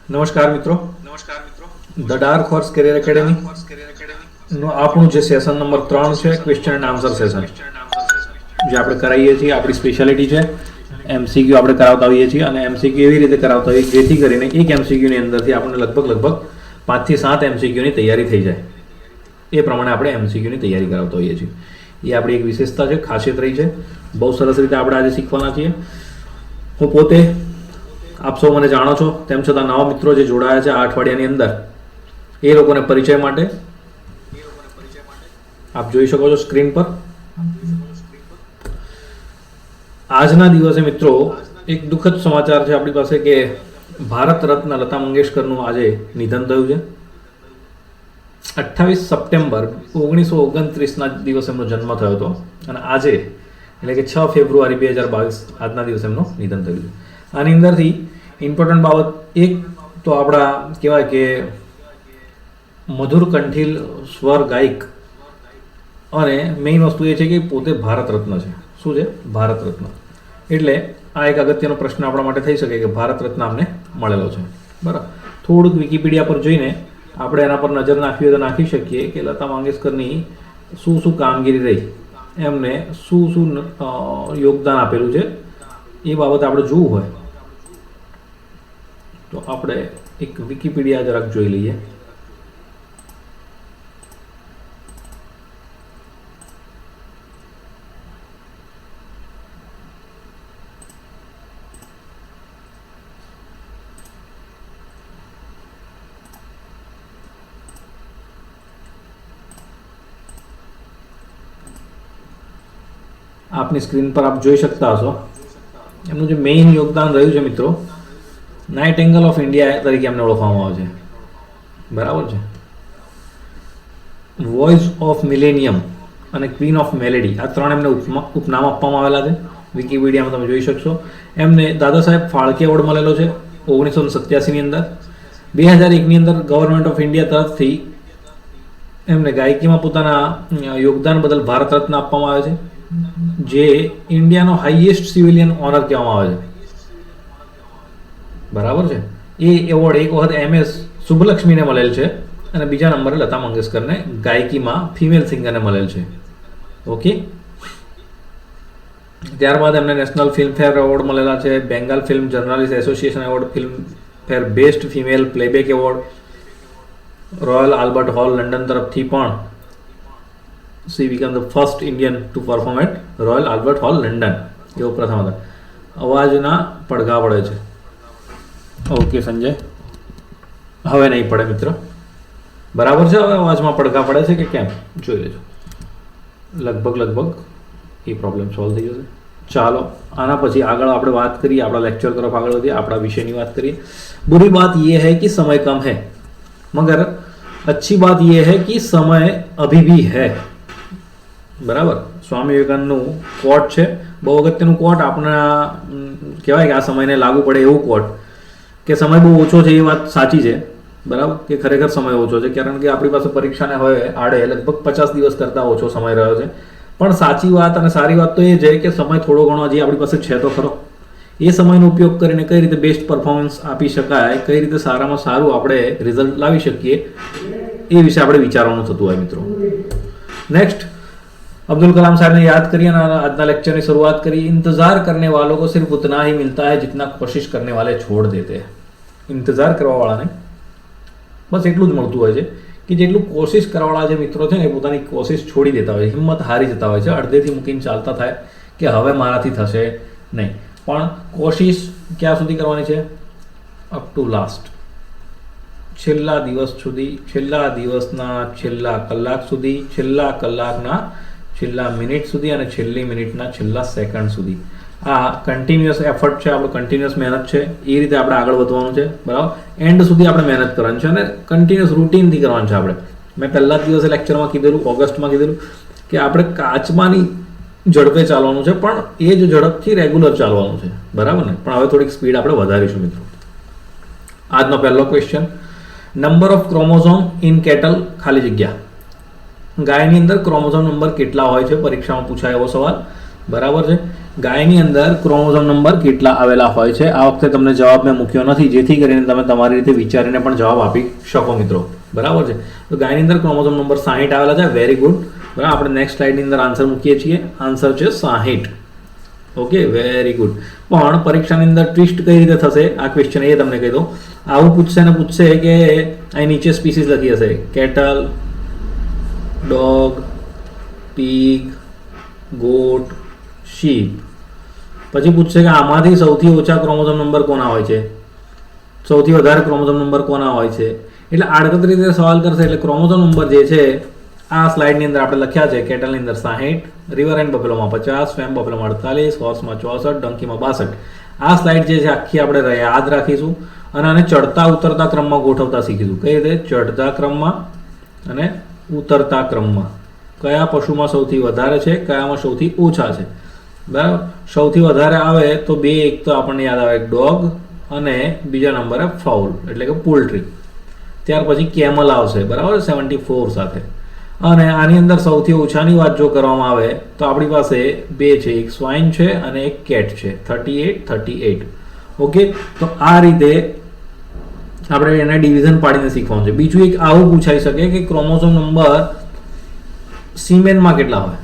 નમસ્કાર મિત્રો, the dark horse career academy નું આપણું જે સેશન નંબર 3 છે, ક્વેશ્ચન એન્ડ આન્સર સેશન, જે આપણે કરાવીએ છીએ. આપણી સ્પેશિયાલિટી છે એમસીક્યુ આપણે કરાવતા હોઈએ છીએ, અને એમસીક્યુ એવી રીતે કરાવતા હોઈએ જેથી કરીને એક એમસીક્યુની અંદરથી આપણને લગભગ 5 થી 7 એમસીક્યુની તૈયારી થઈ જાય. એ પ્રમાણે આપણે એમસીક્યુની તૈયારી કરાવતા હોઈએ છીએ. એ આપણી એક વિશેષતા છે, ખાસિયત રહી છે. બહુ સરસ રીતે આપણે આજે શીખવાના છીએ. હું પોતે, આપ સૌ મને જાણો છો, તેમ છતાં નવા મિત્રો જે જોડાયા છે આ અઠવાડિયાની અંદર, એ લોકોને પરિચય માટે આપ જોઈ શકો છો સ્ક્રીન પર. આજના દિવસે મિત્રો એક દુઃખદ સમાચાર છે આપણી પાસે કે ભારત રત્ન લતા મંગેશકરનું આજે નિધન થયું છે. 28 સપ્ટેમ્બર 1929ના દિવસે એમનો જન્મ થયો હતો, અને આજે એટલે કે 6 ફેબ્રુઆરી 2022 આજના દિવસે એમનું નિધન થયું છે. આની અંદરથી ઇમ્પોર્ટન્ટ બાબત એક તો આપણા કહેવાય કે મધુર કંઠીલ સ્વર ગાયક, અને મેઇન વસ્તુ એ છે કે પોતે ભારત રત્ન છે. શું છે? ભારત રત્ન. એટલે આ એક અગત્યનો પ્રશ્ન આપણા માટે થઈ શકે કે ભારત રત્ન અમને મળેલો છે. બરાબર. થોડુંક વિકીપીડિયા પર જોઈને આપણે એના પર નજર નાખવી તો નાખી શકીએ કે લતા મંગેશકરની શું કામગીરી રહી, એમને શું યોગદાન આપેલું છે, એ બાબત આપણે જોવું હોય તો આપણે એક વિકીપીડિયા જરાક જોઈ લઈએ. આપની સ્ક્રીન પર આપ જોઈ શકતા હશો એમનું જે મેઇન યોગદાન રહ્યું છે મિત્રો, નાઇટેંગલ ઓફ ઇન્ડિયા તરીકે એમને ઓળખવામાં આવે છે. બરાબર છે. વોઇસ ઓફ મિલેનિયમ અને ક્વીન ઓફ મેલેડી, આ 3 એમને ઉપનામ આપવામાં આવેલા છે. વિકીપીડિયામાં તમે જોઈ શકશો. એમને દાદા સાહેબ ફાળકે એવોર્ડ મળેલો છે 1987ની અંદર. 2001ની અંદર ગવર્મેન્ટ ઓફ ઇન્ડિયા તરફથી એમને ગાયકીમાં પોતાના યોગદાન બદલ ભારત રત્ન આપવામાં આવે છે, જે ઇન્ડિયાનો હાઈએસ્ટ સિવિલિયન ઓનર કહેવામાં આવે છે. બરાબર છે. એ એવોર્ડ એક વખત MS સુબ્બલક્ષ્મીને મળેલ છે, અને બીજા નંબરે લતા મંગેશકરને ગાયકીમાં ફિમેલ સિંગરને મળેલ છે. ઓકે. ત્યારબાદ એમને નેશનલ ફિલ્મફેર એવોર્ડ મળેલા છે, Bengal film journalist association award, Filmfare best female playback award, Royal Albert Hall London તરફથી પણ she became the first Indian to perform at Royal Albert Hall London. એવો પ્રથમ હતા. અવાજના પડઘા પડે છે. ઓકે સંજય, હવે નહીં પડે મિત્ર. બરાબર છે. હવે અવાજમાં પડઘા પડે છે કે કેમ જોઈ લેજો. લગભગ એ પ્રોબ્લેમ સોલ્વ થઈ જશે. ચાલો, આના પછી આગળ આપણે વાત કરીએ, આપણા લેક્ચર તરફ આગળ વધીએ, આપણા વિષયની વાત કરીએ. बुरी बात ये है कि समय कम है, मगर अच्छी बात ये है कि समय अभी भी है. બરાબર. સ્વામી વિવેકાનંદનું કોટ છે, બહુ અગત્યનું કોટ. આપણા કહેવાય કે આ સમયને લાગુ પડે એવું કોટ, કે સમય બહુ ઓછો છે એ વાત સાચી છે. બરાબર, કે ખરેખર સમય ઓછો છે, કારણ કે આપણી પાસે પરીક્ષાને હોય આડે લગભગ 50 દિવસ કરતાં ઓછો સમય રહ્યો છે. પણ સાચી વાત અને સારી વાત તો એ છે કે સમય થોડો ઘણો હજી આપણી પાસે છે તો ખરો. એ સમયનો ઉપયોગ કરીને કઈ રીતે બેસ્ટ પરફોર્મન્સ આપી શકાય, કઈ રીતે સારામાં સારું આપણે રિઝલ્ટ લાવી શકીએ, એ વિશે આપણે વિચારવાનું થતું હોય મિત્રો. નેક્સ્ટ, अब्दुल कलाम साहब ने याद करिए ना. आज लेक्चर की शुरुआत करिए. इंतजार करने वालों को सिर्फ उतना ही मिलता है जितना कोशिश करने वाले छोड़ देते हैं. इंतजार કરવા વાળાને બસ એટલું જ મળતું હોય છે કે જેટલું કોશિશ કરવાવાળા જે મિત્રો છે ને એ પોતાની કોશિશ છોડી દેતા હોય છે, હિંમત હારી જતા હોય છે, અડધેથી મૂકીને ચાલતા થાય કે હવે મારાથી થશે નહીં. પણ કોશિશ ક્યાં સુધી કરવાની છે? Up to last. છેલ્લા દિવસ સુધી, છેલ્લા દિવસના છેલ્લા કલાક સુધી, છેલ્લા કલાકના છેલ્લા મિનિટ સુધી, અને છેલ્લી મિનિટના છેલ્લા સેકન્ડ સુધી. આ કન્ટિન્યુઅસ એફર્ટ છે, આપણું કન્ટિન્યુઅસ મહેનત છે. એ રીતે આપણે આગળ વધવાનું છે. બરાબર. એન્ડ સુધી આપણે મહેનત કરવાની છે, અને કન્ટિન્યુઅસ રૂટીનથી કરવાનું છે આપણે. મેં પહેલા જ દિવસે લેક્ચરમાં કીધેલું, ઓગસ્ટમાં કીધેલું કે આપણે કાચમાંની ઝડપે ચાલવાનું છે, પણ એ જ ઝડપથી રેગ્યુલર ચાલવાનું છે. બરાબર ને? પણ હવે થોડીક સ્પીડ આપણે વધારીશું મિત્રો. આજનો પહેલો question, number of chromosome in cattle, ખાલી જગ્યા. ગાયની અંદર ક્રોમોઝોમ નંબર કેટલા હોય છે? પરીક્ષામાં પૂછાય એવો સવાલ. બરાબર છે. ગાયની અંદર ક્રોમોઝોમ નંબર કેટલા આવેલા હોય છે? આ વખતે તમને જવાબ મેં મૂક્યો નથી, જેથી કરીને તમે તમારી રીતે વિચારીને પણ જવાબ આપી શકો મિત્રો. બરાબર છે. તો ગાયની અંદર ક્રોમોઝોમ નંબર 60 આવેલા છે. Very good. બરાબર, આપણે નેક્સ્ટ સ્લાઇડની અંદર આન્સર મૂકીએ છીએ. આન્સર છે 60. Okay, very good. પણ પરીક્ષાની અંદર ટ્વિસ્ટ કઈ રીતે થશે આ ક્વેશ્ચન એ તમને કહી દઉં. આવું પૂછશે ને પૂછશે કે અહીં નીચે સ્પીસીસ લખી હશે, cattle, dog, pig, goat, sheep. પછી પૂછશે કે આમાંથી સૌથી ઓછા ક્રોમોઝોમ નંબર કોના હોય છે, સૌથી વધારે ક્રોમોઝોમ નંબર કોના હોય છે. એટલે આડકતરી રીતે સવાલ કરશે. એટલે ક્રોમોઝોમ નંબર જે છે આ સ્લાઇડની અંદર આપણે લખ્યા છે. કેટલની અંદર 60, રિવર એન્ડ બફેલોમાં 50, સ્વેમ બફેલોમાં 48, હોર્સમાં 64, ડંકીમાં 62. આ સ્લાઇડ જે છે આખી આપણે યાદ રાખીશું અને આને ચડતા ઉતરતા ક્રમમાં ગોઠવતા શીખીશું. કઈ રીતે? ચડતા ક્રમમાં અને ઉતરતા ક્રમમાં. કયા પશુમાં સૌથી વધારે છે, કયામાં સૌથી ઓછા છે. બરાબર, સૌથી વધારે આવે તો બે, એક તો આપણને યાદ આવે ડોગ અને બીજા નંબરે ફાઉલ એટલે કે પોલ્ટ્રી. ત્યાર પછી કેમલ આવશે. બરાબર, 74 સાથે. અને આની અંદર સૌથી ઓછાની વાત જો કરવામાં આવે તો આપણી પાસે બે છે, એક સ્વાઇન છે અને એક કેટ છે. 38. ઓકે, તો આ રીતે આપણે એને ડિવિઝન પાડીને શીખવાનું છે. બીજું એક આવું પૂછાઈ શકે કે ક્રોમોઝોમ નંબર સીમેનમાં કેટલા હોય.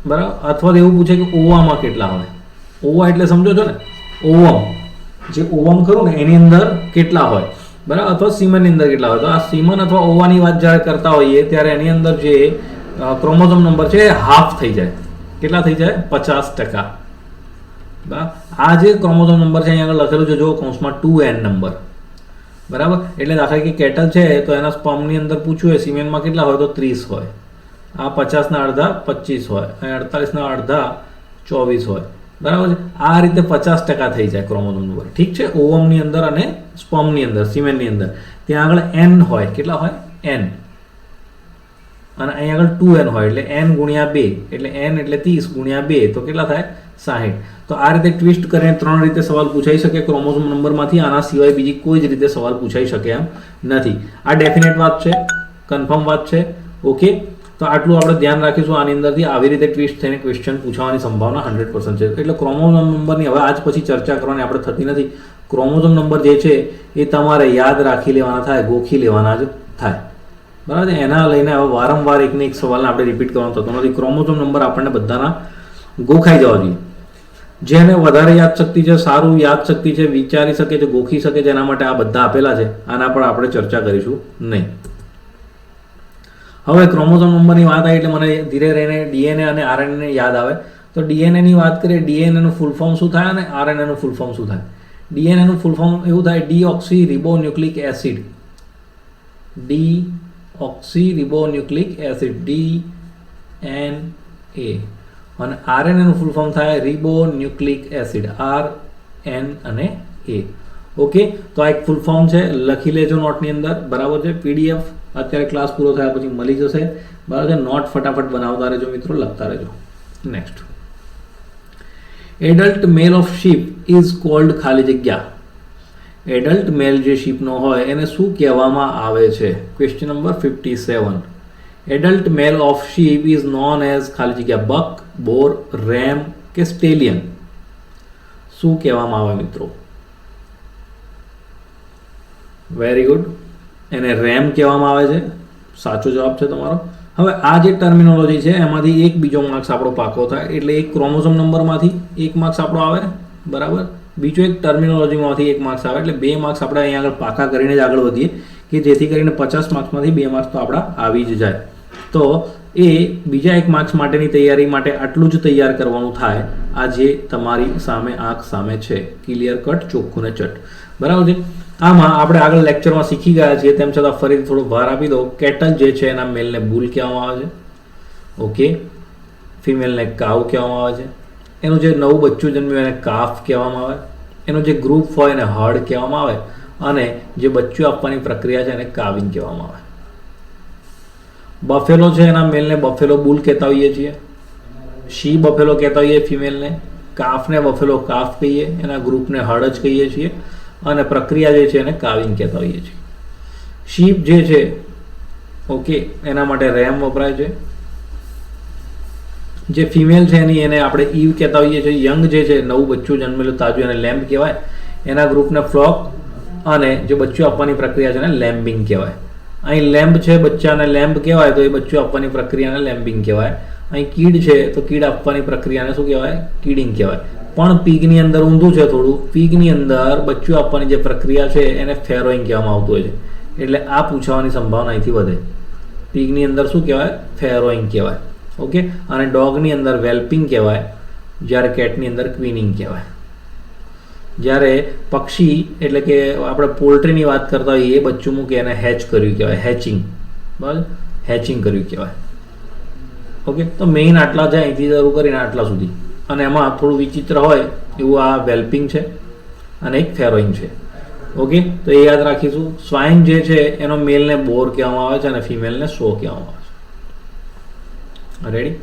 બરાબર, અથવા તો એવું પૂછે કે ઓવામાં કેટલા હોય. ઓવા એટલે સમજો છો ને, ઓવમ, જે ઓવમ ખરું ને એની અંદર કેટલા હોય. બરાબર, અથવા સીમનની અંદર કેટલા હોય. તો આ સીમન અથવા ઓવાની વાત જ્યારે કરતા હોઈએ ત્યારે એની અંદર જે ક્રોમોઝોમ નંબર છે એ હાફ થઈ જાય. કેટલા થઈ જાય? 50%. બરાબર, આ જે ક્રોમોઝોમ નંબર છે અહીંયા આગળ લખેલું છે જો કૌંસમાં 2n નંબર. બરાબર, એટલે દાખલા કે કેટલ છે તો એના સ્પર્મની અંદર પૂછ્યું હોય સીમેનમાં કેટલા હોય તો 30 હોય. આ 50ના અડધા 25 હોય અને 48ના અડધા 24 હોય. બરાબર છે. આ રીતે 50% થઈ જાય ક્રોમોઝોમ નંબર. ઠીક છે. ઓવમની અંદર અને સ્પર્મની અંદર, સિમેનની અંદર ત્યાં આગળ n હોય. કેટલા હોય? n. અને અહીંયા આગળ 2n હોય એટલે n ગુણ્યા 2 એટલે n એટલે 30 ગુણ્યા 2 તો કેટલા થાય? 60. તો આ રીતે ટ્વિસ્ટ કરીને 3 રીતે સવાલ પૂછાઈ શકે ક્રોમોઝોમ નંબરમાંથી. આના સિવાય બીજી કોઈ જ રીતે સવાલ પૂછાઈ શકે એમ નથી. આ ડેફિનેટ વાત છે, કન્ફર્મ વાત છે. ઓકે, તો આટલું આપણે ધ્યાન રાખીશું. આની અંદરથી આવી રીતે ટ્વિસ્ટ થઈને ક્વેશ્ચન પૂછવાની સંભાવના 100% છે. એટલે ક્રોમોઝોમ નંબરની હવે આજ પછી ચર્ચા કરવાની આપણે થતી નથી. ક્રોમોઝોમ નંબર જે છે એ તમારે યાદ રાખી લેવાના થાય, ગોખી લેવાના જ થાય. બરાબર, એના લઈને હવે વારંવાર એકને એક સવાલને આપણે રિપીટ કરવાનો થતો નથી. ક્રોમોઝોમ નંબર આપણને બધાના ગોખાઈ જવા જોઈએ. જેને વધારે યાદશક્તિ છે, સારું યાદશક્તિ છે, વિચારી શકે છે, ગોખી શકે છે, એના માટે આ બધા આપેલા છે. આના પર આપણે ચર્ચા કરીશું નહીં. હવે ક્રોમોઝોમ નંબરની વાત આવી એટલે મને ધીરે રહીને ડીએનએ અને આરએનએ યાદ આવે. તો ડીએનએની વાત કરીએ, ડીએનએનું ફૂલ ફોર્મ શું થાય અને આરએનએનું ફૂલ ફોર્મ શું થાય? ડીએનએનું ફૂલ ફોર્મ એવું થાય deoxy ribonucleic acid. Deoxy ribonucleic acid, DNA. અને આરએનએનું ફૂલ ફોર્મ થાય રિબોન્યુક્લિક એસિડ, RN અને A. ઓકે, તો આ એક ફૂલ ફોર્મ છે, લખી લેજો નોટની અંદર. બરાબર છે. PDF અત્યારે ક્લાસ પૂરો થયા પછી મળી જશે. બરાબર છે. નોટ ફટાફટ બનાવતા રહેજો મિત્રો, લખતા રહેજો. Next, adult male of sheep is called ખાલી જગ્યા. એડલ્ટ મેલ જે શીપનો હોય એને શું કહેવામાં આવે છે? Question number 57. Adult male of sheep is known as ખાલી જગ્યા બક, બોર, રેમ કે સ્ટેલિયન. શું કહેવામાં આવે મિત્રો? વેરી ગુડ, એને રેમ કહેવામાં આવે છે. સાચો જવાબ છે તમારો. હવે આ જે ટર્મિનોલોજી છે એમાંથી એક બીજો માર્ક્સ આપણો પાકો થાય. એટલે એક ક્રોમોઝોમ નંબરમાંથી એક માર્ક્સ આપણો આવે. બરાબર, બીજો એક ટર્મિનોલોજીમાંથી એક માર્ક્સ આવે. એટલે 2 માર્ક્સ આપણે અહીંયા આગળ પાકા કરીને જ આગળ વધીએ કે જેથી કરીને 50 માર્ક્સમાંથી 2 માર્ક્સ તો આપણા આવી જ જાય. તો એ બીજા એક માર્ક્સ માટેની તૈયારી માટે આટલું જ તૈયાર કરવાનું થાય. આ જે તમારી સામે આંખ સામે છે, ક્લિયર કટ, ચોખ્ખું ને ચટ. બરાબર છે. આમાં આપણે આગળ લેક્ચરમાં શીખી ગયા છીએ, તેમ છતાં ફરીથી થોડો ભાર આપી દો. કેટલ જે છે એના મેલને બુલ કહેવામાં આવે છે. ઓકે, ફિમેલને કાવ કહેવામાં આવે છે. એનું જે નવું બચ્ચું જન્મ્યું એને કાફ કહેવામાં આવે. એનું જે ગ્રુપ હોય એને હર્ડ કહેવામાં આવે. અને જે બચ્ચું આપવાની પ્રક્રિયા છે એને કાવિંગ કહેવામાં આવે. બફેલો છે એના મેલને બફેલો બુલ કહેતા હોઈએ છીએ. શી બફેલો કહેતા હોઈએ ફિમેલને. કાફને બફેલો કાફ કહીએ, એના ગ્રુપને હર્ડ જ કહીએ છીએ. અને પ્રક્રિયા જે છે એને કાવિંગ કહેતા હોઈએ છીએ. શીપ જે છે, ઓકે, એના માટે રેમ વપરાય છે. જે ફિમેલ છે એની એને આપણે ઈવ કહેતા હોઈએ છીએ. યંગ જે છે નવું બચ્ચું જન્મેલું તાજું એને લેમ્બ કહેવાય. એના ગ્રુપને ફ્લોક, અને જે બચ્ચું આપવાની પ્રક્રિયા છે એને લેમ્બિંગ કહેવાય. અહીં લેમ્બ છે, બચ્ચાને લેમ્બ કહેવાય, તો એ બચ્ચું આપવાની પ્રક્રિયાને લેમ્બિંગ કહેવાય. અહીં કીડ છે તો કીડ આપવાની પ્રક્રિયાને શું કહેવાય? કીડિંગ કહેવાય. પણ પીગની અંદર ઊંધું છે થોડું. પીગની અંદર બચ્ચું આપવાની જે પ્રક્રિયા છે એને ફેરોઈંગ કહેવામાં આવતું હોય છે. એટલે આ પૂછવાની સંભાવના અહીંથી વધે. પીગની અંદર શું કહેવાય? ફેરોઈંગ કહેવાય. ઓકે. અને ડોગની અંદર વેલ્પિંગ કહેવાય, જ્યારે કેટની અંદર ક્વીનિંગ કહેવાય. જ્યારે પક્ષી એટલે કે આપણે પોલ્ટ્રીની વાત કરતા હોઈએ એ બચ્ચું મૂકે એને હેચ કર્યું કહેવાય, હેચિંગ. બરાબર, હેચિંગ કર્યું કહેવાય. ઓકે. તો મેઇન આટલા છે, અહીંથી શરૂ કરીને આટલા સુધી. અને એમાં થોડું વિચિત્ર હોય એવું આ વેલ્પિંગ છે અને એક ફેરોઈંગ છે. ઓકે. તો એ યાદ રાખીશું. સ્વાઇન જે છે એનો મેલને બોર કહેવામાં આવે છે અને ફિમેલને સો કહેવામાં આવે છે. રેડી.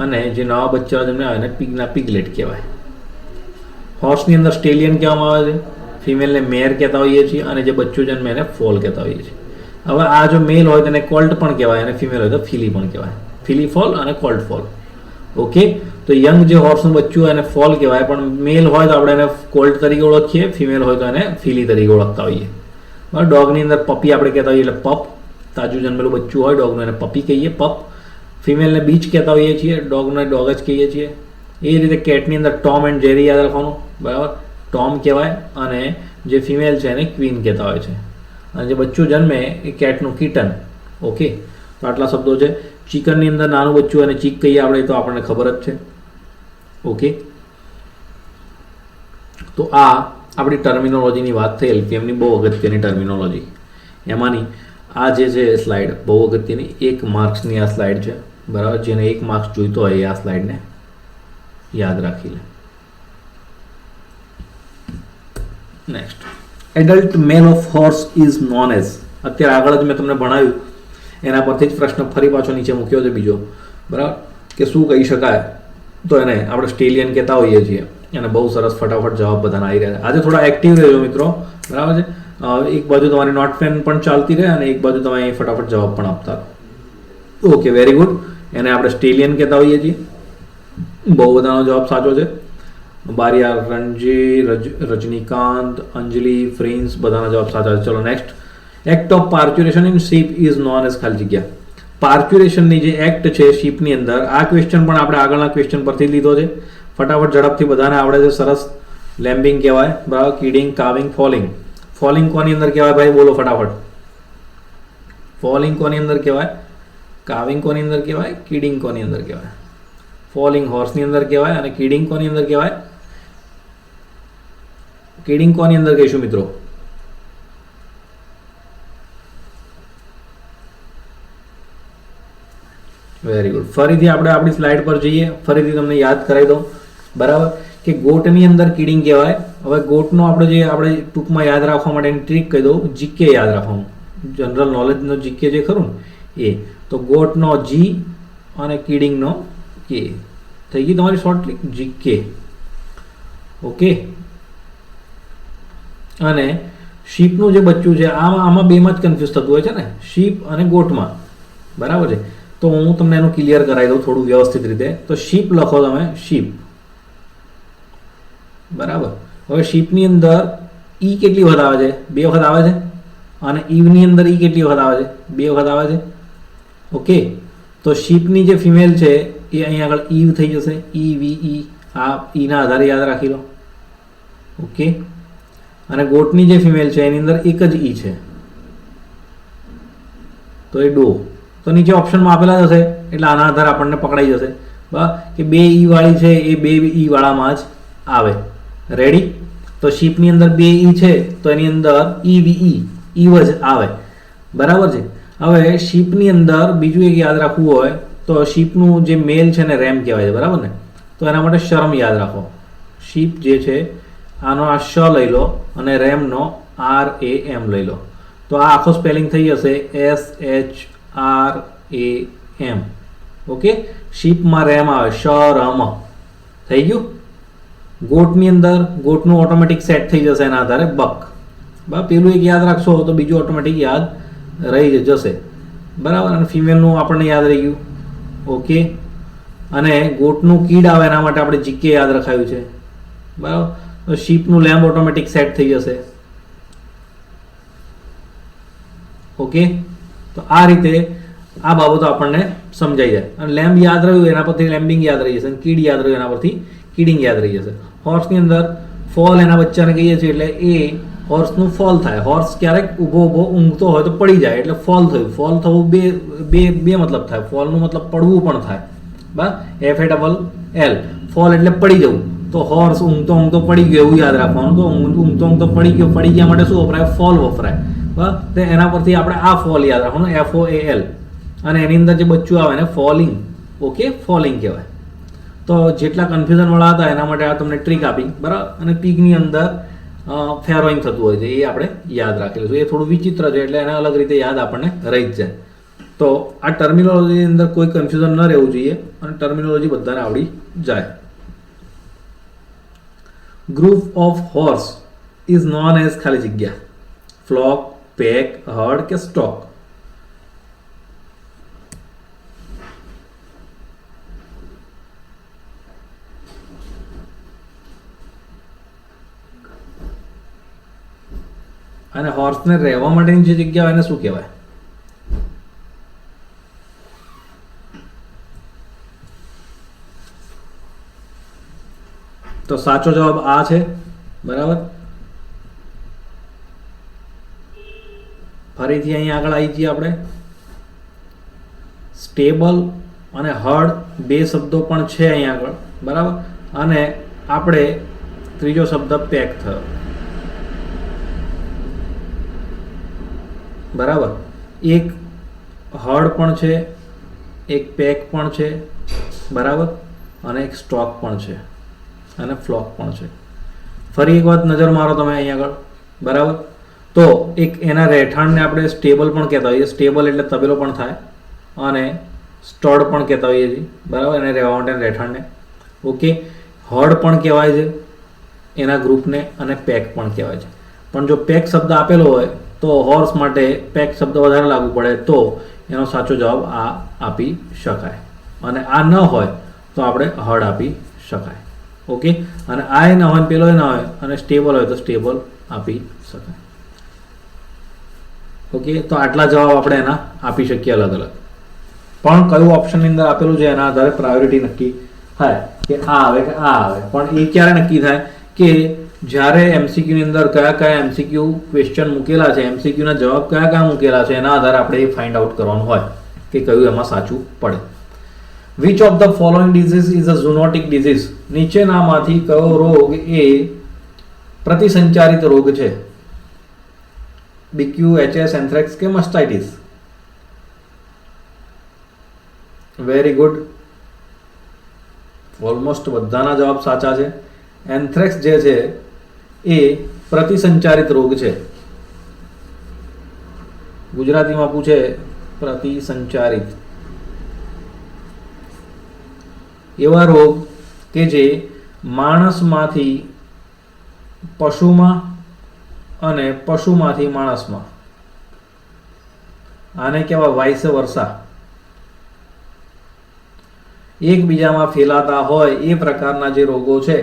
અને જે નવા બચ્ચા જેમને આવે એને પીગના પીગલેટ કહેવાય. હોર્સની અંદર સ્ટેલિયન કહેવામાં આવે છે, ફિમેલને મેર કહેતા હોઈએ છીએ, અને જે બચ્ચું જન્મે એને ફોલ કહેતા હોઈએ છીએ. હવે આ જો મેલ હોય તેને કોલ્ટ પણ કહેવાય, અને ફિમેલ હોય તો ફિલી પણ કહેવાય. ફિલી ફોલ અને કોલ્ટ ફોલ. ઓકે. તો યંગ જે હોર્સનું બચ્ચું હોય એને ફોલ કહેવાય, પણ મેલ હોય તો આપણે એને કોલ્ટ તરીકે ઓળખીએ, ફિમેલ હોય તો એને ફિલી તરીકે ઓળખતા હોઈએ. બરાબર. ડોગની અંદર પપી આપણે કહેતા હોઈએ, એટલે પપ. તાજું જન્મેલું બચ્ચું હોય ડોગનું એને પપી કહીએ, પપ. ફિમેલને બીચ કહેતા હોઈએ છીએ, ડોગને ડોગ જ કહીએ છીએ. એ રીતે કેટની અંદર ટોમ એન્ડ જેરી યાદ રાખવાનું. બરાબર. ટોમ કહેવાય, અને જે ફિમેલ છે એને ક્વીન કહેતા હોય છે. અને જે બચ્ચું જન્મે એ કેટનું કિટન. ઓકે. તો આટલા શબ્દો છે. ચિકનની અંદર નાનું બચ્ચું અને ચીક કહીએ આપણે, તો આપણને ખબર જ છે. ઓકે. તો આ આપણી ટર્મિનોલોજીની વાત થઈ એલપીએમની, બહુ અગત્યની ટર્મિનોલોજી. એમાંની આ જે છે સ્લાઇડ બહુ અગત્યની, 1 માર્ક્સની આ સ્લાઇડ છે. બરાબર. જેને 1 માર્ક્સ જોઈતો હોય એ આ સ્લાઇડને યાદ રાખી લે. Next, adult male of horse is known as. અત્યારે આગળ જ મેં તમને ભણાવ્યું એના પરથી જ પ્રશ્ન ફરી પાછો નીચે મૂક્યો છે બીજો. બરાબર. કે શું કહી શકાય? તો એને આપણે સ્ટેલિયન કહેતા હોઈએ છીએ. અને બહુ સરસ ફટાફટ જવાબ બધાના આવી રહ્યા છે. આજે થોડા એક્ટિવ રહેજો મિત્રો. બરાબર છે. એક બાજુ તમારી નોટ પેન પણ ચાલતી રહે અને એક બાજુ તમે ફટાફટ જવાબ પણ આપતા રહો. Okay, very good. એને આપણે સ્ટેલિયન કહેતા હોઈએ છીએ. બહુ બધાનો જવાબ સાચો છે. બારિયા, રણજી, રજનીકાંત, અંજલિ, ફ્રિન્સ બધાના જવાબ સાચા છે. ચલો next. Act of parturition in sheep is known as ખાલી જગ્યા. પાર્ચ્યુરેશનની જે એક્ટ છે શીપની અંદર, આ ક્વેશ્ચન પણ આપણે આગળના ક્વેશ્ચન પરથી લીધો છે. ફટાફટ ઝડપથી બધાને આવડે છે. સરસ. લેમ્બિંગ કહેવાય. બરાબર. Kidding, કાવિંગ, falling. ફોલિંગ કોની અંદર કહેવાય ભાઈ? બોલો ફટાફટ. ફોલિંગ કોની અંદર કહેવાય? કાવિંગ કોની અંદર કહેવાય? કિડિંગ કોની અંદર કહેવાય? ફોલિંગ હોર્સની અંદર કહેવાય, અને કિડિંગ કોની અંદર કહેવાય? કિડિંગ કોની અંદર કહીશું મિત્રો? Very good. ફરીથી આપણે આપણી સ્લાઇડ પર જઈએ. ફરીથી તમને યાદ કરાવી દઉં. બરાબર. કે ગોટની અંદર કિડિંગ કહેવાય. હવે ગોટનો આપણે ટૂંકમાં યાદ રાખવા માટેની ટ્રીક કહી દઉં. જીકે યાદ રાખવાનું. જનરલ નોલેજનો જીકે જે ખરું ને એ. તો ગોટનો જી અને કિડિંગનો કે. થઈ ગઈ તમારી શોર્ટ ટ્રીક જીકે. ઓકે. અને શીપનું જે બચ્ચું છે આમાં બેમાં જ કન્ફ્યુઝ થતું હોય છે ને, શીપ અને ગોટમાં. બરાબર છે. તો હું તમને એનું ક્લિયર કરાવી દઉં થોડું વ્યવસ્થિત રીતે. તો શીપ લખો તમે, શીપ. બરાબર. હવે શીપની અંદર ઈ કેટલી વખત આવે છે? 2 વખત આવે છે. અને ઈવની અંદર ઈ કેટલી વખત આવે છે? 2 વખત આવે છે. ઓકે. તો શીપની જે ફિમેલ છે એ અહીં આગળ ઈવ થઈ જશે. ઈ વી ઈ. આ ઈના આધારે યાદ રાખી લો. ઓકે. અને ગોટની જે ફિમેલ છે એની અંદર એક જ ઈ છે, તો એ ડો. તો નીચે ઓપ્શનમાં આપેલા જ હશે, એટલે આના આધારે આપણને પકડાઈ જશે. બરાબર. કે 2 ઈ વાળી છે એ 2 ઈ વાળામાં જ આવે. રેડી. તો શીપની અંદર 2 ઈ છે તો એની અંદર ઈ વી ઈ ઈવ જ આવે. બરાબર છે. હવે શીપની અંદર બીજું એક યાદ રાખવું હોય તો શીપનું જે મેલ છે ને રેમ કહેવાય છે. બરાબર ને. તો એના માટે શરમ યાદ રાખો. શીપ જે છે આનો આ શ લઈ લો અને રેમનો RAM લઈ લો. તો આ આખો સ્પેલિંગ થઈ જશે SHRAM. ઓકે. શીપમાં રેમ આવે, શરમ. થઈ ગયું. ગોટની અંદર ગોટનું ઓટોમેટિક સેટ થઈ જશે એના આધારે બક. બરાબર. પેલું એક યાદ રાખશો તો બીજું ઓટોમેટિક યાદ રહી જશે. બરાબર. અને ફિમેલનું આપણને યાદ રહી ગયું. ઓકે. અને ગોટનું કીડ આવે એના માટે આપણે જીકે યાદ રખાયું છે, બરાબર. તો શીપનું લેમ્બ ઓટોમેટિક સેટ થઈ જશે. ઓકે, તો આ રીતે આ બાબતો આપણને સમજાઈ જાય. અને લેમ્બ યાદ રહ્યું એના પરથી લેમ્બિંગ યાદ રહી જશે, અને કીડ યાદ રહ્યું એના પરથી કીડિંગ યાદ રહી જશે. હોર્સની અંદર ફોલ એના બચ્ચાને કહીએ છીએ, એટલે એ હોર્સનું ફોલ થાય. હોર્સ ક્યારેક ઊભો ઊંઘતો હોય તો પડી જાય એટલે ફોલ થયું. ફોલ થવું બે બે બે મતલબ થાય. ફોલનું મતલબ પડવું પણ થાય, FALL. ફોલ એટલે પડી જવું. તો હોર્સ ઊંઘતો પડી ગયો એવું યાદ રાખવાનું. તો ઊંઘતો પડી ગયા માટે શું વપરાય? ફોલ વપરાય, બરાબર. તો એના પરથી આપણે આ ફોલ યાદ રાખવાનું, FOAL. અને એની અંદર જે બચ્ચું આવે ને ફોલિંગ, ઓકે, ફોલિંગ કહેવાય. તો જેટલા કન્ફ્યુઝન વાળા હતા એના માટે આ તમને ટ્રીક આપી, બરાબર. અને પીગની અંદર ફેરોઈંગ થતું હોય છે, એ આપણે યાદ રાખેલું છે. એ થોડું વિચિત્ર છે એટલે એને અલગ રીતે યાદ આપણને રહી જ જાય. તો આ ટર્મિનોલોજીની અંદર કોઈ કન્ફ્યુઝન ન રહેવું જોઈએ અને ટર્મિનોલોજી બધાને આવડી જાય. Group of horse is known as ખાલી જગ્યા ફ્લોક, પેક, હર્ડ કે સ્ટોક. અને હોર્સને રહેવા માટેની જે જગ્યા હોય એને શું કહેવાય? તો સાચો જવાબ આ છે, બરાબર. ફરીથી અહીં આગળ આવી જઈએ આપણે. સ્ટેબલ અને હર્ડ બે શબ્દો પણ છે અહીં આગળ, બરાબર. અને આપણે ત્રીજો શબ્દ પેક થયો, બરાબર. એક હર્ડ પણ છે, એક પેક પણ છે, બરાબર. અને એક સ્ટોક પણ છે અને ફ્લોક પણ છે. ફરી એક વાત નજર મારો તમે અહીં આગળ, બરાબર. તો એક એના રહેઠાણને આપણે સ્ટેબલ પણ કહેતા હોઈએ. સ્ટેબલ એટલે તબેલો પણ થાય, અને સ્ટડ પણ કહેતા હોઈએ છીએ, બરાબર, એને રહેવા માટે રહેઠાણને. ઓકે, હર્ડ પણ કહેવાય છે એના ગ્રુપને, અને પેક પણ કહેવાય છે. પણ જો પેક શબ્દ આપેલો હોય તો હોર્સ માટે પેક શબ્દ વધારે લાગુ પડે, તો એનો સાચો જવાબ આ આપી શકાય. અને આ ન હોય તો આપણે હર્ડ આપી શકાય. ઓકે, અને આ એ ના હોય, પેલો એ ના હોય, અને સ્ટેબલ હોય તો સ્ટેબલ આપી શકાય. ઓકે, તો આટલા જવાબ આપણે એના આપી શકીએ અલગ અલગ. પણ કયું ઓપ્શનની અંદર આપેલું છે એના આધારે પ્રાયોરિટી નક્કી થાય કે આ આવે કે આ આવે. પણ એ ક્યારે નક્કી થાય કે જ્યારે MCQ ની અંદર કયા MCQ ક્વેશ્ચન મૂકેલા છે, MCQ ના જવાબ કયા મૂકેલા છે, એના આધારે આપણે એ ફાઇન્ડ આઉટ કરવાનું હોય કે કયું એમાં સાચું પડે. Which of the following disease is a ઝૂનોટિક disease? નીચેનામાંથી કયો રોગ એ પ્રતિસંચારિત રોગ છે? BQ, HS, એન્થ્રેક્સ કે મસ્ટાઇટિસ? વેરી ગુડ, ઓલમોસ્ટ બધાના જવાબ સાચા છે. એન્થ્રેક્સ જે છે એ પ્રતિસંચારિત રોગ છે. ગુજરાતીમાં પૂછે પ્રતિસંચારિત, એવા રોગ કે જે માણસમાંથી પશુમાં અને પશુમાંથી માણસમાં, આને કહેવાય વાઇસ વર્સા, એકબીજામાં ફેલાતા હોય એ પ્રકારના જે રોગો છે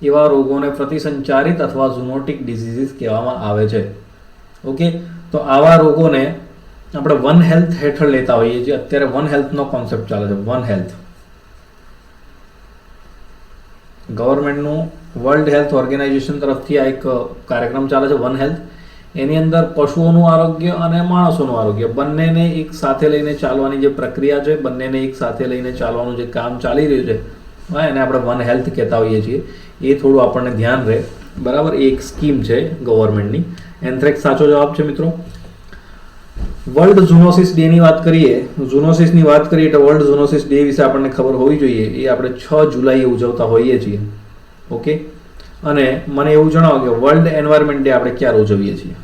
એવા રોગોને પ્રતિસંચારિત અથવા ઝૂનોટિક ડિઝીઝીસ કહેવામાં આવે છે. ઓકે, તો આવા રોગોને આપણે વન હેલ્થ હેઠળ લેતા હોઈએ છીએ. અત્યારે વન હેલ્થનો કોન્સેપ્ટ ચાલે છે. વન હેલ્થ ગવર્મેન્ટનું વર્લ્ડ હેલ્થ ઓર્ગેનાઇઝેશન તરફથી આ એક કાર્યક્રમ ચાલે છે, વન હેલ્થ. એની અંદર પશુઓનું આરોગ્ય અને માણસોનું આરોગ્ય બંનેને એક સાથે લઈને ચાલવાની જે પ્રક્રિયા છે, બંનેને એક સાથે લઈને ચાલવાનું જે કામ ચાલી રહ્યું છે, એને આપણે વન હેલ્થ કહેતા હોઈએ છીએ. એ થોડું આપણને ધ્યાન રહે, બરાબર. એક સ્કીમ છે ગવર્મેન્ટની. એન્થ્રેક્સ સાચો જવાબ છે મિત્રો. વર્લ્ડ ઝૂનોસિસ ડેની વાત કરીએ, ઝૂનોસિસની વાત કરીએ તો વર્લ્ડ ઝૂનોસિસ ડે વિશે આપણને ખબર હોવી જોઈએ. એ આપણે 6 જુલાઈએ ઉજવતા હોઈએ છીએ. ઓકે, અને મને એવું જણાવો કે વર્લ્ડ એન્વાયરમેન્ટ ડે આપણે ક્યારે ઉજવીએ છીએ?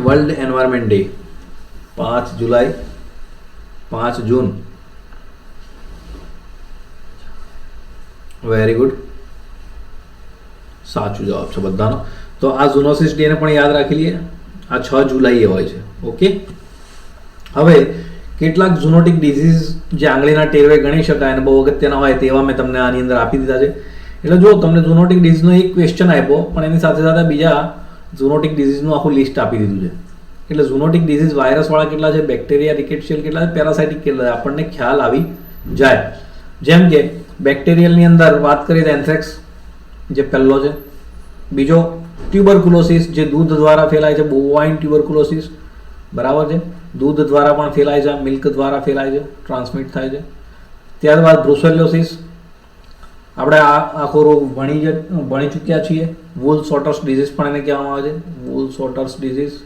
વર્લ્ડ એન્વાયરમેન્ટ ડે 5 જુલાઈ, 5 જૂન. વેરી ગુડ, સાચું જવાબ છે બધાનો. તો આ ઝૂનોસિસ ડેને પણ યાદ રાખી લઈએ. આ 6 જુલાઈએ હોય છે. ઓકે, હવે કેટલાક ઝૂનોટિક ડિઝીઝ જે આંગળીના ટેરવે ગણી શકાય અને બહુ અગત્યના હોય તેવા મેં તમને આની અંદર આપી દીધા છે. એટલે જો તમને ઝૂનોટિક ડિઝીઝનો એક ક્વેશ્ચન આપ્યો પણ એની સાથે સાથે બીજા ઝૂનોટિક ડિઝીઝનું આખું લિસ્ટ આપી દીધું છે. એટલે ઝૂનોટિક ડિઝીઝ વાયરસવાળા કેટલા છે, બેક્ટેરિયા, રિકેટ્સિયલ કેટલા છે, પેરાસાઇટિક કેટલા છે, આપણને ખ્યાલ આવી જાય. જેમ કે બેક્ટેરિયલની અંદર વાત કરીએ તો એન્થ્રેક્સ જે પહેલો છે. બીજો ટ્યુબરકુલોસિસ જે દૂધ દ્વારા ફેલાય છે, બોવાઇન ટ્યુબરકુલોસિસ, બરાબર છે, દૂધ દ્વારા પણ ફેલાય છે, મિલ્ક દ્વારા ફેલાય છે, ટ્રાન્સમિટ થાય છે. ત્યારબાદ બ્રુસેલોસિસ, આપણે આ આખો રોગ ભણી ચૂક્યા છીએ. વૂલ સોટર્સ ડિઝીઝ પણ એને કહેવામાં આવે છે, વૂલ સોટર્સ ડિઝીઝ.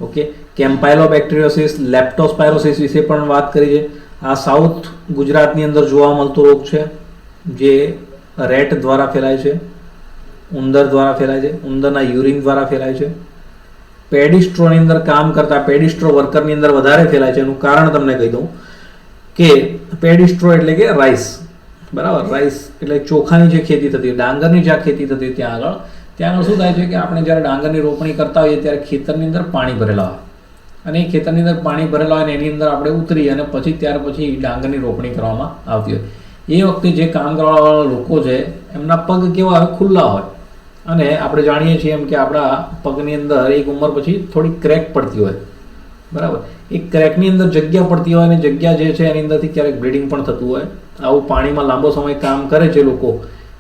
ઓકે, કેમ્પાઇલોબેક્ટેરિયોસિસ, લેપ્ટોસ્પાયરોસિસ વિશે પણ વાત કરી છે. આ સાઉથ ગુજરાતની અંદર જોવા મળતો રોગ છે જે રેટ દ્વારા ફેલાય છે, ઉંદર દ્વારા ફેલાય છે, ઉંદરના યુરિન દ્વારા ફેલાય છે. પેડિસ્ટ્રોની અંદર કામ કરતા પેડિસ્ટ્રો વર્કરની અંદર વધારે ફેલાય છે. એનું કારણ તમને કહી દઉં કે પેડિસ્ટ્રો એટલે કે રાઈસ, બરાબર, રાઈસ એટલે ચોખાની જે ખેતી થતી હોય, ડાંગરની જ્યાં ખેતી થતી હોય ત્યાં આગળ શું થાય છે કે આપણે જ્યારે ડાંગરની રોપણી કરતા હોઈએ ત્યારે ખેતરની અંદર પાણી ભરેલા હોય અને એ ખેતરની અંદર પાણી ભરેલા હોય ને એની અંદર આપણે ઉતરી અને ત્યાર પછી ડાંગરની રોપણી કરવામાં આવતી હોય. એ વખતે જે કામ કરવાવાળા લોકો છે એમના પગ કેવા હોય, ખુલ્લા હોય અને આપણે જાણીએ છીએ એમ કે આપણા પગની અંદર એક ઉંમર પછી થોડી ક્રેક પડતી હોય, બરાબર. એ ક્રેકની અંદર જગ્યા પડતી હોય અને જગ્યા જે છે એની અંદરથી ક્યારેક બ્લીડિંગ પણ થતું હોય. આવું પાણીમાં લાંબો સમય કામ કરે છે લોકો,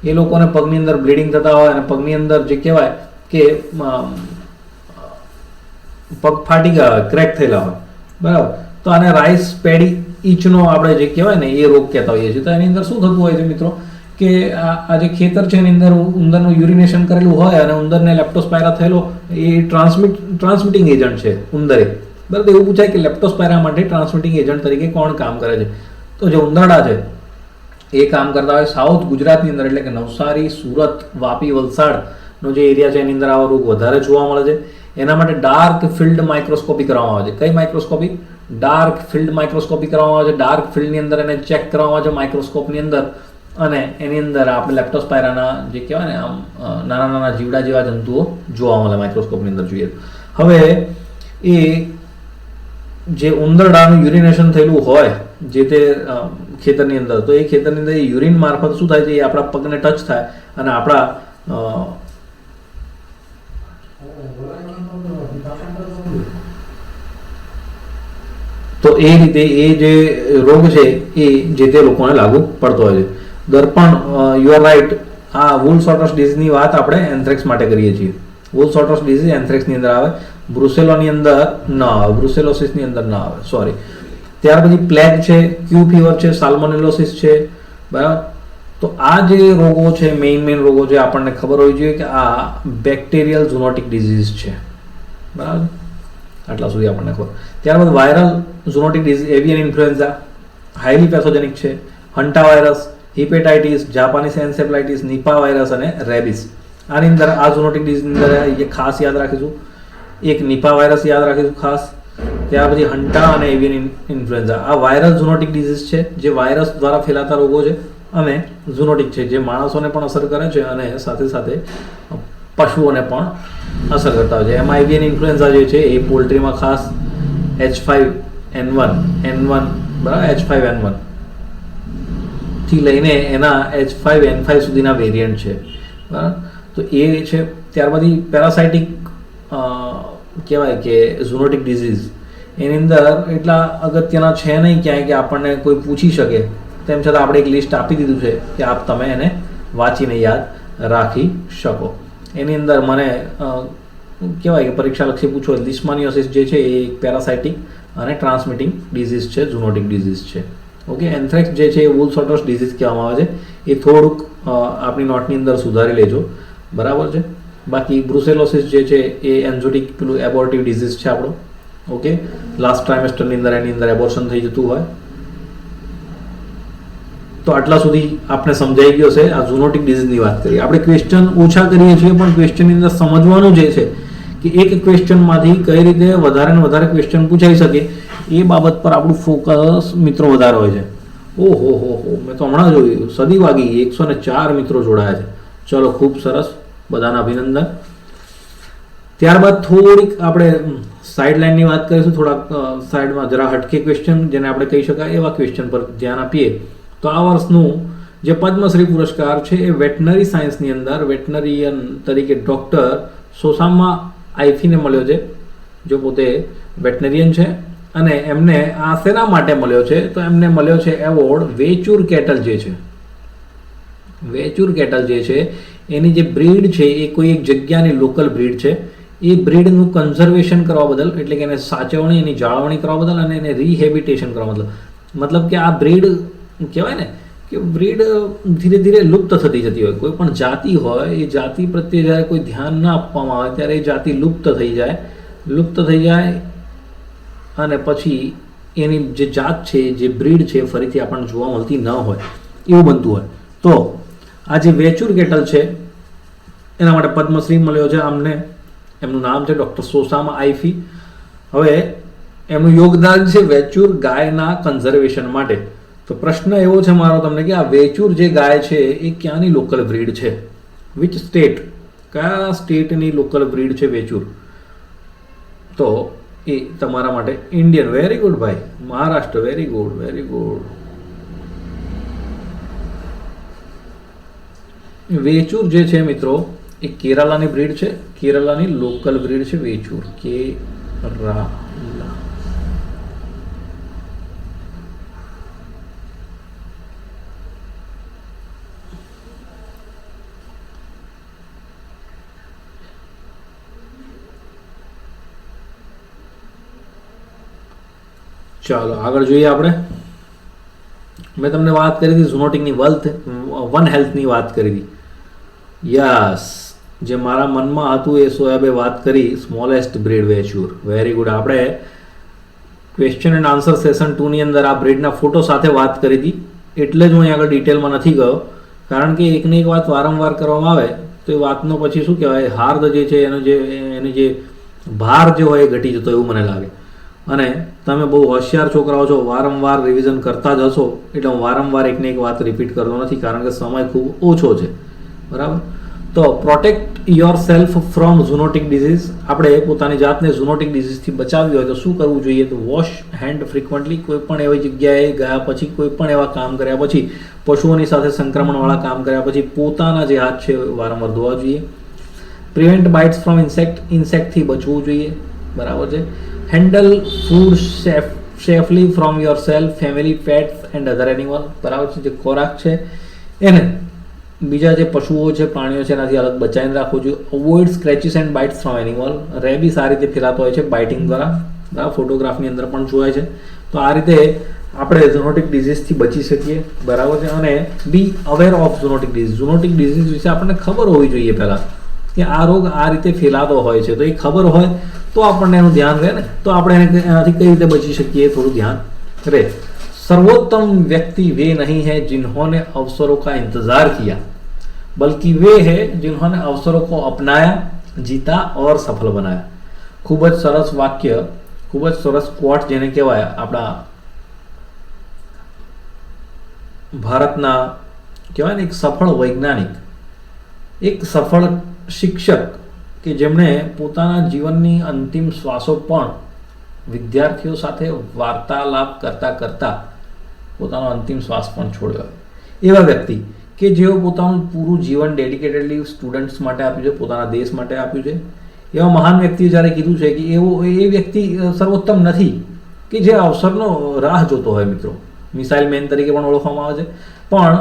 એ લોકોને પગની અંદર બ્લીડિંગ થતા હોય અને પગની અંદર જે કહેવાય કે પગ ફાટી ગયા હોય, ક્રેક થયેલા હોય, બરાબર. તો આને રાઈસ પેડી ઈચનો આપણે જે કહેવાય ને એ રોગ કહેતા હોઈએ છીએ. તો એની અંદર શું થતું હોય છે મિત્રો કે આ જે ખેતર છે એની અંદર ઉંદરનું યુરિનેશન કરેલું હોય અને ઉંદરને લેપ્ટોસ્પાયરા થયેલો એ ટ્રાન્સમિટિંગ એજન્ટ છે ઉંદરે, બરાબર. એવું પૂછાય કે લેપ્ટોસ્પાયરા માટે ટ્રાન્સમિટિંગ એજન્ટ તરીકે કોણ કામ કરે છે? તો જે ઉંદરડા છે એ કામ કરતા હોય સાઉથ ગુજરાતની અંદર, એટલે કે નવસારી, સુરત, વાપી, વલસાડનો જે એરિયા છે એની અંદર આવો રોગ વધારે જોવા મળે છે. એના માટે ડાર્ક ફિલ્ડ માઇક્રોસ્કોપી કરવામાં આવે છે. કઈ માઇક્રોસ્કોપી? ડાર્ક ફિલ્ડ માઇક્રોસ્કોપી કરવામાં આવે છે. ડાર્ક ફિલ્ડની અંદર એને ચેક કરવામાં આવે છે માઇક્રોસ્કોપની અંદર અને એની અંદર આપણે લેપ્ટોસ્પાયરાના જે કહેવાય ને આમ નાના નાના જીવડા જેવા જંતુઓ જોવા મળે માઇક્રોસ્કોપની અંદર જોઈએ. હવે એ જે ઉંદરડાનું યુરિનેશન થયેલું હોય જે તે ખેતરની અંદર, તો એ ખેતરની અંદર યુરિન મારફત શું થાય છે, એ આપણા પગને ટચ થાય અને આપણા તો એ રીતે એ જે રોગ છે એ જે તે લોકોને લાગુ પડતો હોય છે. દર્પણ, યુ આર રાઈટ, આ વૂલ સોટર્સ ડિઝીઝની વાત આપણે એન્થ્રેક્સ માટે કરીએ છીએ. વૂલ સોટર્સ ડિઝીઝ એન્થ્રેક્સની અંદર આવે, બ્રુસેલોની અંદર ના આવે, બ્રુસેલોસિસની અંદર ના આવે, સોરી. ત્યાર પછી પ્લેગ છે, ક્યુ ફીવર છે, સાલ્મોનેલોસિસ છે, બરાબર. તો આ જે રોગો છે મેઇન રોગો છે આપણને ખબર હોવી જોઈએ કે આ બેક્ટેરિયલ ઝૂનોટિક ડિઝીઝ છે, બરાબર. આટલા સુધી આપણને ખબર. ત્યારબાદ viral ઝૂનોટિક disease, avian influenza highly pathogenic છે, હન્ટા virus, hepatitis, Japanese એન્સેફલાઇટિસ, Nipah virus અને રેબિસ. આની અંદર આ ઝૂનોટિક ડિઝીઝની અંદર એ ખાસ યાદ રાખીશું. એક નિપા વાયરસ યાદ રાખીશું ખાસ. ત્યાર પછી હન્ટા અને એવિયન ઇન્ફ્લુએન્ઝા. આ વાયરલ ઝૂનોટિક ડિઝીઝ છે જે વાયરસ દ્વારા ફેલાતા રોગો છે અને ઝૂનોટિક છે જે માણસોને પણ અસર કરે છે અને સાથે સાથે પશુઓને પણ અસર કરતા હોય છે. એમાં એવિયન ઇન્ફ્લુએન્ઝા જે છે એ પોલ્ટ્રીમાં ખાસ H5N1 બરાબર, H5N1 થી લઈને એના H5N5 સુધીના વેરિયન્ટ છે, બરાબર. તો એ છે. ત્યારબાદ પેરાસાઇટિક કહેવાય કે ઝૂનોટિક ડિઝીઝ, એની અંદર એટલા અગત્યના છે નહીં ક્યાંય કે આપણને કોઈ પૂછી શકે, તેમ છતાં આપણે એક લિસ્ટ આપી દીધું છે કે આપ તમે એને વાંચીને યાદ રાખી શકો. એની અંદર મને કહેવાય કે પરીક્ષાલક્ષી પૂછો, લિસ્માનિયોસિસ જે છે એ એક પેરાસાઇટિક અને ટ્રાન્સમિટિંગ ડિઝીઝ છે, ઝૂનોટિક ડિઝીઝ છે. ઓકે, એન્થ્રેક્સ જે છે એ વૂલ સોટર્સ ડિઝીઝ કહેવામાં આવે છે. એ થોડુંક આપણી નોટની અંદર સુધારી લેજો, બરાબર છે. બાકી બ્રુસેલોસિસ જે છે એ એન્ઝોટિક પેલું એબોર્ટિવ ડિઝીઝ છે આપણો. ઓકે, લાસ્ટ ટ્રાઇમેસ્ટરની અંદર એની અંદર એબોર્શન થઈ જતું હોય. તો આટલા સુધી આપણે સમજાઈ ગયો છે. આ ઝૂનોટિક ડિઝીઝની વાત કરીએ. આપણે ક્વેશ્ચન ઓછા કરીએ છીએ પણ ક્વેશ્ચનની અંદર સમજવાનું જે છે કે એક ક્વેશ્ચનમાંથી કઈ રીતે વધારે ને વધારે ક્વેશ્ચન પૂછાઈ શકે એ બાબત પર આપણું ફોકસ મિત્રો વધારે હોય છે. ઓહો મેં તો હમણાં જોયું, સદી વાગી, 104 મિત્રો જોડાયા છે. ચલો, ખૂબ સરસ, બધાને અભિનંદન. ત્યારબાદ થોડીક આપણે સાઇડ લાઇનની વાત કરીશું, થોડાક સાઈડમાં જરા હટકે ક્વેશ્ચન જેને આપણે કહી શકાય એવા ક્વેશ્ચન પર ધ્યાન આપીએ તો આ વર્ષનું જે પદ્મશ્રી પુરસ્કાર છે એ વેટનરી સાયન્સની અંદર વેટનરિયન તરીકે ડૉક્ટર સોસામા આઈફીને મળ્યો છે, જો પોતે વેટનરિયન છે. અને એમને આ શેના માટે મળ્યો છે તો એમને મળ્યો છે એવોર્ડ વેચુર કેટલ જે છે, વેચુર કેટલ જે છે એની જે બ્રીડ છે એ કોઈ એક જગ્યાની લોકલ બ્રીડ છે, એ બ્રીડનું કન્ઝર્વેશન કરવા બદલ, એટલે કે એને સાચવણી એની જાળવણી કરવા બદલ અને એને રિહેબિટેશન કરવા બદલ, મતલબ કે આ બ્રીડ કહેવાય ને કે બ્રીડ ધીરે ધીરે લુપ્ત થતી જતી હોય, કોઈ પણ જાતિ હોય એ જાતિ પ્રત્યે જ્યારે કોઈ ધ્યાન ના આપવામાં આવે ત્યારે એ જાતિ લુપ્ત થઈ જાય અને પછી એની જે જાત છે, જે બ્રીડ છે ફરીથી આપણને જોવા મળતી ન હોય એવું બનતું હોય. તો આ જે વેચુર કેટલ છે એના માટે પદ્મશ્રી મળ્યો છે આમને. એમનું નામ છે ડૉક્ટર સોસામા આઈફી. હવે એમનું યોગદાન છે વેચુર ગાયના કન્ઝર્વેશન માટે. તો પ્રશ્ન એવો છે મારો તમને કે આ વેચુર જે ગાય છે એ ક્યાંની લોકલ બ્રીડ છે, વિચ સ્ટેટ, કયા સ્ટેટની લોકલ બ્રીડ છે વેચુર? તો એ તમારા માટે ઇન્ડિયન. વેરી ગુડ ભાઈ, Maharashtra. Very good, very good. Vechur જે છે મિત્રો એ કેરાલાની બ્રીડ છે, કેરાલાની લોકલ બ્રીડ છે વેચુર, કેરાલા. ચાલો આગળ જોઈએ આપણે. મેં તમને વાત કરી હતી ઝૂનોટિકની વન હેલ્થની વાત કરી હતી. યસ, જે મારા મનમાં હતું એ સોયાબે વાત કરી smallest breed Vechur. Very good. આપણે ક્વેશ્ચન એન્ડ આન્સર સેશન 2 ની અંદર આ બ્રીડના ફોટો સાથે વાત કરી હતી, એટલે જ હું અહીં આગળ ડિટેલમાં નથી ગયો, કારણ કે એકને એક વાત વારંવાર કરવામાં આવે તો એ વાતનો પછી શું કહેવાય, હાર્દ જે છે એનો જે ભાર જે હોય એ ઘટી જતો એવું મને લાગે. અને તમે બહુ હોશિયાર છોકરાઓ છો, વારંવાર રિવિઝન કરતા જ હશો, એટલે હું વારંવાર એકને એક વાત રિપીટ કરતો નથી, કારણ કે સમય ખૂબ ઓછો છે. બરાબર. તો protect your self from ઝૂનોટિક disease. આપણે પોતાની જાતને ઝૂનોટિક ડિઝીઝથી બચાવવી હોય તો શું કરવું જોઈએ? તો વોશ હેન્ડ ફ્રિકવન્ટલી. કોઈ પણ એવી જગ્યાએ ગયા પછી, કોઈ પણ એવા કામ કર્યા પછી, પશુઓની સાથે સંક્રમણવાળા કામ કર્યા પછી પોતાના જે હાથ છે વારંવાર ધોવા જોઈએ. પ્રિવેન્ટ બાઇટ્સ ફ્રોમ ઇન્સેક્ટથી બચવું જોઈએ. બરાબર છે. Handle food safely from your self, family, pets and other animal. બરાબર છે. જે ખોરાક છે એને બીજા જે પશુઓ છે, પ્રાણીઓ છે એનાથી અલગ બચાવીને રાખવું જોઈએ. Avoid scratches and bytes from animal. Rabies આ રીતે ફેલાતો હોય છે બાઇટિંગ દ્વારા. બરાબર, ફોટોગ્રાફની અંદર પણ જોવાય છે. તો આ રીતે આપણે ઝૂનોટિક ડિઝીઝથી બચી શકીએ. બરાબર છે. અને બી અવેર ઓફ ઝૂનોટિક ડિઝીઝ. ઝૂનોટિક ડિઝીઝ વિશે આપણને ખબર હોવી જોઈએ પહેલાં, કે આ રોગ આ રીતે ફેલાતો હોય છે. તો એ ખબર હોય તો આપણને એનું ધ્યાન રહે ને, તો આપણે એનાથી કઈ રીતે બચી શકીએ થોડું ધ્યાન રહે. सर्वोत्तम व्यक्ति वे नहीं है जिन्होंने अवसरों का इंतजार किया, बल्कि वे है जिन्होंने अवसरों को अपनाया, जीता और सफल बनाया. ખૂબ જ સરસ વાક્ય, ખૂબ જ સરસ કોટ જેને કહેવાય આપણા ભારતના કહેવાય ને એક સફળ વૈજ્ઞાનિક, એક સફળ શિક્ષક કે જેમણે પોતાના જીવનની અંતિમ શ્વાસો પણ વિદ્યાર્થીઓ સાથે વાર્તાલાપ કરતા કરતા પોતાનો અંતિમ શ્વાસ પણ છોડ્યો. એવા વ્યક્તિ કે જેઓ પોતાનું પૂરું જીવન ડેડિકેટેડલી સ્ટુડન્ટ્સ માટે આપ્યું છે, પોતાના દેશ માટે આપ્યું છે. એવા મહાન વ્યક્તિએ જ્યારે કીધું છે કે એ વ્યક્તિ સર્વોત્તમ નથી કે જે અવસરનો રાહ જોતો હોય. મિત્રો, મિસાઇલ મેન તરીકે પણ ઓળખવામાં આવે છે, પણ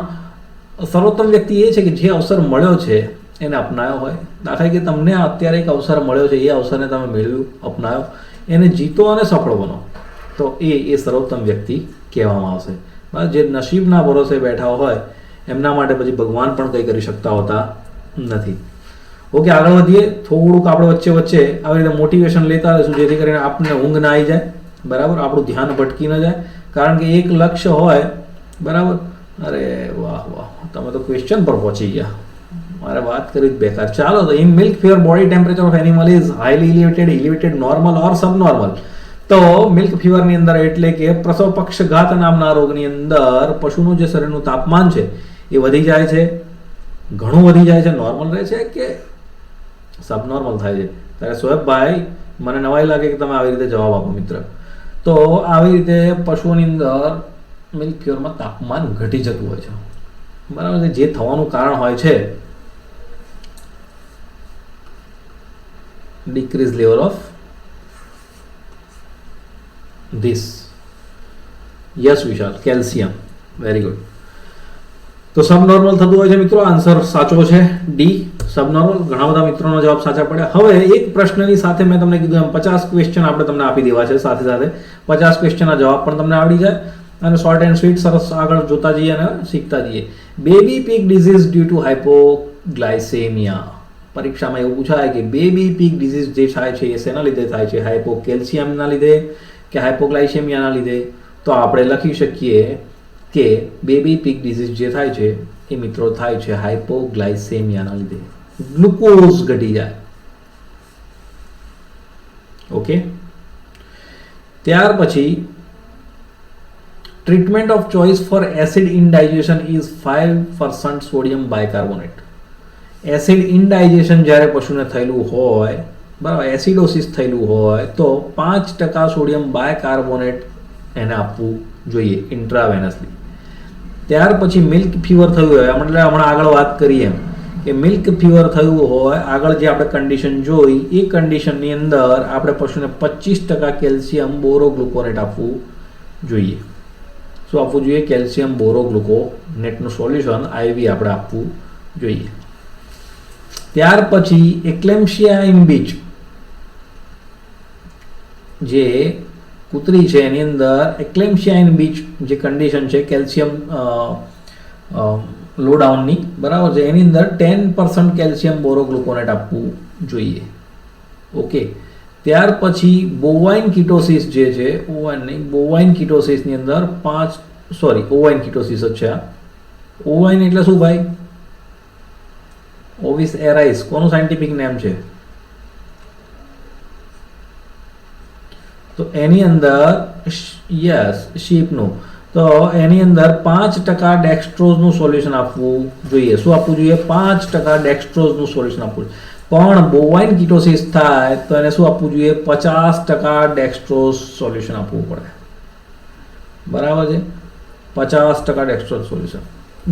સર્વોત્તમ વ્યક્તિ એ છે કે જે અવસર મળ્યો છે એને અપનાવ્યો હોય. દાખલા કે તમને અત્યારે એક અવસર મળ્યો છે, એ અવસરને તમે મેળવ્યું, અપનાવ્યો, એને જીતો અને સફળ બનો, તો એ સર્વોત્તમ વ્યક્તિ કહેવામાં આવશે. જે નસીબના ભરોસે બેઠા હોય એમના માટે પછી ભગવાન પણ કંઈ કરી શકતા હોતા નથી. ઓકે, આગળ વધીએ. થોડુંક આપણે વચ્ચે આવી રીતે મોટિવેશન લેતા રહીશું, જેથી કરીને આપણને ઊંઘ ના આવી જાય. બરાબર, આપણું ધ્યાન ભટકી ન જાય, કારણ કે એક લક્ષ્ય હોય. બરાબર. અરે વાહ વાહ, તમે તો ક્વેશ્ચન પર પહોંચી ગયા, મારે વાત કરી જ બેકાર. ચાલો, તો in milk fever body temperature of animal is highly elevated, normal or subnormal. તો મિલ્ક ફીવરની અંદર એટલે કે પ્રસવ પક્ષઘાત નામના રોગની અંદર પશુનું જે શરીરનું તાપમાન છે એ વધી જાય છે, ઘણું વધી જાય છે, નોર્મલ રહે છે કે સબનોર્મલ થાય છે? ત્યારે શોએબભાઈ મને નવાઈ લાગે કે તમે આવી રીતે જવાબ આપો મિત્ર. તો આવી રીતે પશુઓની અંદર મિલ્ક ફ્યુઅરમાં તાપમાન ઘટી જતું હોય છે, બરાબર છે. જે થવાનું કારણ હોય છે decrease level of this. yes Vishal, calcium. Very good. તો સબનોર્મલ થતું હોય છે મિત્રો. આન્સર સાચો છે ડી, સબનોર્મલ. ઘણા બધા મિત્રોનો જવાબ સાચા પડ્યા. હવે એક પ્રશ્નની સાથે મેં તમને કીધું એમ 50 ક્વેશ્ચન આપણે તમને આપી દેવા છે, સાથે સાથે 50 ક્વેશ્ચનના જવાબ પણ તમને આવડી જાય અને શોર્ટ એન્ડ સ્વીટ સરસ આગળ જોતા જઈએ અને શીખતા જઈએ. Baby pig disease due to hypoglycaemia. પરીક્ષામાં એવું પૂછાય કે બેબી પીક ડિઝીઝ જે થાય છે એ શેના લીધે થાય છે? હાઇપોકેલ્શિયમના લીધે કે હાઇપોગ્લાયસેમિયાના લીધે? તો આપણે લખી શકીએ કે બેબી પીક ડિઝીઝ જે થાય છે એ મિત્રો થાય છે હાઇપોગ્લાયસેમિયાના લીધે. ગ્લુકોઝ ઘટી જાય. ઓકે. ત્યાર પછી treatment of choice for acid indigestion is 5% sodium bicarbonate. Acid indigestion જ્યારે પશુને થયેલું હોય, બરાબર, એસિડોસિસ થયેલું હોય તો 5% સોડિયમ બાયકાર્બોનેટ એને આપવું જોઈએ ઇન્ટ્રાવેનસલી. ત્યાર પછી મિલ્ક ફીવર થયું હોય, એટલે હમણાં આગળ વાત કરીએ એમ કે મિલ્ક ફીવર થયું હોય, આગળ જે આપણે કન્ડિશન જોઈ એ કન્ડિશનની અંદર આપણે પશુને 25% કેલ્શિયમ બોરોગ્લુકોનેટ આપવું જોઈએ. શું આપવું જોઈએ? કેલ્શિયમ બોરોગ્લુકોનેટનું સોલ્યુશન આઈવી આપણે આપવું જોઈએ. ત્યાર પછી એક્લેમ્પશિયા ઇન બીચ જે કૂતરી છે એની અંદર એક્લેમ્પશિયા ઇન બીચ જે કન્ડિશન છે કેલ્શિયમ લો ડાઉનની, બરાબર છે, એની અંદર 10% કેલ્શિયમ બોરોગ્લુકોનેટ આપવું જોઈએ. ઓકે. ત્યાર પછી બોવાઇન કિટોસિસ જે છે, બોવાઇન કિટોસિસની અંદર ઓવાઇન કિટોસિસ જ છે. ઓવાઇન એટલે શું ભાઈ? ઓવિસ એરાઇસ કોનું સાયન્ટિફિક નેમ છે? તો એની અંદર યસ શીપનું. તો એની અંદર 5% ડેક્સ્ટ્રોઝનું સોલ્યુશન આપવું જોઈએ. શું આપવું જોઈએ? 5% ડેક્સ્ટ્રોઝનું સોલ્યુશન આપવું જોઈએ. પણ બોવાઇન કિટોસિસ થાય તો એને શું આપવું જોઈએ? 50% ડેક્સ્ટ્રોઝ સોલ્યુશન આપવું પડે. બરાબર છે, 50% ડેક્સ્ટ્રોઝ સોલ્યુશન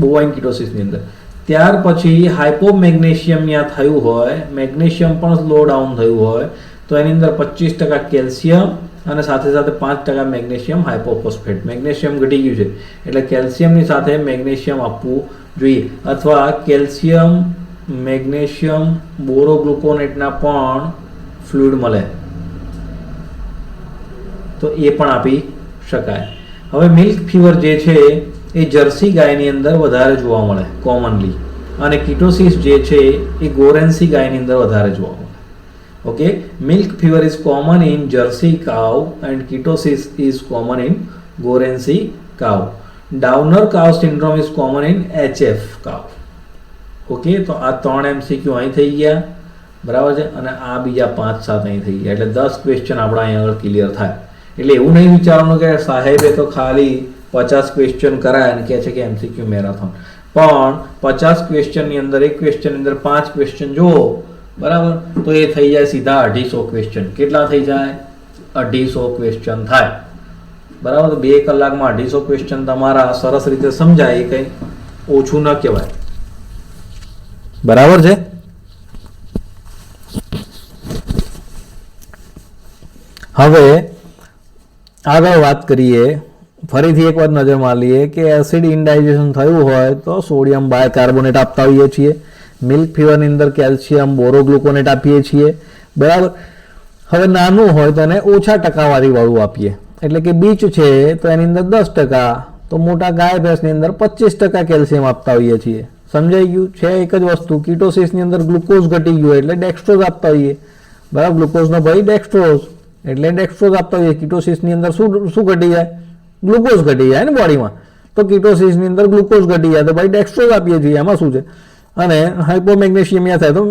બોવાઇન કિટોસિસની અંદર. ત્યાર પછી હાઇપોમેગ્નેશિયમિયા થયું હોય, મેગ્નેશિયમ પણ સ્લો ડાઉન થયું હોય તો એની અંદર 25% કેલ્શિયમ અને સાથે સાથે 5% મેગ્નેશિયમ હાઇપોફોસ્ફેટ. મેગ્નેશિયમ ઘટી ગયું છે એટલે કેલ્શિયમની સાથે મેગ્નેશિયમ આપવું જોઈએ. અથવા કેલ્શિયમ મેગ્નેશિયમ બોરોગ્લુકોનેટના પણ ફ્લુઇડ મળે તો એ પણ આપી શકાય. હવે મિલ્ક ફીવર જે છે એ જર્સી ગાયની અંદર વધારે જોવા મળે કોમનલી, અને કિટોસિસ જે છે એ ગોરેન્સી ગાયની અંદર વધારે જોવા મળે. Okay. Milk fever is common in jersey કાવ એન્ડ કિટોસિસ ઇઝ કોમન ઇન ગોરેન્સી કાવ. ડાઉનર કાવ syndrome is common in HF કાવ. ઓકે. તો આ 3 MCQ અહીં થઈ ગયા, બરાબર છે, અને આ બીજા 5-7 અહીં થઈ ગયા. એટલે 10 ક્વેશ્ચન આપણા અહીં આગળ ક્લિયર થાય. એટલે એવું નહીં વિચારવાનું કે સાહેબે તો ખાલી 50 ક્વેશ્ચન કરાય અને કહે છે કે MCQ મેરાથોન. પણ 50 ક્વેશ્ચનની અંદર એક ક્વેશ્ચનની અંદર 5 ક્વેશ્ચન જુઓ, બરાબર, તો એ થઈ જાય સીધા 250 ક્વેશ્ચન. કેટલા થઈ જાય? 250 ક્વેશ્ચન થાય. બરાબર. તો 2 કલાકમાં 250 ક્વેશ્ચન તમારા સરસ રીતે સમજાય એ કંઈ ઓછું ન કહેવાય. બરાબર છે. હવે આગળ વાત કરીએ, ફરીથી એક વાર નજર મારીએ કે એસિડ ઇનડાઇજેશન થયું હોય તો સોડિયમ બાયકાર્બોનેટ આપતા હોઈએ છીએ. મિલ્ક ફીવરની અંદર કેલ્શિયમ બોરોગ્લુકોનેટ આપીએ છીએ, બરાબર. હવે નાનું હોય તો એને ઓછા ટકાવારીવાળું આપીએ, એટલે કે બીચ છે તો એની અંદર 10%, તો મોટા ગાય ભેંસની અંદર 25% કેલ્શિયમ આપતા હોઈએ છીએ. સમજાઈ ગયું છે? એક જ વસ્તુ. કિટોસિસની અંદર ગ્લુકોઝ ઘટી ગયું એટલે ડેક્સ્ટ્રોઝ આપતા હોઈએ, બરાબર. ગ્લુકોઝનો ભાઈ ડેક્સ્ટ્રોઝ એટલે ડેક્સ્ટ્રોઝ આપતા હોઈએ. કિટોસિસની અંદર શું ઘટી જાય? ગ્લુકોઝ ઘટી જાય ને બોડીમાં. તો કિટોસિસની અંદર ગ્લુકોઝ ઘટી જાય તો ભાઈ ડેક્સ્ટ્રોઝ આપીએ છીએ. એમાં શું છે? અને હાઇપોમેગ્નેશિયમિયા થાય તો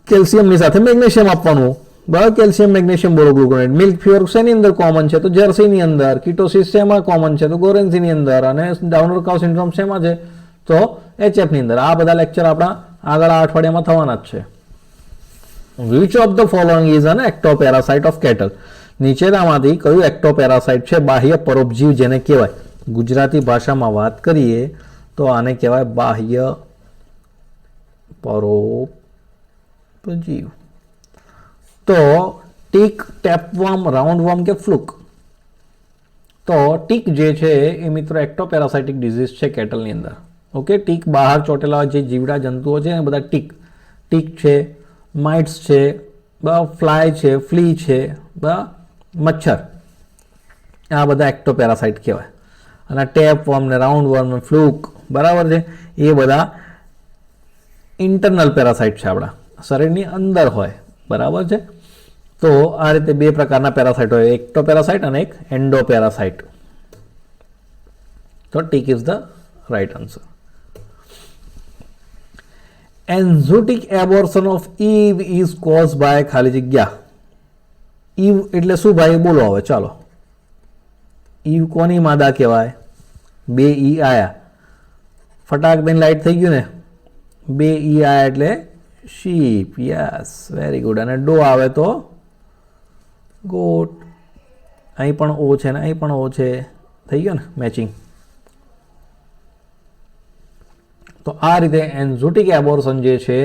કેલ્શિયમની સાથે મેગ્નેશિયમ આપવાનું, બરાબર. Calcium magnesium borogluconate. Milk fever શેની અંદર કોમન છે? તો જર્સીની અંદર. કિટોસિસ શેમાં કોમન છે? તો ગોરેન્સીની અંદર. અને ડાઉનર કાવ સિન્ડ્રોમ શેમાં છે? તો HF ની અંદર. આ બધા લેક્ચર આપણા આગળ આ અઠવાડિયામાં થવાના જ છે. Which of the following is an ectoparasite of cattle? નીચેનામાંથી કયું એક્ટોપેરાસાઇટ છે બાહ્ય પરોપજીવ જેને કહેવાય? ગુજરાતી ભાષામાં વાત કરીએ તો આને કહેવાય બાહ્ય પરોપજીવ. તો ટીક, ટેપવર્મ, રાઉન્ડવર્મ કે ફ્લુક? તો ટીક જે છે એ મિત્રો એક્ટોપેરાસાઇટિક ડિઝીઝ છે કેટલની અંદર. ઓકે, ટીક બહાર ચોટેલા જે જીવડા જંતુઓ છે એ બધા ટીક છે, માઇટ્સ છે, ફ્લાય છે, ફ્લી છે, મચ્છર, આ બધા એક્ટોપેરાસાઇટ કહેવાય. અને ટેપવર્મ ને રાઉન્ડવર્મ ને ફ્લુક બરાબર છે એ બધા ઇન્ટરનલ પેરાસાઇટ છે, આપણા શરીરની અંદર હોય. બરાબર છે. તો આ રીતે બે પ્રકારના પેરાસાઇટ હોય, એક્ટોપેરાસાઇટ અને એક એન્ડોપેરાસાઇટ. તો tick is the right answer. Enzootic abortion of ewe is cause by ખાલી જગ્યા. ઈવ એટલે શું ભાઈ બોલો હવે ચાલો. ઈવ કોની માદા કહેવાય? બે ઈ આયા, ફટાક દઈને લાઈટ થઈ ગયું ને. બે ઈ આયા એટલે શીપ. Yes, very good. અને ડો આવે તો ગોટ. અહીં પણ ઓ છે ને અહીં પણ ઓ છે, થઈ ગયો ને મેચિંગ. તો આ રીતે એન્ઝોટિક એબોર્શન જે છે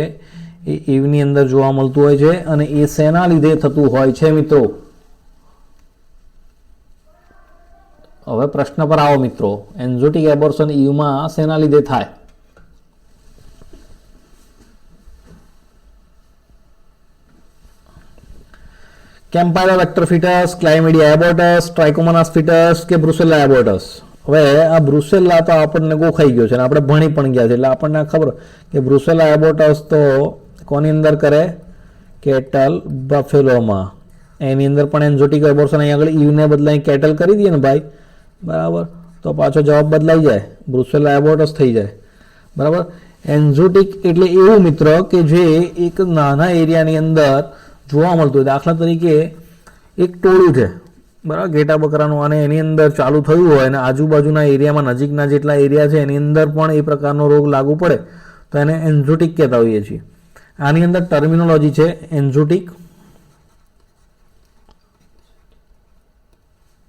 એ ઈવની અંદર જોવા મળતું હોય છે. અને એ શેના લીધે થતું હોય છે મિત્રો? હવે પ્રશ્ન પર આવો મિત્રો, એન્ઝોટિક એબોર્શન ઈવમાં શેના લીધે થાય? કેમ્પાઇલોબેક્ટર ફિટસ, ક્લાઇમિડિયા એબોર્ટસ, ટ્રાઇકોમોનાસ ફિટસ કે બ્રુસેલા એબોર્ટસ? હવે આ બ્રુસેલા તો આપણને ગોખાઈ ગયો છે અને આપણે ભણી પણ ગયા છે એટલે આપણને ખબર કે બ્રુસેલા એબોર્ટસ તો કોની અંદર કરે? કેટલ બફેલોમાં. એની અંદર પણ એન્ઝોટિક એબોર્શન અહીં આગળ ઈવને બદલે કેટલ કરી દઈએ ને ભાઈ, બરાબર, તો પાછો જવાબ બદલાઈ જાય, બ્રુસેલા એબોર્ટસ થઈ જાય. બરાબર. એન્ઝોટિક એટલે એવું મિત્ર કે જે એક નાના એરિયાની અંદર જોવા મળતું હોય. દાખલા તરીકે એક ટોળું છે, બરાબર, ઘેટા બકરાનું, અને એની અંદર ચાલુ થયું હોય અને આજુબાજુના એરિયામાં નજીકના જેટલા એરિયા છે એની અંદર પણ એ પ્રકારનો રોગ લાગુ પડે તો એને એન્ઝોટિક કહેતા હોઈએ છીએ. આની અંદર ટર્મિનોલોજી છે એન્ઝોટિક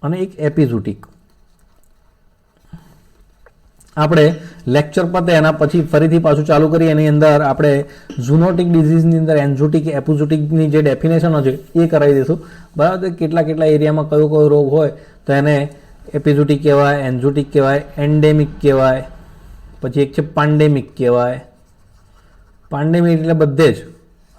અને એક એપિઝોટિક. આપણે લેક્ચર પતે એના પછી ફરીથી પાછું ચાલુ કરીએ. એની અંદર આપણે ઝૂનોટિક ડિઝીઝની અંદર એન્ઝોટિક એપિઝોટિકની જે ડેફિનેશનો છે એ કરાવી દઈશું. બરાબર. કેટલા એરિયામાં કયો કયો રોગ હોય તો એને એપિઝોટિક કહેવાય, એન્ઝોટિક કહેવાય, એન્ડેમિક કહેવાય, પછી એક છે પાંડેમિક કહેવાય. પાંડેમિક એટલે બધે જ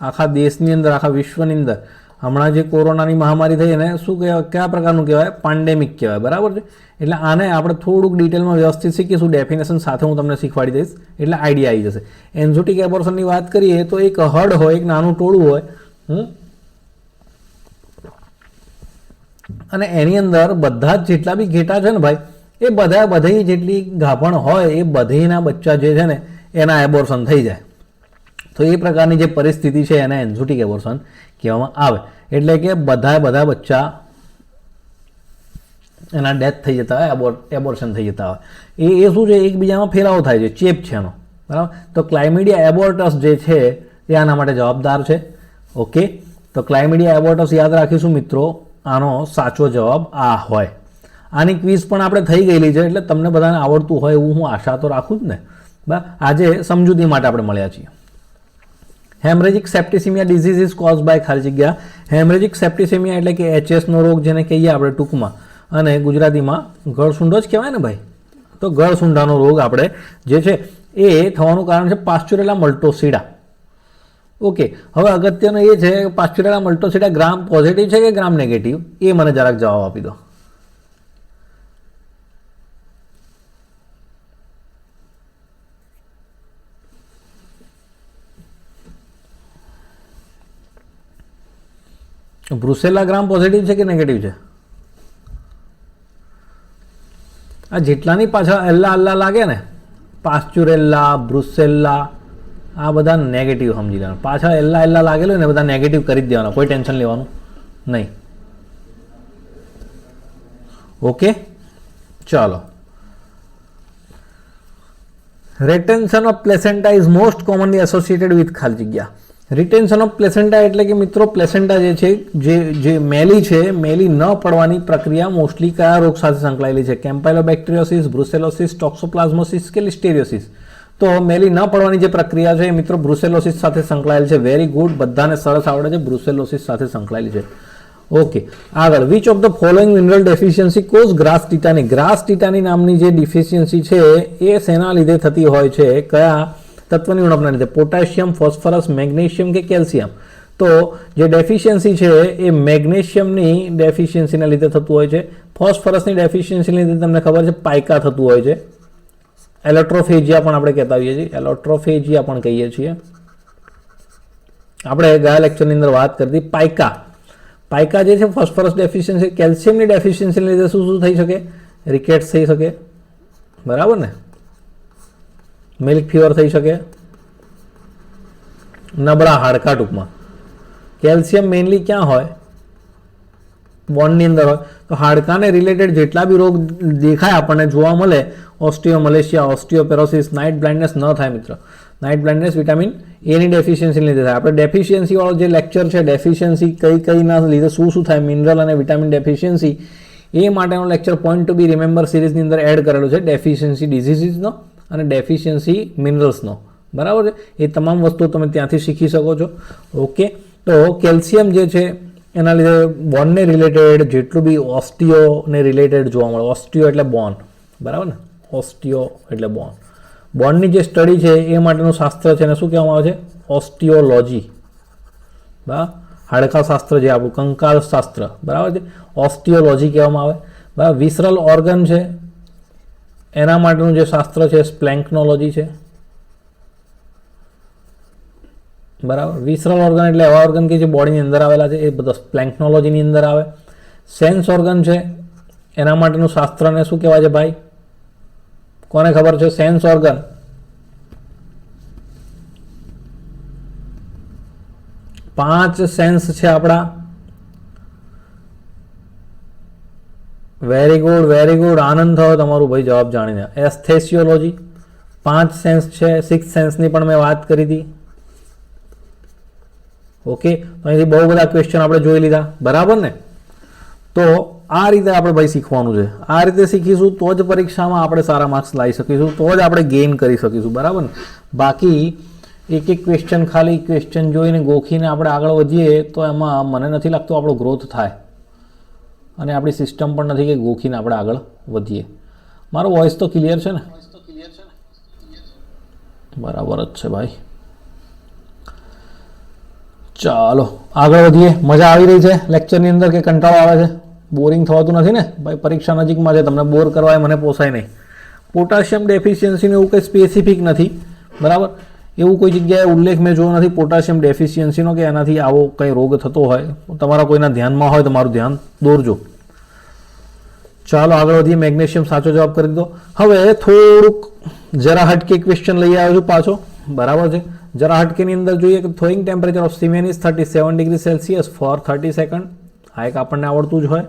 આખા દેશની અંદર, આખા વિશ્વની અંદર હમણાં જે કોરોનાની મહામારી થઈ એને શું કહેવાય, કયા પ્રકારનું કહેવાય? પાંડેમિક કહેવાય. બરાબર છે. એટલે આને આપણે થોડુંક ડિટેલમાં વ્યવસ્થિત શીખીશું, ડેફિનેશન સાથે હું તમને શીખવાડી દઈશ એટલે આઈડિયા આવી જશે. એન્ઝોટિક એબોર્શનની વાત કરીએ તો એક હડ હોય, એક નાનું ટોળું હોય, અને એની અંદર બધા જ જેટલા બી ઘેટા છે ને ભાઈ, એ બધી જેટલી ગાભણ હોય એ બધીના બચ્ચા જે છે ને એના એબોર્શન થઈ જાય. તો એ પ્રકારની જે પરિસ્થિતિ છે એને એન્ઝોટિક એબોર્શન કહેવામાં આવે. એટલે કે બધા બચ્ચા એના ડેથ થઈ જતા હોય, એબોર્શન થઈ જતા હોય. એ શું છે? એકબીજામાં ફેલાવો થાય છે, ચેપ છે એનો. બરાબર. તો ક્લાઇમિડિયા એબોર્ટસ જે છે એ આના માટે જવાબદાર છે. ઓકે, તો ક્લાઇમિડિયા એબોર્ટસ યાદ રાખીશું મિત્રો. આનો સાચો જવાબ આ હોય. આની ક્વિઝ પણ આપણે થઈ ગયેલી છે એટલે તમને બધાને આવડતું હોય એવું હું આશા તો રાખું જ ને. બરાબર. આજે સમજૂતી માટે આપણે મળ્યા છીએ. Haemorrhagic septicaemia disease is cause by ખાલી જગ્યા. હેમરેજિક સેપ્ટિસિમિયા એટલે કે એચએસનો રોગ જેને કહીએ આપણે ટૂંકમાં, અને ગુજરાતીમાં ગળસુંડો જ કહેવાય ને ભાઈ. તો ગળસુંડાનો રોગ આપણે જે છે એ થવાનું કારણ છે પાસ્ચ્યુરેલા મલ્ટોસિડા. ઓકે, હવે અગત્યનું એ છે કે પાસ્ચ્યુરેલા મલ્ટોસિડા ગ્રામ પોઝિટિવ છે કે ગ્રામ નેગેટિવ? એ મને જરાક જવાબ આપી દો. બ્રુસેલા ગ્રામ પોઝિટિવ છે કે નેગેટિવ છે? આ જેટલાની પાછળ એલ્લા લાગે ને, પાસ્ચ્યુરેલા, બ્રુસેલા, આ બધા નેગેટિવ સમજી લેવાનું. પાછળ એલ્લા લાગેલું ને બધા નેગેટિવ કરી જ દેવાના, કોઈ ટેન્શન લેવાનું નહીં. ઓકે, ચાલો. retention of placenta is most commonly associated with ખાલી જગ્યા. રિટેન્શન ઓફ પ્લેસેન્ટા એટલે કે મિત્રો પ્લેસેન્ટા જે છે જે મેલી છે, મેલી ન પડવાની પ્રક્રિયા મોસ્ટલી કયા રોગ સાથે સંકળાયેલી છે? કેમ્પાઇલોબેક્ટેરિયોસિસ, બ્રુસેલોસિસ, ટોક્સોપ્લાઝમોસિસ કે લિસ્ટેરિયોસિસ? તો મેલી ન પડવાની જે પ્રક્રિયા છે એ મિત્રો બ્રુસેલોસિસ સાથે સંકળાયેલ છે. વેરી ગુડ, બધાને સરસ આવડે છે, બ્રુસેલોસિસ સાથે સંકળાયેલી છે. ઓકે, આગળ, which of the following mineral deficiency cause grass tetany? Grass tetany નામની જે ડિફિશિયન્સી છે એ શેના લીધે થતી હોય છે? કયા તત્વની ઉણપના લીધે? પોટેશિયમ, ફોસ્ફરસ, મેગ્નેશિયમ કે કેલ્શિયમ? તો જે ડેફિશિયન્સી છે એ મેગ્નેશિયમની ડેફિશિયન્સીના લીધે થતું હોય છે. ફોસ્ફરસની ડેફિશિયન્સીના લીધે તમને ખબર છે પાયકા થતું હોય છે. એલોટ્રોફેજિયા પણ આપણે કહેતા હોઈએ છીએ, એલોટ્રોફેજિયા પણ કહીએ છીએ. આપણે ગયા લેક્ચરની અંદર વાત કરી હતી પાયકા જે છે ફોસ્ફરસ ડેફિશિયન્સી. કેલ્શિયમની ડેફિશિયન્સીને લીધે શું થઈ શકે? રિકેટ્સ થઈ શકે, બરાબર ને? મિલ્ક ફીવર થઈ શકે, નબળા હાડકા ટૂંકમાં. કેલ્શિયમ મેઇનલી ક્યાં હોય? બોનની અંદર હોય. તો હાડકાને રિલેટેડ જેટલા બી રોગ દેખાય આપણને જોવા મળે, ઓસ્ટિયોમલેશિયા, ઓસ્ટિયોપેરોસિસ, નાઇટ બ્લાઇન્ડનેસ ન થાય મિત્ર. નાઇટ બ્લાઇન્ડનેસ વિટામિન એની ડેફિશિયન્સી લીધે થાય. આપણે ડેફિશિયન્સી વાળો જે લેક્ચર છે, ડેફિશિયન્સી કઈના લીધે શું થાય, મિનરલ અને વિટામિન ડેફિશિયન્સી, એ માટેનો લેક્ચર પોઈન્ટ ટુ બી રિમેમ્બર સિરીઝની અંદર એડ કરેલો છે, ડેફિશિયન્સી ડિઝીઝીસનો અને ડેફિશિયન્સી મિનરલ્સનો, બરાબર છે? એ તમામ વસ્તુઓ તમે ત્યાંથી શીખી શકો છો. ઓકે, તો કેલ્શિયમ જે છે એના લીધે બોનને રિલેટેડ જેટલું બી ઓસ્ટિયોને રિલેટેડ જોવા મળે. ઓસ્ટિયો એટલે બોન, બરાબર ને? ઓસ્ટિયો એટલે બોન. બોનની જે સ્ટડી છે એ માટેનું શાસ્ત્ર છે એને શું કહેવામાં આવે છે? ઓસ્ટિયોલોજી. બરાબર, હાડકા શાસ્ત્ર જે આપણું કંકાલ શાસ્ત્ર, બરાબર છે, ઓસ્ટિયોલોજી કહેવામાં આવે. બરાબર, વિસરલ ઓર્ગન છે એના માટેનું જે શાસ્ત્ર છે સ્પ્લેન્કનોલોજી છે. બરાબર, વિસરલ ઓર્ગન એટલે એવા ઓર્ગન કે જે બોડીની અંદર આવેલા છે, એ બધા સ્પ્લેન્કનોલોજીની અંદર આવે. સેન્સ ઓર્ગન છે એના માટેનું શાસ્ત્રને શું કહેવાય છે ભાઈ? કોને ખબર છે? Sense organ. પાંચ સેન્સ છે આપણા. વેરી ગુડ, આનંદ થયો તમારું ભાઈ જવાબ જાણીને. એસ્થેસિયોલોજી, 5 સેન્સ છે. 6 સેન્સની પણ મેં વાત કરી હતી. ઓકે, તો અહીંથી બહુ બધા ક્વેશ્ચન આપણે જોઈ લીધા, બરાબર ને? તો આ રીતે આપણે ભાઈ શીખવાનું છે. આ રીતે શીખીશું તો જ પરીક્ષામાં આપણે સારા માર્ક્સ લાવી શકીશું, તો જ આપણે ગેઇન કરી શકીશું, બરાબર ને? બાકી એક ક્વેશ્ચન ખાલી ક્વેશ્ચન જોઈને ગોખીને આપણે આગળ વધીએ તો એમાં મને નથી લાગતું આપણો ગ્રોથ થાય, અને આપણી સિસ્ટમ પણ નથી કે ગોખીને આપણે આગળ વધીએ. મારો વોઇસ તો ક્લિયર છે ને? બરાબર જ છે ભાઈ. ચાલો આગળ વધીએ. મજા આવી રહી છે લેક્ચરની અંદર કે કંટાળો આવે છે? બોરિંગ થવાતું નથી ને ભાઈ? પરીક્ષા નજીકમાં છે, તમને બોર કરવા એ મને પોસાય નહીં. પોટાશિયમ ડેફિશિયન્સીનું એવું કંઈ સ્પેસિફિક નથી, બરાબર? એવું કોઈ જગ્યાએ ઉલ્લેખ મેં જોયો નથી પોટાશિયમ ડેફિશિયન્સીનો કે એનાથી આવો કંઈ રોગ થતો હોય. તમારા કોઈના ધ્યાનમાં હોય તો મારું ધ્યાન દોરજો. ચાલો આગળ વધીએ. મેગ્નેશિયમ સાચો જવાબ કરી દો. હવે થોડુંક જરા હટકે ક્વેશ્ચન લઈ આવ્યો છું પાછો, બરાબર છે? જરા હટકેની અંદર જોઈએ કે thawing temperature of semen is 37 degree Celsius for 30 second. આ એક આપણને આવડતું જ હોય,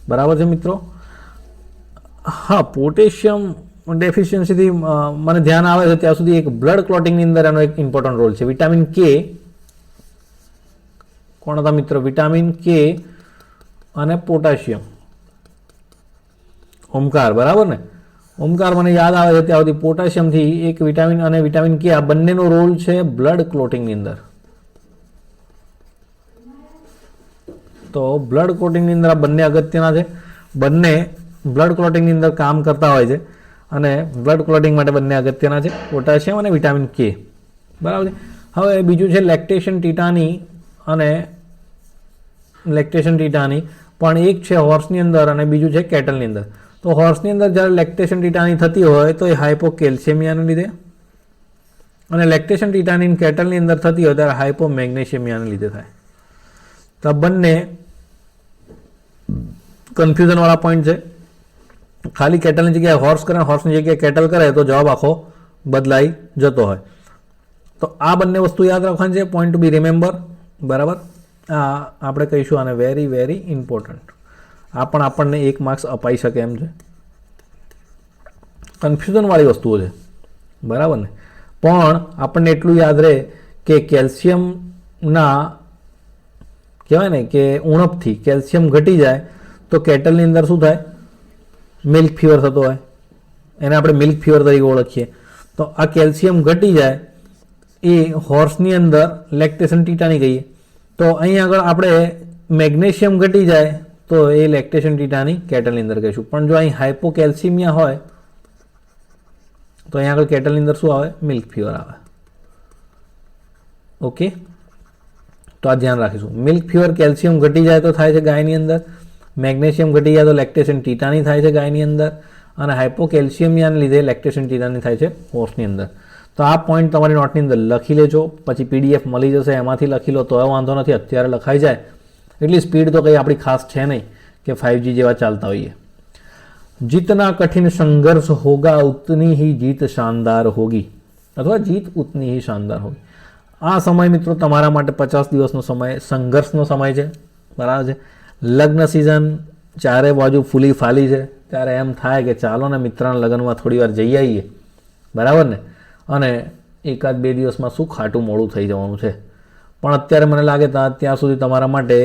બરાબર છે મિત્રો? હા, પોટેશિયમ ડેફિશિયન્સીથી મને ધ્યાન આવે છે ત્યાં સુધી એક બ્લડ ક્લોટિંગની અંદર એનો એક ઇમ્પોર્ટન્ટ રોલ છે. વિટામિન કે, કોણ હતા મિત્રો? વિટામિન કે અને પોટાશિયમ. ઓમકાર, બરાબર ને? ઓમકાર મને યાદ આવે છે ત્યાં સુધી પોટાશિયમથી એક વિટામિન અને વિટામિન કે, આ બંનેનો રોલ છે બ્લડ ક્લોટિંગની અંદર. તો બ્લડ ક્લોટિંગની અંદર આ બંને અગત્યના છે. બંને બ્લડ ક્લોટિંગની અંદર કામ કરતા હોય છે અને બ્લડ ક્લોટિંગ માટે બંને અગત્યના છે, પોટાશિયમ અને વિટામિન કે, બરાબર છે? હવે બીજું છે લેક્ટેશન ટીટાની, અને લેક્ટેશન ટીટાની પણ એક છે હોર્સની અંદર અને બીજું છે કેટલની અંદર. તો હોર્સની અંદર જ્યારે લેક્ટેશન ટીટાની થતી હોય તો એ હાઇપોકેલ્શિયમિયાને લીધે, અને લેક્ટેશન ટીટાની કેટલની અંદર થતી હોય ત્યારે હાઇપોમેગ્નેશિયમિયાને લીધે થાય. તો આ બંને કન્ફ્યુઝનવાળા પોઈન્ટ છે. ખાલી કેટલની જગ્યાએ હોર્સ કરે, હોર્સની જગ્યાએ કેટલ કરે તો જવાબ આખો બદલાઈ જતો હોય. તો આ બંને વસ્તુ યાદ રાખવાની છે, પોઈન્ટ ટુ બી રિમેમ્બર, બરાબર? આ આપણે કહીશું આને વેરી ઇમ્પોર્ટન્ટ. આ પણ આપણને 1 માર્ક્સ અપાઈ શકે એમ છે. કન્ફ્યુઝનવાળી વસ્તુઓ છે, બરાબર ને? પણ આપણને એટલું યાદ રહે કે કેલ્શિયમના કહેવાય ને કે ઉણપથી કેલ્શિયમ ઘટી જાય તો કેટલની અંદર શું થાય? મિલ્ક ફીવર થતો હોય, એને આપણે મિલ્ક ફીવર તરીકે ઓળખીએ. તો આ કેલ્શિયમ ઘટી જાય એ હોર્સની અંદર લેક્ટેશન ટીટાની કહીએ. તો અહીં આગળ આપણે મેગ્નેશિયમ ઘટી જાય તો એ લેક્ટેશન ટીટાની કેટલની અંદર કહીશું. પણ જો અહીં હાઇપોકેલ્સિમિયા હોય તો અહીં આગળ કેટલની અંદર શું આવે? મિલ્ક ફીવર આવે. ઓકે, તો આ ધ્યાન રાખીશું. મિલ્ક ફીવર કેલ્શિયમ ઘટી જાય તો થાય છે ગાયની અંદર, મેગ્નેશિયમ ઘટી જાય તો લેક્ટેશન ટીટાની થાય છે ગાયની અંદર, અને હાઇપોકેલ્શિયમિયાને લીધે લેક્ટેશન ટીટાની થાય છે હોર્સની અંદર. તો આ પોઈન્ટ તમારી નોટની અંદર લખી લેજો, પછી પીડીએફ મળી જશે એમાંથી લખી લો તો વાંધો નથી, અત્યારે લખાઈ જાય. એટલી સ્પીડ તો કંઈ આપણી ખાસ છે નહીં કે 5G જેવા ચાલતા હોઈએ. જીतना कठिन संघर्ष होगा उतनी ही जीत शानदार होगी, અથવા જીત ઉતની ही शानदार होगी. આ સમય મિત્રો તમારા માટે 50 દિવસનો સમય સંઘર્ષનો સમય છે, બરાબર છે. લગ્ન સિઝન ચારે બાજુ ફૂલી ફાલી છે, ત્યારે એમ થાય કે ચાલો ને મિત્રના લગ્નમાં થોડી વાર જઈ આવીએ, બરાબર ને, અને એકાદ બે દિવસમાં શું ખાટું મોડું થઈ જવાનું છે. પણ અત્યારે મને લાગે ત્યાં સુધી તમારા માટે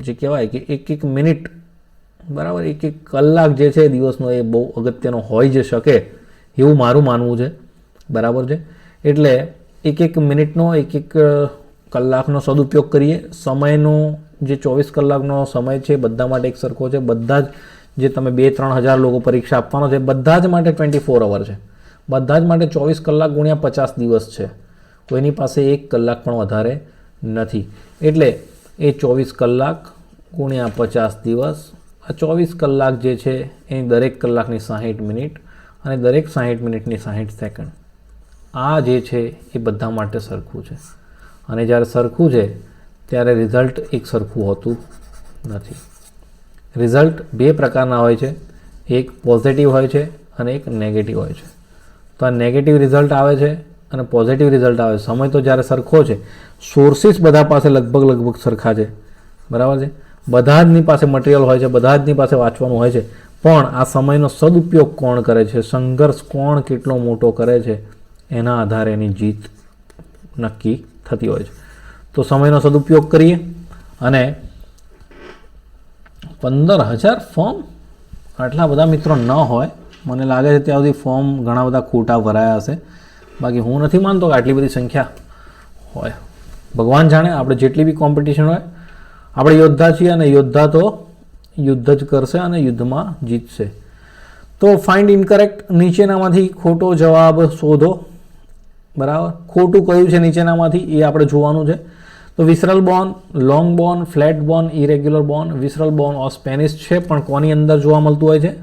જે કહેવાય કે એક મિનિટ, બરાબર, એક કલાક જે છે દિવસનો એ બહુ અગત્યનો હોઈ જ શકે એવું મારું માનવું છે, બરાબર છે. એટલે એક મિનિટનો એક કલાકનો સદુપયોગ કરીએ. સમયનો જે 24 કલાકનો સમય છે બધા માટે એક સરખો છે. બધા જ જે તમે 2-3 હજાર લોકો પરીક્ષા આપવાનો છે બધા જ માટે 24 અવર છે, બધા જ માટે 24 કલાક ગુણ્યા 50 દિવસ છે. કોઈની પાસે 1 કલાક પણ વધારે નથી. એટલે એ 24 કલાક ગુણ્યા 50 દિવસ, આ 24 કલાક જે છે એ દરેક કલાકની 60 મિનિટ અને દરેક 60 મિનિટની 60 સેકન્ડ, આ જે છે એ બધા માટે સરખું છે. અને જ્યારે સરખું છે ત્યારે રિઝલ્ટ એક સરખું હોતું નથી. રિઝલ્ટ બે પ્રકારના હોય છે, એક પોઝિટિવ હોય છે અને એક નેગેટિવ હોય છે. તો આ નેગેટિવ રિઝલ્ટ આવે છે અને પોઝિટિવ રિઝલ્ટ આવે છે. સમય તો જ્યારે સરખો છે, સોર્સિસ બધા પાસે લગભગ સરખા છે, બરાબર છે. બધા જની પાસે મટીરિયલ હોય છે, બધા જની પાસે વાંચવાનું હોય છે, પણ આ સમયનો સદુપયોગ કોણ કરે છે, સંઘર્ષ કોણ કેટલો મોટો કરે છે, એના આધારે એની જીત નક્કી થતી હોય છે. તો સમયનો સદુપયોગ કરીએ. અને 15,000 ફોર્મ, આટલા બધા મિત્રો ન હોય, મને લાગે છે ત્યાં સુધી ફોર્મ ઘણા બધા ખોટા ભરાયા હશે. બાકી હું નથી માનતો કે આટલી બધી સંખ્યા હોય. ભગવાન જાણે, આપણે જેટલી બી કોમ્પિટિશન હોય, આપણે યોદ્ધા છીએ અને યોદ્ધા તો યુદ્ધ જ કરશે અને યુદ્ધમાં જીતશે. તો ફાઇન્ડ ઇનકરેક્ટ, નીચેનામાંથી ખોટો જવાબ શોધો, બરાબર. ખોટું કયું છે નીચેનામાંથી એ આપણે જોવાનું છે. તો visceral bone, long bone, flat bone, irregular bone. Visceral bone of Spanish છે, પણ કોની અંદર જોવા મળતું હોય છે?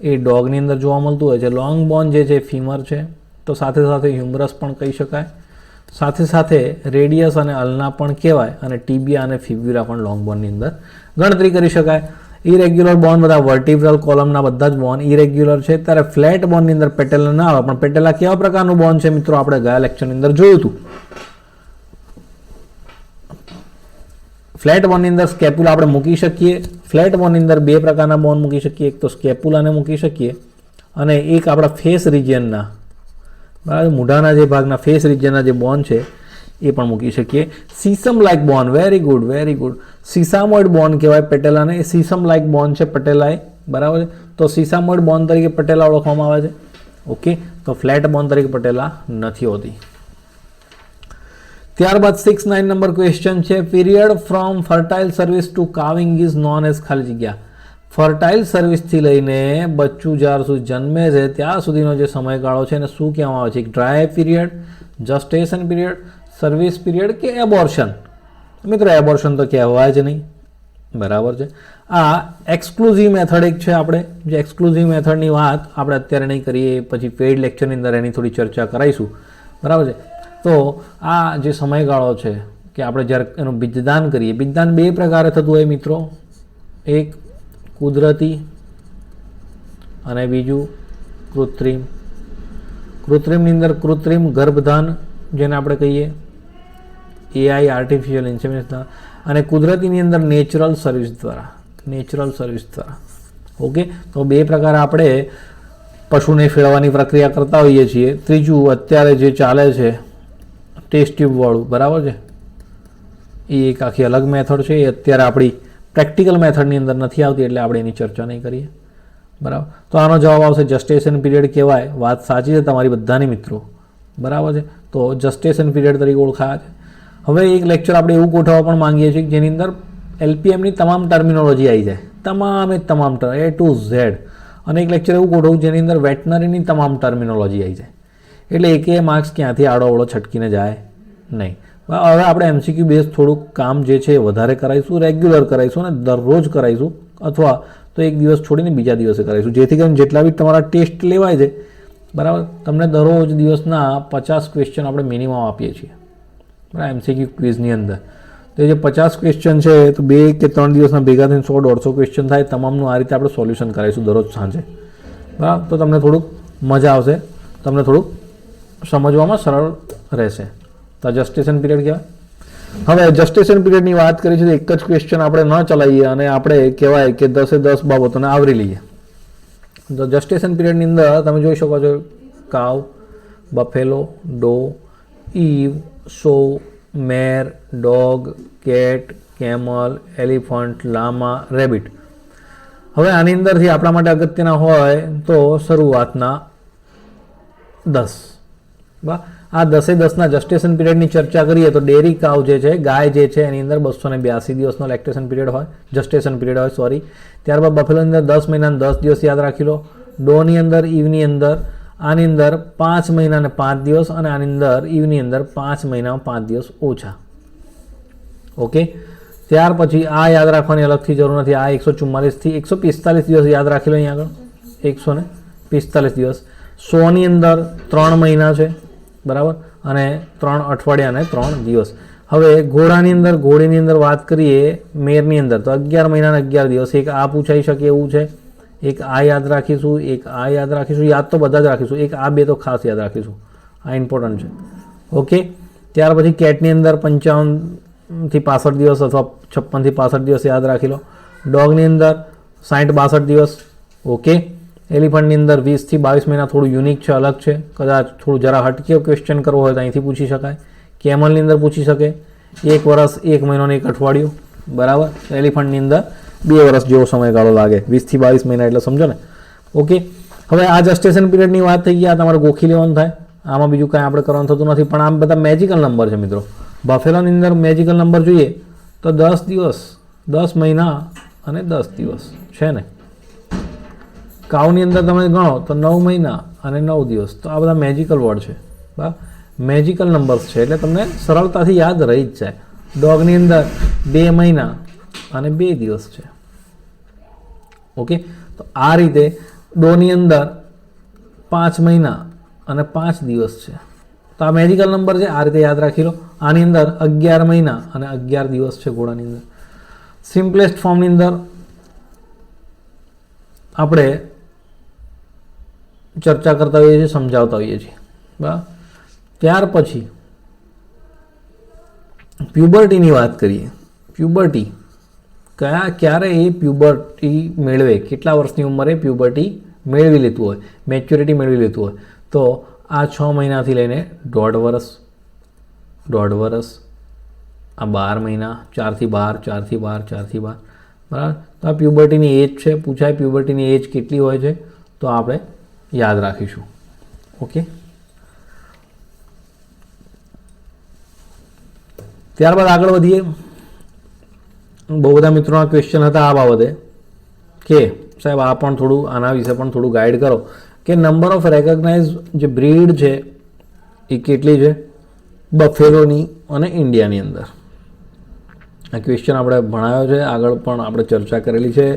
એ ડોગની અંદર જોવા મળતું હોય છે. લોંગ બોન જે છે ફીમર છે, તો સાથે સાથે હ્યુમરસ પણ કહી શકાય, સાથે સાથે રેડિયસ અને અલ્ના પણ કહેવાય, અને ટીબિયા અને ફિબ્યુલા પણ લોંગ બોનની અંદર ગણતરી કરી શકાય. ઇરેગ્યુલર બોન બધા વર્ટિબ્રલ કોલમના બધા જ બોન ઇરેગ્યુલર છે. ત્યારે ફ્લેટ બોનની અંદર પેટેલા ના આવે, પણ પેટેલા કેવા પ્રકારનું બોન છે મિત્રો આપણે ગયા લેક્ચરની અંદર જોયું હતું. ફ્લેટ બોનની અંદર સ્કેપ્યુલા આપણે મૂકી શકીએ. ફ્લેટ બોનની અંદર બે પ્રકારના બોન મૂકી શકીએ, એક તો સ્કેપ્યુલાને મૂકી શકીએ અને એક આપણા ફેસ રિજિયનના, બરાબર, મૂઢાના જે ભાગના ફેસ રિજિયનના જે બોન છે એ પણ મૂકી શકીએ. સીસમ લાઇક બોન, વેરી ગુડ, વેરી ગુડ. સીસામોઇડ બોન કહેવાય પેટેલાને, એ સીસમ લાઇક બોન છે પટેલાએ, બરાબર છે. તો સીસામોઇડ બોન તરીકે પટેલા ઓળખવામાં આવે છે. ઓકે, તો ફ્લેટ બોન તરીકે પટેલા નથી હોતી. ત્યારબાદ 6-9 નંબર ક્વેશ્ચન છે, period from fertile service to calving is known as, ખાલી જગ્યા. ફર્ટાઇલ સર્વિસથી લઈને બચ્ચું જ્યાર સુધી જન્મે છે ત્યાં સુધીનો જે સમયગાળો છે એને શું કહેવામાં આવે છે? એક dry period, gestation period, service period કે એબોર્શન? મિત્રો એબોર્શન તો કહેવાય જ નહીં, બરાબર છે. આ એક્સક્લુઝિવ મેથડ એક છે. આપણે જે એક્સક્લુઝિવ મેથડની વાત આપણે અત્યારે નહીં કરીએ, પછી પેઇડ લેક્ચરની અંદર એની થોડી ચર્ચા કરાવીશું, બરાબર છે. તો આ જે સમયગાળો છે કે આપણે જ્યારે એનું બીજદાન કરીએ, બીજદાન બે પ્રકારે થતું હોય મિત્રો, એક કુદરતી અને બીજું કૃત્રિમ. કૃત્રિમની અંદર કૃત્રિમ ગર્ભધાન જેને આપણે કહીએ, એઆઈ, આર્ટિફિશિયલ ઇન્સેમિનેશન, અને કુદરતીની અંદર નેચરલ સર્વિસ દ્વારા, નેચરલ સર્વિસ દ્વારા. ઓકે, તો બે પ્રકાર આપણે પશુને ફેરવવાની પ્રક્રિયા કરતા હોઈએ છીએ. ત્રીજું અત્યારે જે ચાલે છે ટેસ્ટ ટ્યુબવાળું, બરાબર છે, એ એક આખી અલગ મેથડ છે. એ અત્યારે આપણી પ્રેક્ટિકલ મેથડની અંદર નથી આવતી એટલે આપણે એની ચર્ચા નહીં કરીએ, બરાબર. તો આનો જવાબ આવશે જસ્ટેશન પીરિયડ કહેવાય. વાત સાચી છે તમારી બધાની મિત્રો, બરાબર છે. તો જસ્ટેશન પીરિયડ તરીકે ઓળખાય છે. હવે એક લેક્ચર આપણે એવું ગોઠવવા પણ માંગીએ છીએ જેની અંદર એલપીએમની તમામ ટર્મિનોલોજી આવી જાય, તમામ એ ટુ ઝેડ. અને એક લેક્ચર એવું ગોઠવું જેની અંદર વેટનરીની તમામ ટર્મિનોલોજી આવી જાય, એટલે એકે માર્ક્સ ક્યાંથી આડોઅવળો છટકીને જાય નહીં. હવે આપણે એમસીક્યુ બેઝ થોડુંક કામ જે છે એ વધારે કરાવીશું, રેગ્યુલર કરાવીશું અને દરરોજ કરાવીશું, અથવા તો એક દિવસ છોડીને બીજા દિવસે કરાવીશું, જેથી કરીને જેટલા બી તમારા ટેસ્ટ લેવાય છે, બરાબર, તમને દરરોજ દિવસના 50 ક્વેશ્ચન આપણે મિનિમમ આપીએ છીએ, બરાબર, એમસીક્યુ ક્વિઝની અંદર. તો જે 50 ક્વેશ્ચન છે તો 2 કે 3 દિવસના ભેગા થઈને 100-150 ક્વેશ્ચન થાય, તમામનું આ રીતે આપણે સોલ્યુશન કરાવીશું દરરોજ સાંજે, બરાબર. તો તમને થોડુંક મજા આવશે, તમને થોડુંક સમજવામાં સરળ રહેશે. તો જસ્ટેશન પીરિયડ કહેવાય. હવે જસ્ટેશન પીરિયડની વાત કરી છે તો એક જ ક્વેશ્ચન આપણે ન ચલાવીએ અને આપણે કહેવાય કે 10 બાબતોને આવરી લઈએ. તો જસ્ટેશન પીરિયડની અંદર તમે જોઈ શકો છો કાવ, બફેલો, ડો, ઈવ, સો, મેર, ડોગ, કેટ, કેમલ, એલિફન્ટ, લામા, રેબિટ. હવે આની અંદરથી આપણા માટે અગત્યના હોય તો શરૂઆતના 10, બરાબર. આ 10-10ના જસ્ટેશન પીરિયડની ચર્ચા કરીએ તો ડેરી કાવ જે છે, ગાય જે છે, એની અંદર 282 દિવસનો લેક્ટેશન પીરિયડ હોય, જસ્ટેશન પીરિયડ હોય, સોરી. ત્યારબાદ બફેલોની અંદર 10 મહિના અને 10 દિવસ યાદ રાખી લો. ડોની અંદર, ઈવની અંદર, આની અંદર 5 મહિના અને 5 દિવસ, અને આની અંદર ઈવની અંદર 5 મહિના 5 દિવસ ઓછા. ઓકે. ત્યાર પછી આ યાદ રાખવાની અલગથી જરૂર નથી. આ 144 થી 145 દિવસ યાદ રાખી લો. અહીંયા આગળ 145 દિવસ. 100ની અંદર 3 મહિના છે, બરાબર, અને 3 અઠવાડિયા અને 3 દિવસ. હવે ઘોડીની અંદર વાત કરીએ મેરની અંદર તો 11 મહિના અને 11 દિવસ. એક આ પૂછાઈ શકે એવું છે, એક આ યાદ રાખીશું, એક આ યાદ રાખીશું, યાદ તો બધા જ રાખીશું, એક આ 2 તો ખાસ યાદ રાખીશું, આ ઇમ્પોર્ટન્ટ છે. ઓકે. ત્યાર પછી કેટની અંદર 55 થી 65 દિવસ અથવા 56 થી 65 દિવસ યાદ રાખી લો. ડોગની અંદર 60-62 દિવસ. ઓકે. એલિફન્ટની અંદર 20 થી 22 મહિના, થોડું યુનિક છે, અલગ છે, કદાચ થોડું જરા હટકે ક્વેશ્ચન કરવો હોય તો અહીંથી પૂછી શકાય. કેમલની અંદર પૂછી શકે 1 વર્ષ 1 મહિનો અને 1 અઠવાડિયું, બરાબર. એલિફન્ટની અંદર 2 વર્ષ જેવો સમયગાળો લાગે, 20 થી 22 મહિના એટલે સમજો ને. ઓકે. હવે આ જસ્ટેશન પીરિયડની વાત થઈ ગઈ, આ તમારે ગોખી લેવાનું થાય, આમાં બીજું કાંઈ આપણે કરવાનું થતું નથી. પણ આમ બધા મેજિકલ નંબર છે મિત્રો. બફેલોની અંદર મેજિકલ નંબર જોઈએ તો 10 દિવસ, 10 મહિના અને 10 દિવસ છે ને. કાવની અંદર તમે ગણો તો 9 મહિના અને 9 દિવસ. તો આ બધા મેજિકલ વર્ડ છે, બરાબર, મેજિકલ નંબર્સ છે, એટલે તમને સરળતાથી યાદ રહી જ જાય. ડોગની અંદર 2 મહિના અને 2 દિવસ છે. ઓકે. તો આ રીતે ડોની અંદર 5 મહિના અને 5 દિવસ છે. તો આ મેજિકલ નંબર છે, આ રીતે યાદ રાખી લો. આની અંદર 11 મહિના અને 11 દિવસ છે ઘોડાની અંદર. સિમ્પલેસ્ટ ફોર્મની અંદર આપણે ચર્ચા કરતા હોઈએ છીએ, સમજાવતા હોઈએ છીએ, બરાબર. ત્યાર પછી પ્યુબર્ટીની વાત કરીએ. પ્યુબર્ટી ક્યારે એ પ્યુબર્ટી મેળવે, કેટલા વર્ષની ઉંમરે પ્યુબર્ટી મેળવી લેતું હોય, મેચ્યોરિટી મેળવી લેતું હોય. તો આ 6 મહિનાથી લઈને 1.5 વર્ષ, 1.5 વર્ષ, આ 12 મહિના, 4 થી 12, 4 થી 12, 4 થી 12, બરાબર. તો આ પ્યુબર્ટીની એજ છે, પૂછાય પ્યુબર્ટીની એજ કેટલી હોય છે તો આપણે યાદ રાખીશું. ઓકે. ત્યારબાદ આગળ વધીએ. બહુ બધા મિત્રોના ક્વેશ્ચન હતા આ બાબતે કે સાહેબ આ પણ થોડું આના વિશે પણ થોડું ગાઈડ કરો કે નંબર ઓફ રેકગ્નાઇઝ જે બ્રીડ છે એ કેટલી છે બફેલોની અને ઇન્ડિયાની અંદર. આ ક્વેશ્ચન આપણે ભણાવ્યો છે, આગળ પણ આપણે ચર્ચા કરેલી છે,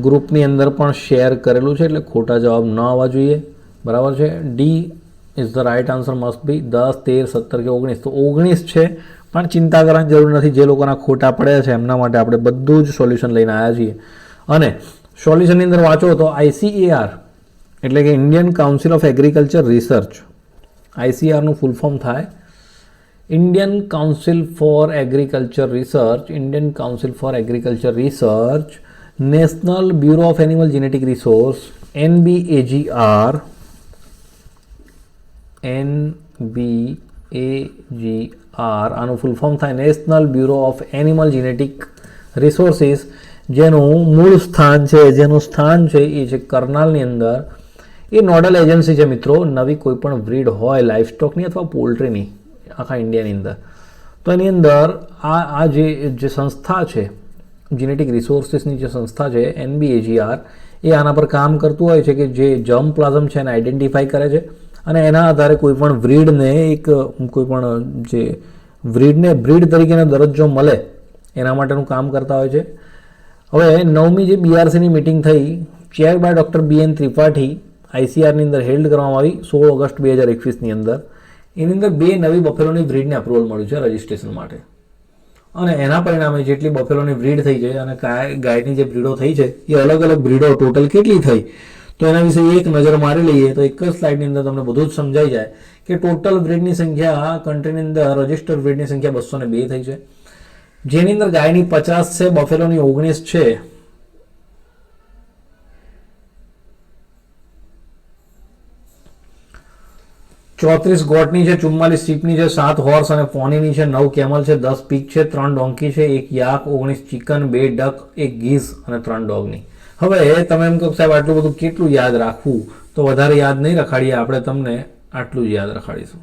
ગ્રુપની અંદર પણ શેર કરેલું છે, એટલે ખોટા જવાબ ન આવવા જોઈએ, બરાબર છે. D is the right answer must be. 10, 13, 17 કે 19, તો 19 છે, પણ ચિંતા કરવાની જરૂર નથી. જે લોકોના ખોટા પડ્યા છે એમના માટે આપણે બધું જ સોલ્યુશન લઈને આવ્યા છીએ. અને સોલ્યુશનની અંદર વાંચો તો ICAR એટલે કે Indian council of agriculture research, ICARનું ફૂલ ફોર્મ થાય Indian council for agriculture research, Indian council for agriculture research, national bureau of animal genetic resource, NBAGR, NBAGR આનું ફૂલ ફોર્મ થાય national bureau of animal genetic resources, જેનું મૂળ સ્થાન છે, જેનું સ્થાન છે એ છે કરનાલની અંદર. એ નોડલ એજન્સી છે મિત્રો, નવી કોઈ પણ બ્રીડ હોય લાઇવસ્ટોકની અથવા પોલ્ટ્રીની આખા ઇન્ડિયાની અંદર, તો એની અંદર આ જે સંસ્થા છે, જેનેટિક રિસોર્સિસની જે સંસ્થા છે NBAGR, એ આના પર કામ કરતું હોય છે કે જે જર્મ પ્લાઝમ છે એને આઈડેન્ટિફાઈ કરે છે અને એના આધારે કોઈ પણ બ્રીડને કોઈ પણ જે બ્રીડ તરીકેનો દરજ્જો મળે એના માટેનું કામ કરતા હોય છે. હવે 9મી જે BRCની મિટિંગ થઈ, chair by doctor BN Tripathi, ICRની અંદર હેલ્ડ કરવામાં આવી 16 ઓગસ્ટ 2021ની અંદર. એની અંદર 2 નવી બફેલોની બ્રીડને અપ્રુવલ મળ્યું છે રજિસ્ટ્રેશન માટે, અને એના પરિણામે જેટલી બફેલોની બ્રીડ થઈ છે અને ગાયની જે બ્રીડો થઈ છે એ અલગ અલગ બ્રીડો ટોટલ કેટલી થઈ, તો એના વિશે એક નજર મારી લઈએ તો એક જ સ્લાઇડની અંદર તમને બધું જ સમજાઈ જાય કે ટોટલ બ્રીડની સંખ્યા કન્ટ્રીની અંદર રજિસ્ટર્ડ બ્રીડની સંખ્યા 202 થઈ છે, જેની અંદર ગાયની 50 છે, બફેલોની 19 છે, ચોત્રીસ ગોટની છે, 44 શીપની છે, 7 હોર્સ અને પોનીની છે, 9 કેમલ છે, 10 પીક છે, 3 ડોંકી છે, 1 યાક, 19 ચિકન, 2 ડક, 1 ગીઝ અને 3 ડોગની. હવે તમે એમ કહો સાહેબ આટલું બધું કેટલું યાદ રાખવું, તો વધારે યાદ નહીં રખાડીએ, આપણે તમને આટલું જ યાદ રખાડીશું.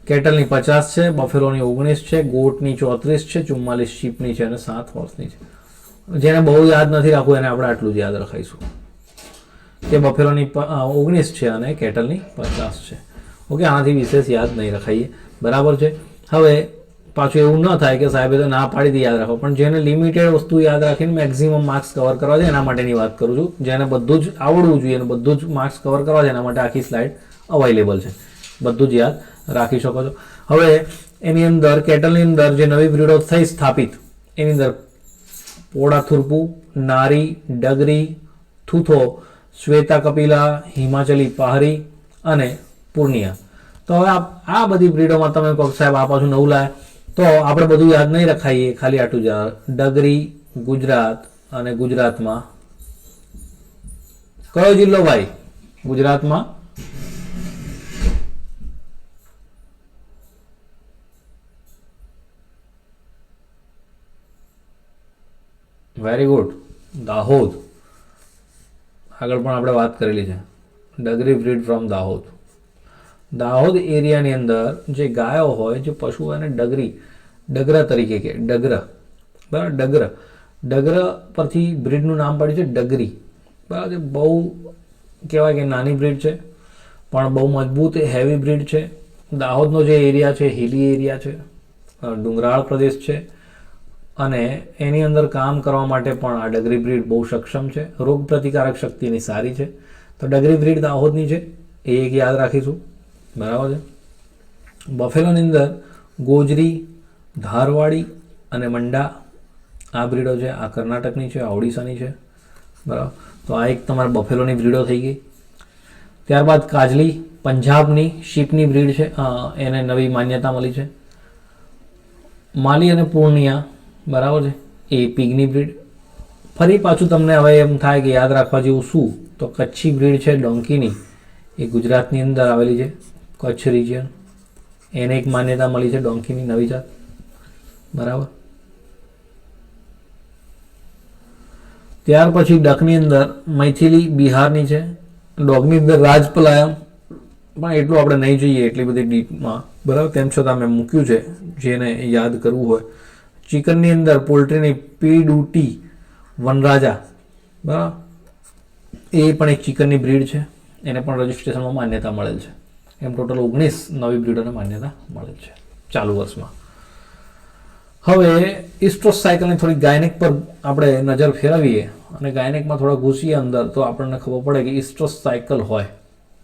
કેટલની 50 છે, બફેલોની 19 છે, ગોટની 34 છે, 44 શીપની છે અને 7 હોર્સની છે. જેને બહુ યાદ નથી રાખવું એને આપણે આટલું જ યાદ રખાઈશું કે બફેલોની 19 છે અને કેટલની 50 છે. ઓકે, આનાથી વિશેષ યાદ નહીં રખાઈએ, બરાબર છે. હવે પાછું એવું ન થાય કે સાહેબે તો ના પાડી દી યાદ રાખો, પણ જેને લિમિટેડ વસ્તુ યાદ રાખીને મેક્સિમમ માર્ક્સ કવર કરવા છે એના માટેની વાત કરું છું. જેને બધું જ આવડવું જોઈએ અને બધું જ માર્ક્સ કવર કરવા છે એના માટે આખી સ્લાઇડ અવેલેબલ છે, બધું જ યાદ રાખી શકો છો. હવે એની અંદર કેટલની અંદર જે નવી બ્રીડો થઈ સ્થાપિત, એની અંદર પોડા થુરપુ, નારી, ડગરી, થુથો, શ્વેતા કપિલા, હિમાચલી પહારી અને પૂર્ણિયા. તો હવે આ બધી બ્રીડોમાં તમે કહો સાહેબ આ પાછું નવું લાયા, તો આપણે બધું યાદ નહીં રખાઈએ, ખાલી આટલું જ. ડગરી ગુજરાત, અને ગુજરાતમાં કયો જિલ્લો ભાઈ? ગુજરાતમાં વેરી ગુડ, દાહોદ. આગળ પણ આપણે વાત કરેલી છે, ડગરી બ્રીડ ફ્રોમ દાહોદ. દાહોદ એરિયાની અંદર જે ગાયો હોય, જે પશુ હોય એને ડગરા તરીકે કે ડગરા, બરાબર, ડગરા પરથી બ્રીડનું નામ પડ્યું છે ડગરી, બરાબર. બહુ કહેવાય કે નાની બ્રીડ છે પણ બહુ મજબૂત હેવી બ્રીડ છે. દાહોદનો જે એરિયા છે હિલી એરિયા છે, ડુંગરાળ પ્રદેશ છે, અને એની અંદર કામ કરવા માટે પણ આ ડગરી બ્રીડ બહુ સક્ષમ છે. રોગ પ્રતિકારક શક્તિ એની સારી છે. તો ડગરી બ્રીડ દાહોદની છે, એ એક યાદ રાખીશું, બરાબર છે. બફેલોની અંદર ગોજરી, ધારવાડી અને મંડા આ બ્રીડો છે. આ કર્ણાટકની છે, આ ઓડિશાની છે, બરાબર. તો આ એક તમારા બફેલોની બ્રીડો થઈ ગઈ. ત્યારબાદ કાજલી પંજાબની શીપની બ્રીડ છે, એને નવી માન્યતા મળી છે. માલી અને પૂર્ણિયા, બરાબર છે, એ પીગની બ્રીડ. ફરી પાછું તમને હવે એમ થાય કે યાદ રાખવા જેવું શું, તો કચ્છી બ્રીડ છે ડોંકીની, એ ગુજરાતની અંદર આવેલી છે, કચ્છ રિજિયન. એને એક માન્યતા મળી છે ડોંકીની નવી જાત, બરાબર. ત્યાર પછી ડકની અંદર મૈથિલી બિહારની છે. ડોગની અંદર રાજપલાયમ, પણ એટલું આપણે નહીં જોઈએ એટલી બધી ડીપમાં, બરાબર. તેમ છતાં મેં મૂક્યું છે જેને યાદ કરવું હોય. ચિકનની અંદર પોલ્ટ્રીની પીડુટી વનરાજા, બરાબર, એ પણ એક ચિકનની બ્રીડ છે, એને પણ રજિસ્ટ્રેશનમાં માન્યતા મળેલ છે. એમ ટોટલ 19 નવી બ્રીડોને માન્યતા મળેલ છે ચાલુ વર્ષમાં. હવે ઇસ્ટ્રોસ સાયકલની થોડી ગાયનેક પર આપણે નજર ફેરવીએ અને ગાયનેકમાં થોડા ઘૂસીએ અંદર, તો આપણને ખબર પડે કે ઇસ્ટ્રોસ સાયકલ હોય,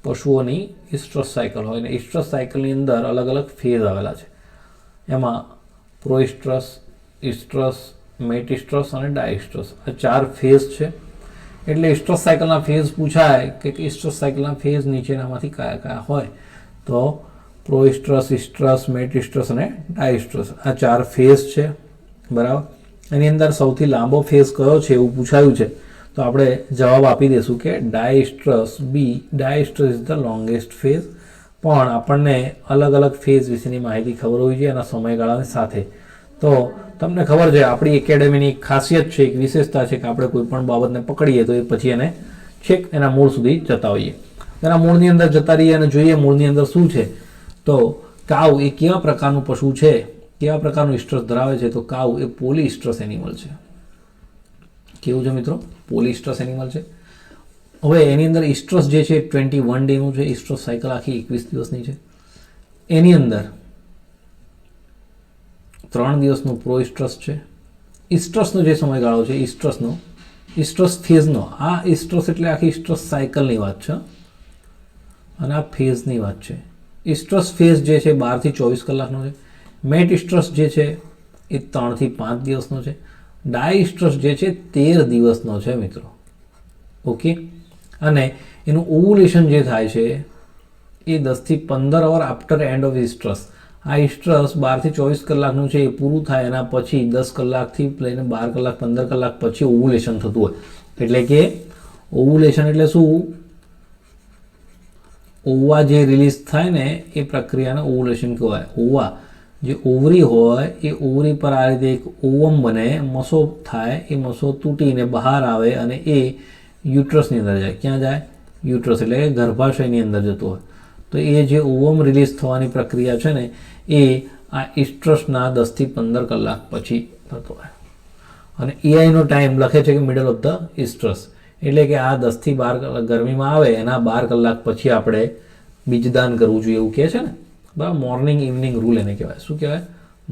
પશુઓની ઇસ્ટ્રોસ સાયકલ હોય, અને ઇસ્ટ્રોસ સાયકલની અંદર અલગ અલગ ફેઝ આવેલા છે. એમાં પ્રોઇસ્ટ્રસ, ઇસ્ટ્રસ, મેટિસ્ટ્રસ અને ડાયસ્ટ્રસ, આ 4 ફેઝ છે. એટલે ઇસ્ટ્રસ સાયકલના ફેઝ પૂછાય કે ઇસ્ટ્રસ સાયકલના ફેઝ નીચેનામાંથી કયા કયા હોય, તો પ્રોઇસ્ટ્રસ, ઇસ્ટ્રસ, મેટિસ્ટ્રસ અને ડાયસ્ટ્રસ, આ 4 ફેઝ છે, બરાબર. એની અંદર સૌથી લાંબો ફેઝ કયો છે એવું પૂછાયું છે, તો આપણે જવાબ આપી દઈશું કે ડાયસ્ટ્રસ બી. ડાયસ્ટ્રસ ઇઝ ધ લોંગેસ્ટ ફેઝ. પણ આપણને અલગ અલગ ફેઝ વિશેની માહિતી ખબર હોવી જોઈએ એના સમયગાળાની સાથે. તો તમને ખબર છે આપણી એકેડેમીની એક ખાસિયત છે, એક વિશેષતા છે કે આપણે કોઈ પણ બાબતને પકડીએ તો એ પછી એને છેક એના મૂળ સુધી જતા હોઈએ. એના મૂળની અંદર જતા રહીએ અને જોઈએ મૂળની અંદર શું છે. તો કાવ એ કેવા પ્રકારનું પશુ છે, કેવા પ્રકારનું ઇસ્ટ્રસ ધરાવે છે? તો કાવ એ પોલીઇસ્ટ્રસ એનિમલ છે. કેવું છે મિત્રો? પોલીઇસ્ટ્રસ એનિમલ છે. હવે એની અંદર ઇસ્ટ્રસ જે છે 21 ડેનું છે. ઇસ્ટ્રસ સાયકલ આખી 21 દિવસની છે. એની અંદર 3 દિવસનું પ્રો ઇસ્ટ્રસ છે. ઇસ્ટ્રસનો જે સમયગાળો છે ઇસ્ટ્રસ ફેઝનો, આ ઇસ્ટ્રસ એટલે આખી ઇસ્ટ્રસ સાયકલની વાત છે અને આ ફેઝની વાત છે. ઇસ્ટ્રસ ફેઝ જે છે 12 થી 24 કલાકનો છે. મેટ ઇસ્ટ્રસ જે છે એ 3 થી 5 દિવસનો છે. ડાય ઇસ્ટ્રસ જે છે 13 દિવસનો છે મિત્રો. ઓકે, અને એનું ઓવ્યુલેશન જે થાય છે એ 10 થી 15 અવર આફ્ટર એન્ડ ઓફ ઇસ્ટ્રસ. આ ઇસ્ટ્રસ 12 થી 24 કલાકનું છે, એ પૂરું થાય એના પછી 10 કલાકથી લઈને 12 કલાક 15 કલાક પછી ઓવ્યુલેશન થતું હોય. એટલે કે ઓવ્યુલેશન એટલે શું? ઓવા જે રિલીઝ થાય ને એ પ્રક્રિયાને ઓવ્યુલેશન કહેવાય. ઓવા જે ઓવરી હોય એ ઓવરી પર આ રીતે એક ઓવમ બને, મસો થાય, એ મસો તૂટીને બહાર આવે અને એ યુટ્રસની અંદર જાય. ક્યાં જાય? યુટ્રસ એટલે કે ગર્ભાશયની અંદર જતું હોય. તો એ જે ઓવમ રિલીઝ થવાની પ્રક્રિયા છે ને એ આ ઇસ્ટ્રસના 10 થી 15 કલાક પછી થતો હોય. અને એઆઈનો ટાઈમ લખે છે કે મિડલ ઓફ ધ ઇસ્ટ્રસ, એટલે કે આ 10 થી 12 કલાક ગરમીમાં આવે એના 12 કલાક પછી આપણે બીજદાન કરવું જોઈએ એવું કહે છે ને. બરાબર, મોર્નિંગ ઇવનિંગ રૂલ એને કહેવાય. શું કહેવાય?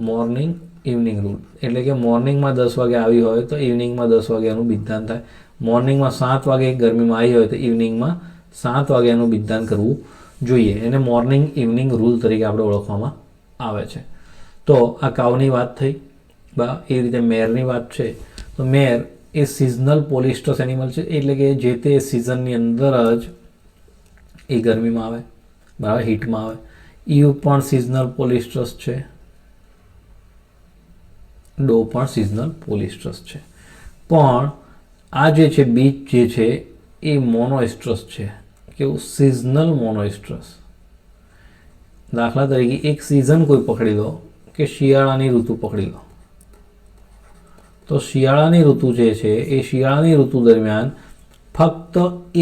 Morning evening rule. એટલે કે મોર્નિંગમાં 10 વાગે આવી હોય તો ઇવનિંગમાં 10 વાગે એનું બીજદાન થાય. મોર્નિંગમાં 7 વાગે ગરમીમાં આવી હોય તો ઇવનિંગમાં 7 વાગે એનું બીજદાન કરવું જોઈએ. એને મોર્નિંગ ઇવનિંગ રૂલ તરીકે આપણે ઓળખવામાં આવે છે. તો આ કાવની વાત થઈ. બરાબર, એ રીતે મેરની વાત છે. તો મેર એ સિઝનલ પોલિસ્ટ્રસ એનિમલ છે, એટલે કે જે તે સિઝનની અંદર જ એ ગરમીમાં આવે, બરાબર, હીટમાં આવે. ઈવ પણ સિઝનલ પોલિસ્ટ્રસ છે, ડો પણ સિઝનલ પોલિસ્ટ્રસ છે. પણ આ જે છે બીચ જે છે એ મોનોઇસ્ટ્રસ છે. કેવું? સિઝનલ મોનોઇસ્ટ્રસ. દાખલા તરીકે એક સિઝન કોઈ પકડી લો કે શિયાળાની ઋતુ પકડી લો, તો શિયાળાની ઋતુ જે છે એ શિયાળાની ઋતુ દરમિયાન ફક્ત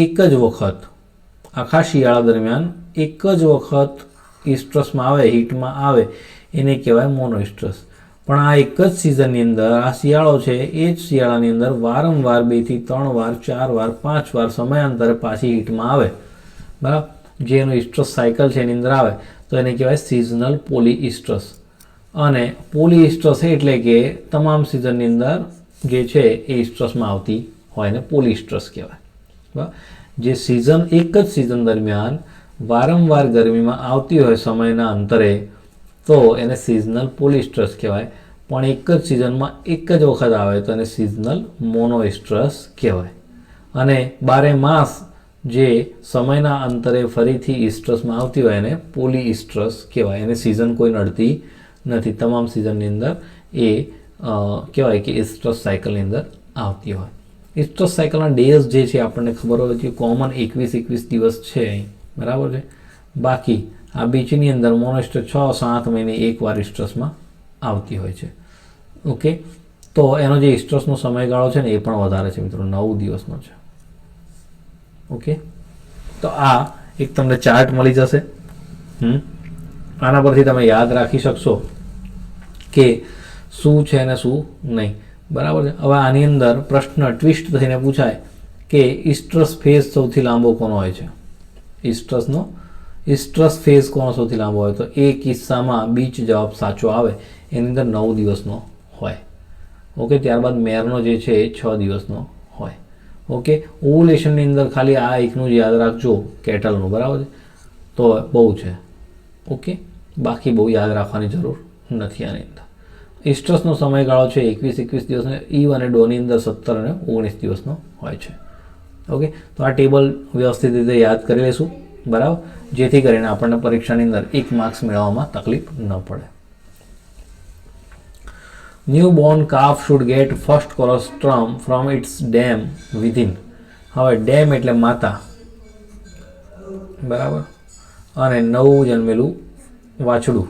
એક જ વખત, આખા શિયાળા દરમિયાન એક જ વખત ઇસ્ટ્રસમાં આવે, હીટમાં આવે, એને કહેવાય મોનોઇસ્ટ્રસ. પણ આ એક જ સિઝનની અંદર, આ શિયાળો છે એ જ શિયાળાની અંદર વારંવાર 2 થી 3 વાર 4 વાર 5 વાર સમયાંતરે પાછી હીટમાં આવે, બરાબર, જે એનું ઇસ્ટ્રસ સાયકલ છે એની અંદર આવે, તો એને કહેવાય સિઝનલ પોલીઇસ્ટ્રસ. અને પોલીઇસ્ટ્રસ એટલે કે તમામ સિઝનની અંદર જે છે એ ઇસ્ટ્રસમાં આવતી હોય એને પોલીઇસ્ટ્રસ કહેવાય. બરાબર, જે સિઝન એક જ સિઝન દરમિયાન વારંવાર ગરમીમાં આવતી હોય સમયના અંતરે તો એને સિઝનલ પોલિસ્ટ્રસ કહેવાય. પણ એક જ સિઝનમાં એક જ વખત આવે તો એને સિઝનલ મોનોઇસ્ટ્રસ કહેવાય. અને 12 માસ જે સમયના અંતરે ફરીથી ઇસ્ટ્રસમાં આવતી હોય એને પોલિઇસ્ટ્રસ કહેવાય. એને સિઝન કોઈ નડતી નથી, તમામ સિઝનની અંદર એ કહેવાય કે ઇસ્ટ્રસ સાયકલની અંદર આવતી હોય. ઇસ્ટ્રસ સાયકલના ડેઝ જે છે આપણને ખબર હોય કે કોમન 21 દિવસ છે અહીં, બરાબર છે. બાકી આ બીચની અંદર મોનોઇસ્ટ્રસ 6-7 મહિને એકવાર ઇસ્ટ્રસમાં આવતી હોય છે. ઓકે, તો એનો જે ઇસ્ટ્રસનો સમયગાળો છે ને એ પણ વધારે છે મિત્રો, 9 દિવસનો છે. ઓકે, તો આ એક તમને ચાર્ટ મળી જશે. આના પરથી તમે યાદ રાખી શકશો કે શું છે અને શું નહીં, બરાબર છે. હવે આની અંદર પ્રશ્ન ટ્વિસ્ટ થઈને પૂછાય કે ઇસ્ટ્રસ ફેઝ સૌથી લાંબો કોનો હોય છે? ઇસ્ટ્રસ ફેઝ કોનો સૌથી લાંબો હોય? તો એ કિસ્સામાં બીચ જવાબ સાચો આવે. એની અંદર 9 દિવસનો હોય. ઓકે, ત્યારબાદ મેરનો જે છે એ 6 દિવસનો હોય. ઓકે, ઓવ્યુલેશનની અંદર ખાલી આ એકનું જ યાદ રાખજો, કેટલનું, બરાબર છે. તો બહુ છે. ઓકે, બાકી બહુ યાદ રાખવાની જરૂર નથી આની અંદર. ઇસ્ટ્રસનો સમયગાળો છે 21 દિવસનો. ઈવ અને ડોની અંદર 17 અને 19 દિવસનો હોય છે. ઓકે, તો આ ટેબલ વ્યવસ્થિત રીતે યાદ કરી લઈશું, બરાબર, જેથી કરીને આપણને પરીક્ષાની અંદર 1 માર્ક્સ મેળવવામાં તકલીફ ન પડે. Newborn calf should get first colostrum from its dam within. હવે ડેમ એટલે માતા, બરાબર, અને નવું જન્મેલું વાછડું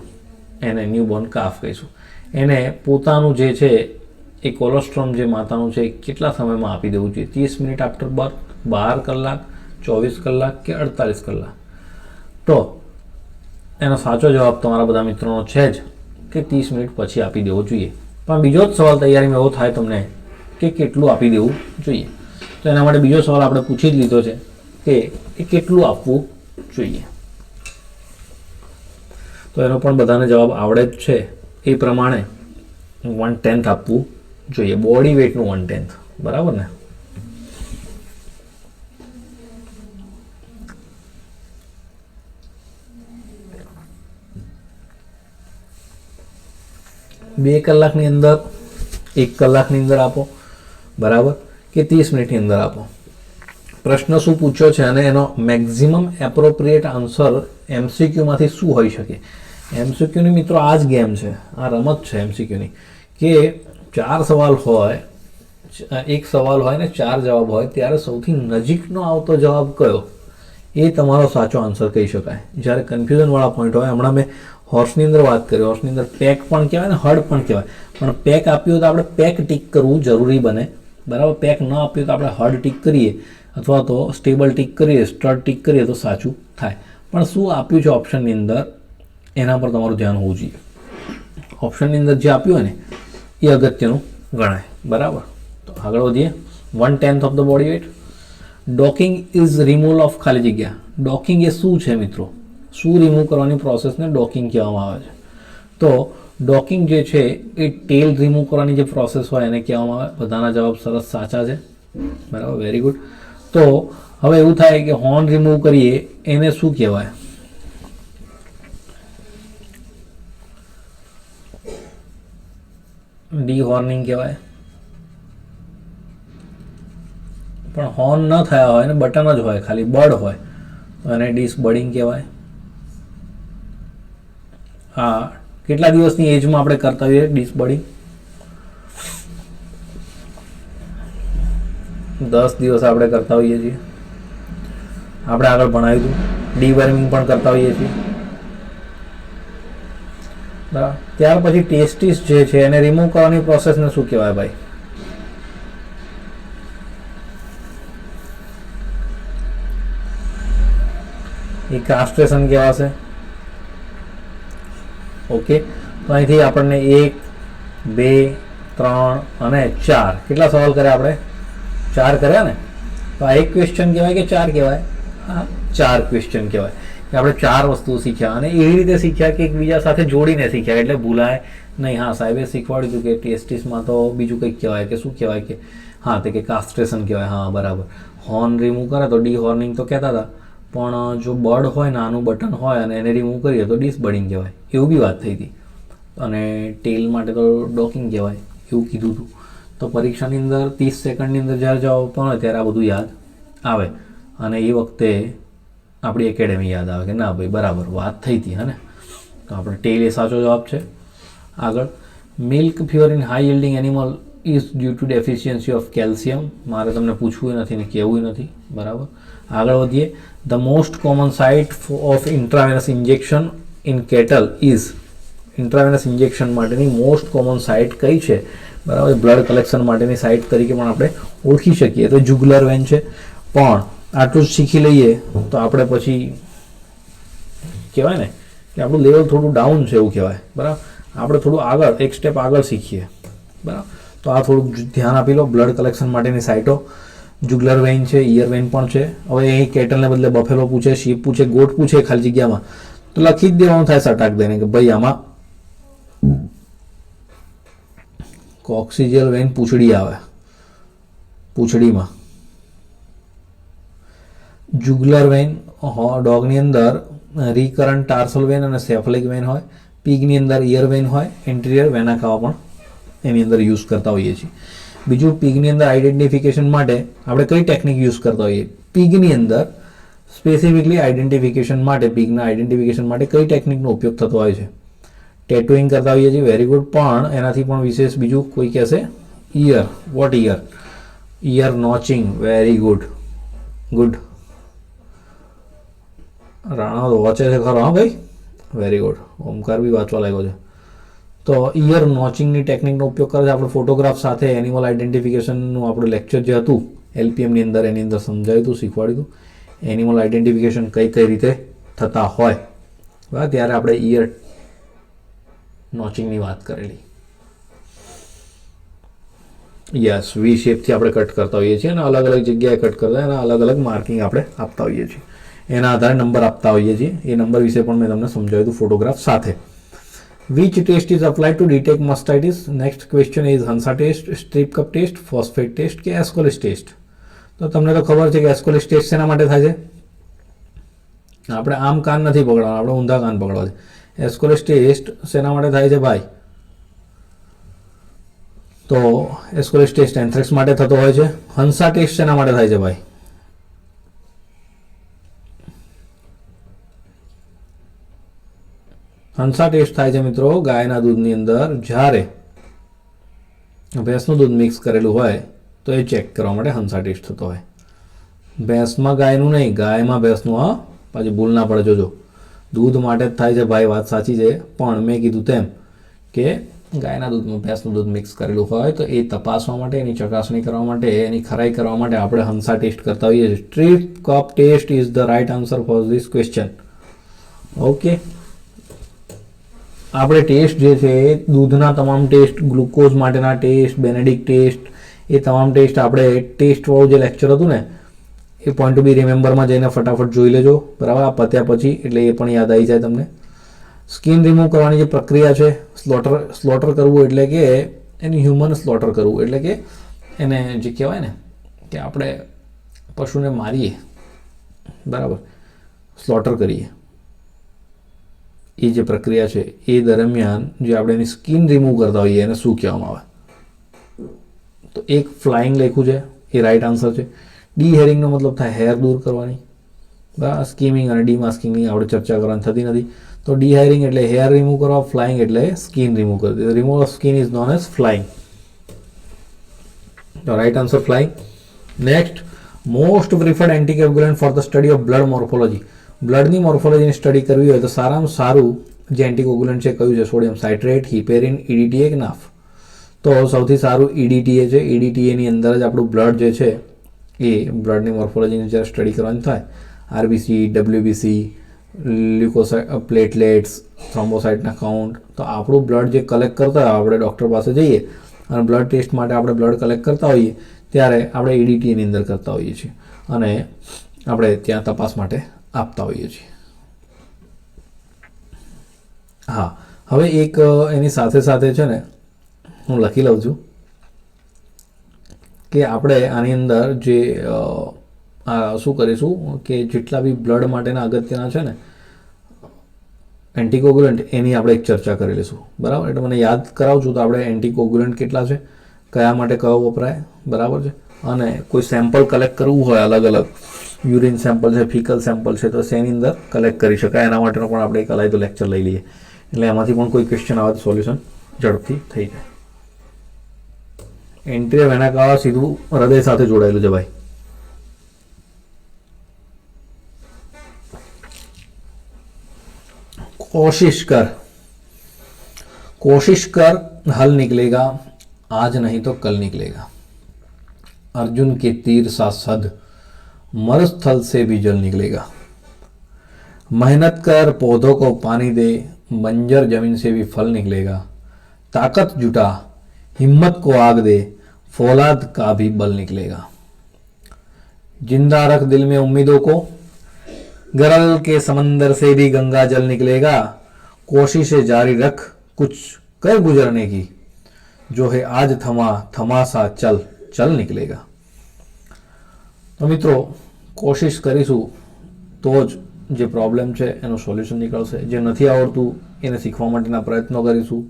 એને ન્યૂબોર્ન કાફ કહીશું. એને પોતાનું જે છે એ કોલોસ્ટ્રમ જે માતાનું છે એ કેટલા સમયમાં આપી દેવું જોઈએ? 30 મિનિટ આફ્ટર બર્થ, 12 કલાક, 24 કલાક કે 48 કલાક? તો એનો સાચો જવાબ તમારા બધા મિત્રોનો છે જ કે 30 મિનિટ પછી આપી દેવો જોઈએ. પણ બીજો જ સવાલ તૈયારીમાં એવો થાય તમને કે કેટલું આપી દેવું જોઈએ. તો એના માટે બીજો સવાલ આપણે પૂછી જ લીધો છે કે એ કેટલું આપવું જોઈએ. તો એનો પણ બધાને જવાબ આવડે જ છે. એ પ્રમાણે 1/10 આપવું જોઈએ, બોડી વેઇટનું 1/10, બરાબર ને? બે કલાકની અંદર, 1 કલાકની અંદર આપો, બરાબર, કે 30 મિનિટની અંદર આપો. પ્રશ્ન શું પૂછ્યો છે અને એનો મેક્સિમમ એપ્રોપ્રિએટ આન્સર એમસીક્યુમાંથી શું હોઈ શકે? એમસીક્યુની મિત્રો આ જ ગેમ છે, આ રમત છે એમસીક્યુની, કે 4 સવાલ હોય, એક સવાલ હોય ને 4 જવાબ હોય, ત્યારે સૌથી નજીકનો આવતો જવાબ કયો એ તમારો સાચો આન્સર કહી શકાય. જ્યારે કન્ફ્યુઝનવાળા પોઈન્ટ હોય, હમણાં મેં હોર્સની અંદર વાત કરી, હોર્સની અંદર પેક પણ કહેવાય ને હડ પણ કહેવાય, પણ પેક આપ્યું તો આપણે પેક ટીક કરવું જરૂરી બને, બરાબર? પેક ન આપ્યું તો આપણે હડ ટીક કરીએ અથવા તો સ્ટેબલ ટીક કરીએ, સ્ટડ ટીક કરીએ તો સાચું થાય. પણ શું આપ્યું છે ઓપ્શનની અંદર એના પર તમારું ધ્યાન હોવું જોઈએ. ઓપ્શનની અંદર જે આપ્યું હોય ને એ અગત્યનું ગણાય, બરાબર? તો આગળ વધીએ. 1/10 of the body weight. Docking is removal of ખાલી જગ્યા. ડોકિંગ એ શું છે મિત્રો? શું રિમૂવ કરવાની પ્રોસેસને ડોકિંગ કહેવામાં આવે છે? તો ડોકિંગ જે છે એ ટેલ રિમૂવ કરવાની જે પ્રોસેસ હોય એને કહેવામાં આવે. બધાના જવાબ સરસ સાચા છે, બરાબર, વેરી ગુડ. તો હવે એવું થાય કે હોર્ન રિમૂવ કરીએ એને શું કહેવાય? ડી-હોર્નિંગ કહેવાય. પણ હોર્ન ન થયા હોય ને બટન જ હોય, ખાલી બડ હોય તો એને ડિસબડિંગ કહેવાય. હા, કેટલા દિવસની એજમાં આપણે કરતા હોઈએ ડિસબડિંગ? 10 દિવસ આપણે કરતા હોઈએ છીએ. આપણે આગળ ભણાવ્યું હતું, ડીવર્મિંગ પણ કરતા હોઈએ છીએ, બરાબર. ત્યાર પછી ટેસ્ટિસ જે છે એને રિમૂવ કરવાની પ્રોસેસને શું કહેવાય ભાઈ? એ કાસ્ટ્રેશન કહેવાશે. ઓકે, તો અહીંથી આપણને 1, 2, 3 અને 4 કેટલા સવાલ કર્યા આપણે? 4 કર્યા ને? તો આ એક ક્વેશ્ચન કહેવાય કે 4 કહેવાય? હા, 4 ક્વેશ્ચન કહેવાય કે આપણે 4 વસ્તુ શીખ્યા અને એવી રીતે શીખ્યા કે એકબીજા સાથે જોડીને શીખ્યા, એટલે ભૂલાય નહીં. હા, સાહેબે શીખવાડ્યું હતું કે ટેસ્ટિસમાં તો બીજું કંઈક કહેવાય, કે શું કહેવાય, કે હા તે કે કાસ્ટ્રેશન કહેવાય. હા, બરાબર. હોર્ન રિમૂવ કરે તો ડી-હોર્નિંગ તો કહેતા હતા, પણ જો બર્ડ હોય, નાનું બટન હોય અને એને રિમૂવ કરીએ તો ડિસબડિંગ કહેવાય, એવું બી વાત થઈ હતી. અને ટેલ માટે તો ડોકિંગ કહેવાય, એવું કીધું હતું. તો પરીક્ષાની અંદર 30 સેકન્ડની અંદર જ્યારે જવાબ આપવાનો હોય ત્યારે આ બધું યાદ આવે અને એ વખતે આપણી એકેડેમી યાદ આવે કે ના ભાઈ બરાબર વાત થઈ હતી, હે ને? તો આપણે ટેલ એ સાચો જવાબ છે. આગળ, milk fever in high yielding animal is due to deficiency of calcium. મારે તમને પૂછવું નથી ને કહેવું નથી, બરાબર. આગળ વધીએ. The most common site of intravenous injection in cattle is. Intravenous injection માટેની મોસ્ટ કોમન સાઇટ કઈ છે? બરાબર, બ્લડ કલેક્શન માટેની સાઇટ તરીકે પણ આપણે ઓળખી શકીએ તો જુગલર વેન છે. પણ આટલું જ શીખી લઈએ તો આપણે પછી કહેવાય ને કે આપણું લેવલ થોડું ડાઉન છે એવું કહેવાય, બરાબર. આપણે થોડું આગળ, એક સ્ટેપ આગળ શીખીએ, બરાબર. તો આ થોડુંક ધ્યાન આપી લો. બ્લડ કલેક્શન માટેની સાઇટો જુગલર વેઇન છે, ઇયર વેઇન પણ છે. હવે અહીં કેટલને બદલે બફેલો પૂછે, શીપ પૂછે, ગોટ પૂછે ખાલી જગ્યામાં તો લખી જ દેવાનું થાય સટાક દઈને કે ભાઈ આમાં કોક્સિજિયલ વેઇન પૂંછડી આવે, પૂંછડીમાં. જુગલર વેઇન ડોગની અંદર રિકરન્ટ ટાર્સલ વેઇન અને સેફલિક વેઇન હોય. પીગની અંદર ઇયર વેઇન હોય. એન્ટિરિયર વેના ખાવા પણ એની અંદર યુઝ કરતા હોઈએ છીએ. બીજું, પીગની અંદર આઈડેન્ટિફિકેશન માટે આપણે કઈ ટેકનિક યુઝ કરતા હોઈએ? પીગની અંદર સ્પેસિફિકલી આઈડેન્ટિફિકેશન માટે, પીગના આઈડેન્ટિફિકેશન માટે કઈ ટેકનિકનો ઉપયોગ થતો હોય છે? ટેટુઇંગ કરતા હોઈએ છીએ, વેરી ગુડ. પણ એનાથી પણ વિશેષ બીજું કોઈ કહેશે? Ear. What ear? Ear notching, very good, good. Rana વાંચે છે ખરો? હા ભાઈ, વેરી ગુડ. ઓમકાર બી વાંચવા લાગ્યો છે. તો ઇયર નોચિંગની ટેકનિકનો ઉપયોગ કરે છે. આપણે ફોટોગ્રાફ સાથે એનિમલ આઇડેન્ટિફિકેશનનું આપણું લેક્ચર જે હતું એલપીએમની અંદર, એની અંદર સમજાવ્યું હતું, શીખવાડ્યું હતું એનિમલ આઇડેન્ટિફિકેશન કઈ કઈ રીતે થતા હોય, બરાબર. ત્યારે આપણે ઇયર નોચિંગની વાત કરેલી. યસ, વી શેપથી આપણે કટ કરતા હોઈએ છીએ અને અલગ અલગ જગ્યાએ કટ કરતા એના અલગ અલગ માર્કિંગ આપણે આપતા હોઈએ છીએ. એના આધારે નંબર આપતા હોઈએ છીએ. એ નંબર વિશે પણ મેં તમને સમજાવ્યું હતું ફોટોગ્રાફ સાથે. Which test is applied to detect mastitis? Next question is Hansa test, strip cup test, phosphate test કે Ascolis test? તો તમને તો ખબર છે કે Ascolis test શેના માટે થાય છે? આપણે આમ કાન નથી પકડવાના, આપણે ઊંધા કાન પકડવા છે. Ascolis test શેના માટે થાય છે ભાઈ? તો Ascolis test એન્થ્રેક્સ માટે થતો હોય છે. હંસા ટેસ્ટ શેના માટે થાય છે ભાઈ? હંસા ટેસ્ટ થાય છે મિત્રો ગાયના દૂધની અંદર જ્યારે ભેંસનું દૂધ મિક્સ કરેલું હોય તો એ ચેક કરવા માટે હંસા ટેસ્ટ થતો હોય. ભેંસમાં ગાયનું નહીં, ગાયમાં ભેંસનું. હા, પાછી ભૂલ ના પડે, જોજો. દૂધ માટે જ થાય છે ભાઈ, વાત સાચી છે. પણ મેં કીધું તેમ કે ગાયના દૂધમાં ભેંસનું દૂધ મિક્સ કરેલું હોય તો એ તપાસવા માટે, એની ચકાસણી કરવા માટે, એની ખરાઈ કરવા માટે આપણે હંસા ટેસ્ટ કરતા હોઈએ છીએ. Strip cup test is the right answer for this question. Okay, આપણે ટેસ્ટ જે છે દૂધના તમામ ટેસ્ટ, ગ્લુકોઝ માટેના ટેસ્ટ, બેનેડિક ટેસ્ટ, એ તમામ ટેસ્ટ આપણે ટેસ્ટવાળું જે લેક્ચર હતું ને એ પોઈન્ટ ટુ બી રિમેમ્બરમાં જઈને ફટાફટ જોઈ લેજો, બરાબર. આ પત્યા પછી એટલે એ પણ યાદ આવી જાય તમને. સ્કિન રિમૂવ કરવાની જે પ્રક્રિયા છે, સ્લોટર કરવું એટલે કે એની હ્યુમન સ્લોટર કરવું એટલે કે એને જે કહેવાય ને કે આપણે પશુને મારીએ, બરાબર, સ્લોટર કરીએ, એ જે પ્રક્રિયા છે એ દરમિયાન જે આપણે એની સ્કિન રિમૂવ કરતા હોઈએ એને શું કહેવામાં આવે? તો એક ફ્લાઇંગ લખ્યું છે, એ રાઈટ આન્સર છે. ડી હેરિંગનો મતલબ થાય હેર દૂર કરવાની, બરાબર. સ્કીમિંગ અને ડીમાસ્કિંગની આપણે ચર્ચા કરવાની થતી નથી. તો ડી હેરિંગ એટલે હેર રિમૂવ કરવા, ફ્લાઇંગ એટલે સ્કિન રિમૂવ કરવી. Remove of skin is known as flaying. તો right answer flaying. Next, most preferred anticoagulant for the study of blood morphology. બ્લડની મોર્ફોલોજીની સ્ટડી કરવી હોય તો સારામાં સારું જે એન્ટીકોગ્યુલન્ટ છે કયું છે? સોડિયમ સાઇટ્રેટ, હિપેરિન, ઈડીટીએ કે નાફ? તો સૌથી સારું ઈડીટીએ છે. ઈડીટીએની અંદર જ આપણું બ્લડ જે છે એ બ્લડની મોર્ફોલોજીની જ્યારે સ્ટડી કરવાની થાય, આરબીસી, ડબ્લ્યુબીસી, લ્યુકોસાઇટ, પ્લેટલેટ્સ, થ્રોમ્બોસાઇટના કાઉન્ટ, તો આપણું બ્લડ જે કલેક્ટ કરતા હોય, આપણે ડૉક્ટર પાસે જઈએ અને બ્લડ ટેસ્ટ માટે આપણે બ્લડ કલેક્ટ કરતા હોઈએ ત્યારે આપણે ઈડીટીએની અંદર કરતા હોઈએ છીએ અને આપણે ત્યાં તપાસ માટે આપતા હોઈએ છીએ. હા, હવે એક એની સાથે સાથે છે ને હું લખી લઉં છું કે આપણે આની અંદર જે શું કરીશું કે જેટલા બી બ્લડ માટેના અગત્યના છે ને એન્ટીકોગ્યુલન્ટ એની આપણે એક ચર્ચા કરી લઈશું, બરાબર. એટલે મને યાદ કરાવશું તો આપણે એન્ટીકોગ્યુલન્ટ કેટલા છે, કયા માટે કયો વપરાય, બરાબર છે. અને કોઈ સેમ્પલ કલેક્ટ કરવું હોય અલગ અલગ, યુરિન સેમ્પલ છે, ફિકલ સેમ્પલ છે, તો શેની અંદર કલેક્ટ કરી શકાય એના માટેનો પણ આપણે એક અલાયદો લેક્ચર લઈ લઈએ એટલે એમાંથી પણ કોઈ ક્વેશ્ચન આવે તો સોલ્યુશન ઝડપથી થઈ જાય. એન્ટ્રી વેના કાળા સીધું હૃદય સાથે જોડાયેલું છે ભાઈ. कोशिश कर हल निकलेगा, आज नहीं तो कल निकलेगा. अर्जुन के तीर सा सद मरुस्थल से भी जल निकलेगा. मेहनत कर पौधों को पानी दे, बंजर जमीन से भी फल निकलेगा. ताकत जुटा हिम्मत को आग दे, फौलाद का भी बल निकलेगा. जिंदा रख दिल में उम्मीदों को, गरल के समंदर से भी गंगा जल निकलेगा. कोशिशें जारी रख कुछ कर गुजरने की, जो है आज थमा थमा सा चल चल निकलेगा. તો મિત્રો કોશિશ કરીશું તો જ જે પ્રોબ્લેમ છે એનું સોલ્યુશન નીકળશે. જે નથી આવડતું એને શીખવા માટેના પ્રયત્નો કરીશું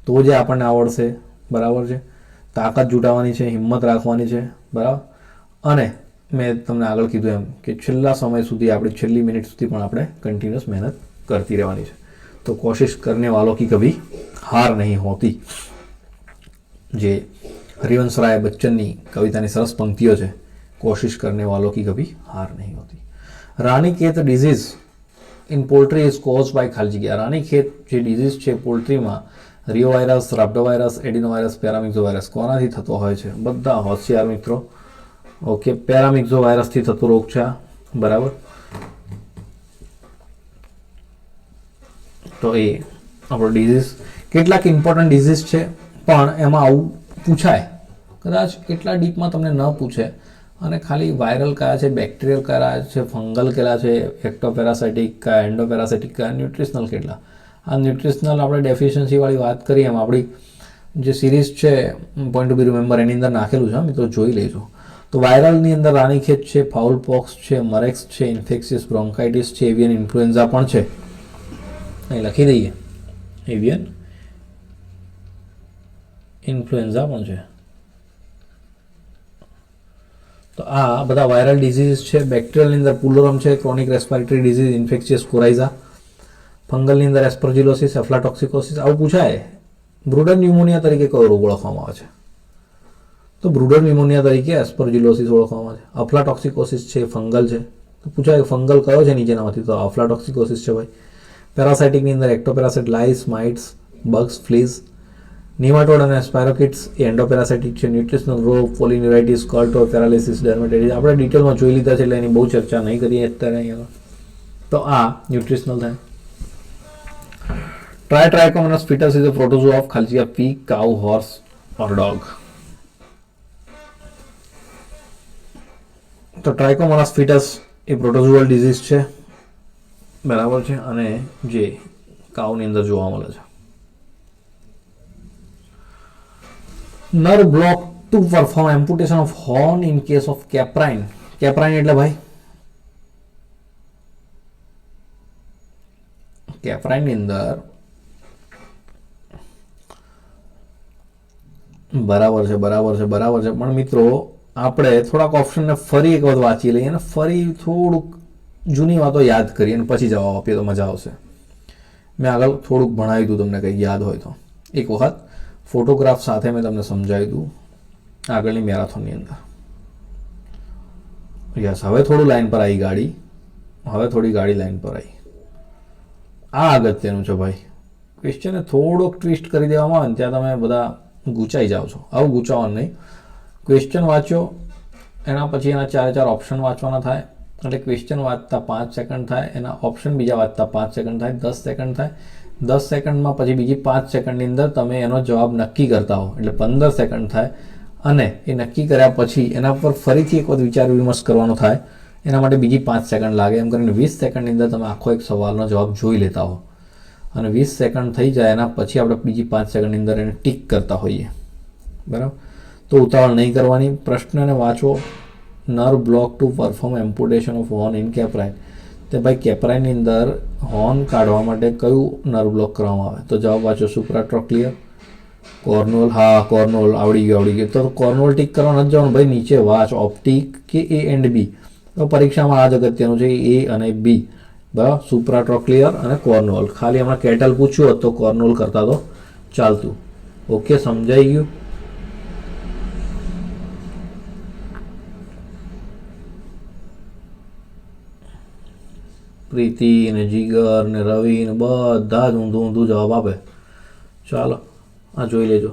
તો જ આપણને આવડશે, બરાબર છે. તાકાત જુટાવવાની છે, હિંમત રાખવાની છે, બરાબર. અને મેં તમને આગળ કીધું એમ કે છેલ્લા સમય સુધી, આપણી છેલ્લી મિનિટ સુધી પણ આપણે કન્ટિન્યુઅસ મહેનત કરતી રહેવાની છે. તો કોશિશ કરને વાલો કી કભી હાર નહીં હોતી, જે હરિવંશરાય બચ્ચનની કવિતાની સરસ પંક્તિઓ છે. कोशिश करने वालों की कभी हार नहीं होती. Ranikhet disease in poultry is cause by ખાલી જગ્યા રાનીખેત જે ડિઝીઝ છે પોલ્ટ્રીમાં reo virus, rhabdovirus, adenovirus, paramyxo virus કોનાથી થતો હોય છે? બધા હોશિયાર મિત્રો. ઓકે, પેરામિક્ઝો વાયરસથી થતો રોગ છે આ, બરાબર. તો એ આપણો ડિઝીઝ. કેટલાક ઇમ્પોર્ટન્ટ ડિઝીઝ છે પણ એમાં આવું પૂછાય, કદાચ એટલા ડીપમાં તમને ન પૂછે, અને ખાલી વાયરલ કયા છે, બેક્ટેરિયલ કયા છે, ફંગલ કેટલા છે, એક્ટોપેરાસાઇટિક કયા, એન્ડોપેરાસાઇટિક કયા, ન્યુટ્રિશનલ કેટલા. આ ન્યુટ્રિશનલ આપણે ડેફિશિયન્સીવાળી વાત કરીએ એમ આપણી જે સિરીઝ છે પોઈન્ટ ટુ બી રિમેમ્બર એની અંદર નાખેલું છે મિત્રો, જોઈ લેજો. તો વાયરલની અંદર રાનીખેત છે, ફાઉલ પોક્સ છે, મરેક્સ છે, ઇન્ફેક્શિયસ બ્રોન્કાઇટિસ છે, એવિયન ઇન્ફ્લુએન્ઝા પણ છે. અહીં લખી દઈએ, એવિયન ઇન્ફ્લુએન્ઝા પણ છે. તો આ બધા વાયરલ ડિઝીઝ છે. બેક્ટેરિયલની અંદર પુલોરમ છે, ક્રોનિક રેસ્પિરેટરી ડિઝીઝ, ઇન્ફેક્શિયસ કોરાઇઝા. ફંગલની અંદર એસ્પરજિલોસિસ, એફ્લાટોક્સિકોસિસ. આવું પૂછાય. બ્રુડર ન્યુમોનિયા તરીકે કયો રોગ ઓળખવામાં આવે છે? તો બ્રુડર ન્યુમોનિયા તરીકે એસ્પરજિલોસિસ ઓળખવામાં આવે છે. અફ્લાટોક્સિકોસિસ છે, ફંગલ છે. તો પૂછાય ફંગલ કયો છે નીચેનામાંથી? તો અફ્લાટોક્સિકોસિસ છે ભાઈ. પેરાસાઇટિકની અંદર એક્ટોપેરાસાઇટ, લાઇસ, માઇટ્સ, બગ્સ, ફ્લીઝ. નિમાટોડ અને સ્પાયરોકિટ્સ એ એન્ડોપેરાસાઇટિક છે. ન્યુટ્રિશનલ રોગ, પોલિન્યુરાઇટિસ, કર્ટો, પેરાલિસિસ, ડર્મેટાઇટિસ આપણે ડિટેલમાં જોઈ લીધા છે એટલે એની બહુ ચર્ચા નહીં કરીએ અત્યારે અહીંયા. તો આ ન્યુટ્રિશનલ થાય. Trichomonas fetus is a protozoa of Khalchia pig, cow, horse or dog. તો Trichomonas fetus એ પ્રોટોઝોઅલ ડિઝીઝ છે, બરાબર છે, અને જે કાઉની અંદર જોવા મળે છે. Nerve block to perform amputation of horn in case of caprine. Caprine એટલે ભાઈ કેપ્રાઇનની અંદર બરાબર છે પણ મિત્રો આપણે થોડાક ઓપ્શનને ફરી એક વખત વાંચી લઈએ અને ફરી થોડુંક જૂની વાતો યાદ કરીએ અને પછી જવાબ આપીએ તો મજા આવશે. મેં આગળ થોડુંક ભણાવ્યું હતું તમને કંઈ યાદ હોય તો. એક વખત ફોટોગ્રાફ સાથે મેં તમને સમજાવ્યું હતું આગળની મેરાથોનની અંદર. યસ, હવે થોડું લાઈન પર આવી ગાડી, હવે થોડી ગાડી લાઈન પર આવી. આ અગત્યનું છે ભાઈ. ક્વેશ્ચનને થોડોક ટ્વિસ્ટ કરી દેવામાં આવે ને ત્યાં તમે બધા ગૂંચાઈ જાઓ છો. આવું ગૂંચાવાનું નહીં. ક્વેશ્ચન વાંચો, એના પછી એના 4 ઓપ્શન વાંચવાના થાય, એટલે ક્વેશ્ચન વાંચતા 5 સેકન્ડ થાય, એના ઓપ્શન બીજા વાંચતા 5 સેકન્ડ થાય, 10 સેકન્ડ થાય. 10 સેકન્ડમાં પછી બીજી 5 સેકન્ડની અંદર તમે એનો જવાબ નક્કી કરતા હો એટલે 15 સેકન્ડ થાય, અને એ નક્કી કર્યા પછી એના પર ફરીથી એક વખત વિચાર વિમર્શ કરવાનો થાય, એના માટે બીજી 5 સેકન્ડ લાગે. એમ કરીને 20 સેકન્ડની અંદર તમે આખો એક સવાલનો જવાબ જોઈ લેતા હો, અને 20 સેકન્ડ થઈ જાય એના પછી આપણે બીજી 5 સેકન્ડની અંદર એને ટીક કરતા હોઈએ, બરાબર. તો ઉતાવળ નહીં કરવાની, પ્રશ્નને વાંચો. Nerve block to perform amputation of horn in caprine. તે ભાઈ કેપ્રાઇનની અંદર હોર્ન કાઢવા માટે કયું નર્વ બ્લોક કરવામાં આવે? તો જવાબ વાંચો. સુપ્રાટ્રોક્લિયર, કોર્નોલ. હા, કોર્નોલ આવડી ગયું. તો કોર્નોલ ટીક કરવા નથી જવાનું ભાઈ, નીચે વાંચ. ઓપ્ટિક કે એ એન્ડ બી. તો પરીક્ષામાં આ જ અગત્યનું છે, એ અને બી, બરાબર. સુપ્રાટ્રોક્લિયર અને કોર્નોલ. ખાલી હમણાં કેટલ પૂછ્યું હોત તો કોર્નોલ કરતા તો ચાલતું. ઓકે, સમજાઈ ગયું. પ્રીતિ ને જીગર ને રવિ ને બધા જ ઊંધું જવાબ આપે. ચાલો આ જોઈ લેજો.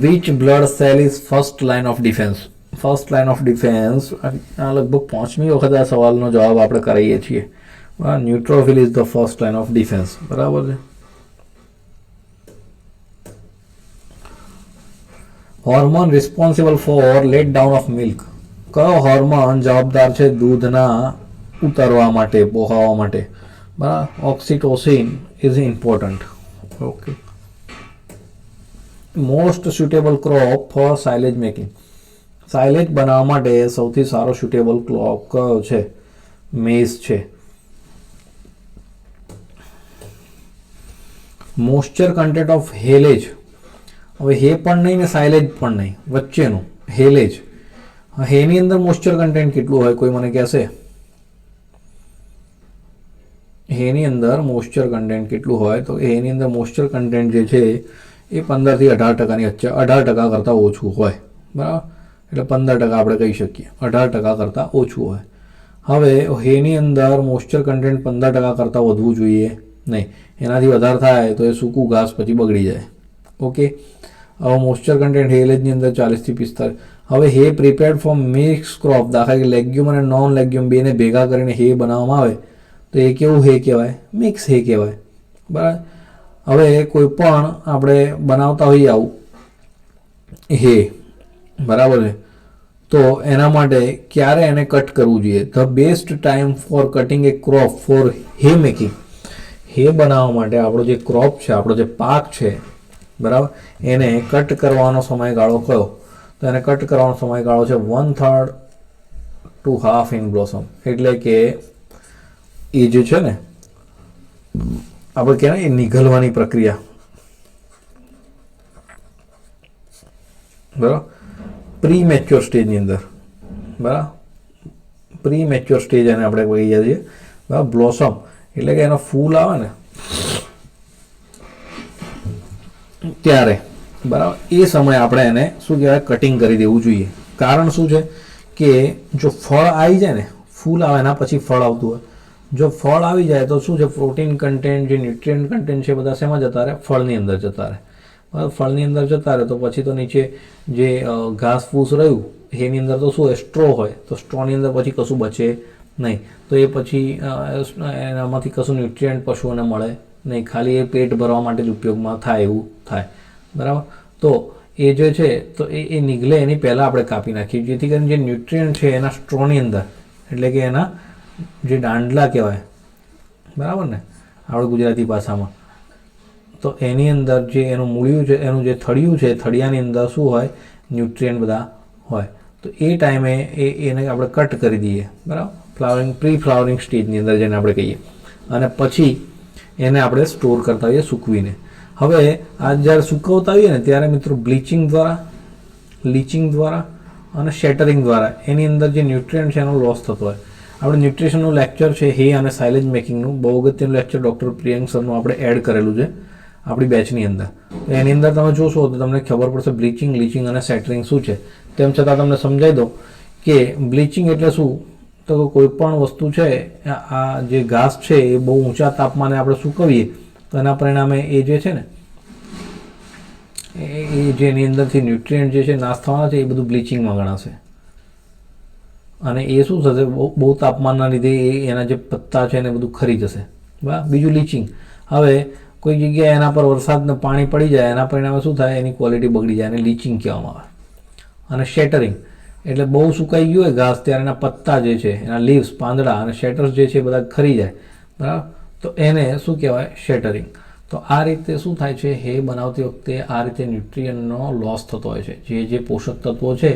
Which blood cell is first line of defence? First line of defence આ લગભગ 5મી વખત આ સવાલનો જવાબ આપણે કરીએ છીએ. Neutrophil is the first line of defence, બરાબર છે. Hormone responsible for let down of milk. કયો હોર્મોન જવાબદાર છે દૂધના ઉતારવા માટે, પોહાવા માટે? બરાબર. Oxytocin is important. Okay. Most suitable crop for silage making. Silage બનાવવા માટે સૌથી સારો સુટેબલ ક્રોપ કયો છે? મેઝ છે. Moisture content of haylage. હવે હે પણ નહીં ને સાઇલેજ પણ નહીં, વચ્ચેનું હેલેજ. હેની અંદર મોઇસ્ચર કન્ટેન્ટ કેટલું હોય કોઈ મને કહેશે? હેની અંદર મોઇસ્ચર કન્ટેન્ટ કેટલું હોય? તો એની અંદર મોઇસ્ચર કન્ટેન્ટ જે છે એ 15 થી 18% વચ્ચે, 18% કરતાં ઓછું હોય, બરાબર. એટલે 15% આપણે કહી શકીએ, 18% કરતાં ઓછું હોય. હવે હેની અંદર મોઇસ્ચર કન્ટેન્ટ 15% કરતાં વધવું જોઈએ નહીં. એનાથી વધારે થાય તો એ સૂકું ઘાસ પછી બગડી જાય. ઓકે, હવે મોઇસ્ચર કન્ટેન્ટ હેલેજની અંદર 40 થી 45. હવે હે પ્રિપેર્ડ ફોર મિક્સ ક્રોપ, દાખલા કે લેગ્યુમ અને નોન લેગ્યુમ બેને ભેગા કરીને હે બનાવવામાં આવે તો એ કેવું હે કહેવાય? મિક્સ હે કહેવાય. બરાબર. હવે કોઈ પણ આપણે બનાવતા હોઈએ આવું હે, બરાબર છે, તો એના માટે ક્યારે એને કટ કરવું જોઈએ? The best time for cutting a crop for hay making. Hay બનાવવા માટે આપણો જે ક્રોપ છે, આપણો જે પાક છે, બરાબર, એને કટ કરવાનો સમયગાળો કયો? તો એને કટ કરવાનો સમયગાળો છે 1/3 to half in blossom. એટલે કે એ જે છે ને આપણે કહેવાય એ નિગલવાની પ્રક્રિયા, બરાબર, પ્રી મેચ્યોર સ્ટેજની અંદર, બરાબર, પ્રી મેચ્યોર સ્ટેજ એને આપણે કહીએ છીએ, બરાબર. બ્લોસમ એટલે કે એનો ફૂલ આવે ને ત્યારે, બરાબર, એ સમયે આપણે એને શું કહેવાય? કટિંગ કરી દેવું જોઈએ. કારણ શું છે કે જો ફળ આવી જાય ને, ફૂલ આવે એના પછી ફળ આવતું હોય, જો ફળ આવી જાય તો શું છે? પ્રોટીન કન્ટેન્ટ, જે ન્યુટ્રિયન્ટ કન્ટેન્ટ છે, બધા શેમાં જતા રહે? ફળની અંદર જતા રહે. બરાબર, ફળની અંદર જતા રહે તો પછી તો નીચે જે ઘાસ ફૂસ રહ્યું એની અંદર તો શું હોય? સ્ટ્રો હોય, તો સ્ટ્રોની અંદર પછી કશું બચે નહીં. તો એ પછી એનામાંથી કશું ન્યુટ્રિયન્ટ પશુઓને મળે નહીં, ખાલી એ પેટ ભરવા માટે જ ઉપયોગમાં થાય એવું થાય. બરાબર. તો એ જે છે તો એ નીકળે એની પહેલાં આપણે કાપી નાખીએ, જેથી કરીને જે ન્યુટ્રિયન્ટ છે એના સ્ટ્રોની અંદર, એટલે કે એના જે દાંડલા કહેવાય, બરાબર ને આપણે ગુજરાતી ભાષામાં, તો એની અંદર જે એનું મૂળિયું છે, એનું જે થળિયું છે, થળિયાની અંદર શું હોય? ન્યુટ્રિયન્ટ બધા હોય. તો એ ટાઈમે એને આપણે કટ કરી દઈએ, બરાબર, ફ્લાવરિંગ, પ્રી ફ્લાવરિંગ સ્ટેજની અંદર જેને આપણે કહીએ, અને પછી એને આપણે સ્ટોર કરતા હોઈએ સૂકવીને. હવે આ જ્યારે સૂકવતા હોઈએ ને ત્યારે મિત્રો બ્લીચિંગ દ્વારા, લીચિંગ દ્વારા અને શેટરિંગ દ્વારા એની અંદર જે ન્યુટ્રિયન્ટ છે એનો લોસ થતો હોય. આપણે ન્યુટ્રિશનનું લેક્ચર છે હે અને સાયલેજ મેકિંગનું, બહુ અગત્યનું લેક્ચર ડૉક્ટર પ્રિયંક સરનું આપણે એડ કરેલું છે આપણી બેચની અંદર. તો એની અંદર તમે જોશો તો તમને ખબર પડશે બ્લીચિંગ, લીચિંગ અને સેટરિંગ શું છે. તેમ છતાં તમને સમજાવી દો કે બ્લીચિંગ એટલે શું? તો કોઈ પણ વસ્તુ છે, આ જે ઘાસ છે એ બહુ ઊંચા તાપમાને આપણે સૂકવીએ તો એના પરિણામે એ જે છે ને એ જેની અંદરથી ન્યુટ્રિયન્ટ જે છે નાશ થવાના છે એ બધું બ્લીચિંગમાં ગણાશે. અને એ શું થશે? બહુ તાપમાનના લીધે એના જે પત્તા છે એને બધું ખરી જશે. બરાબર. બીજું લીચિંગ. હવે કોઈ જગ્યાએ એના પર વરસાદને પાણી પડી જાય, એના પરિણામે શું થાય? એની ક્વોલિટી બગડી જાય, અને લીચિંગ કહેવામાં આવે. અને શેટરિંગ એટલે બહુ સુકાઈ ગયું હોય ઘાસ ત્યારે એના પત્તા જે છે, એના લીવ્સ, પાંદડા અને શેટર્સ જે છે બધા ખરી જાય, બરાબર, તો એને શું કહેવાય? શેટરિંગ. તો આ રીતે શું થાય છે? હે બનાવતી વખતે આ રીતે ન્યુટ્રિયન્ટનો લોસ થતો હોય છે. જે પોષક તત્વો છે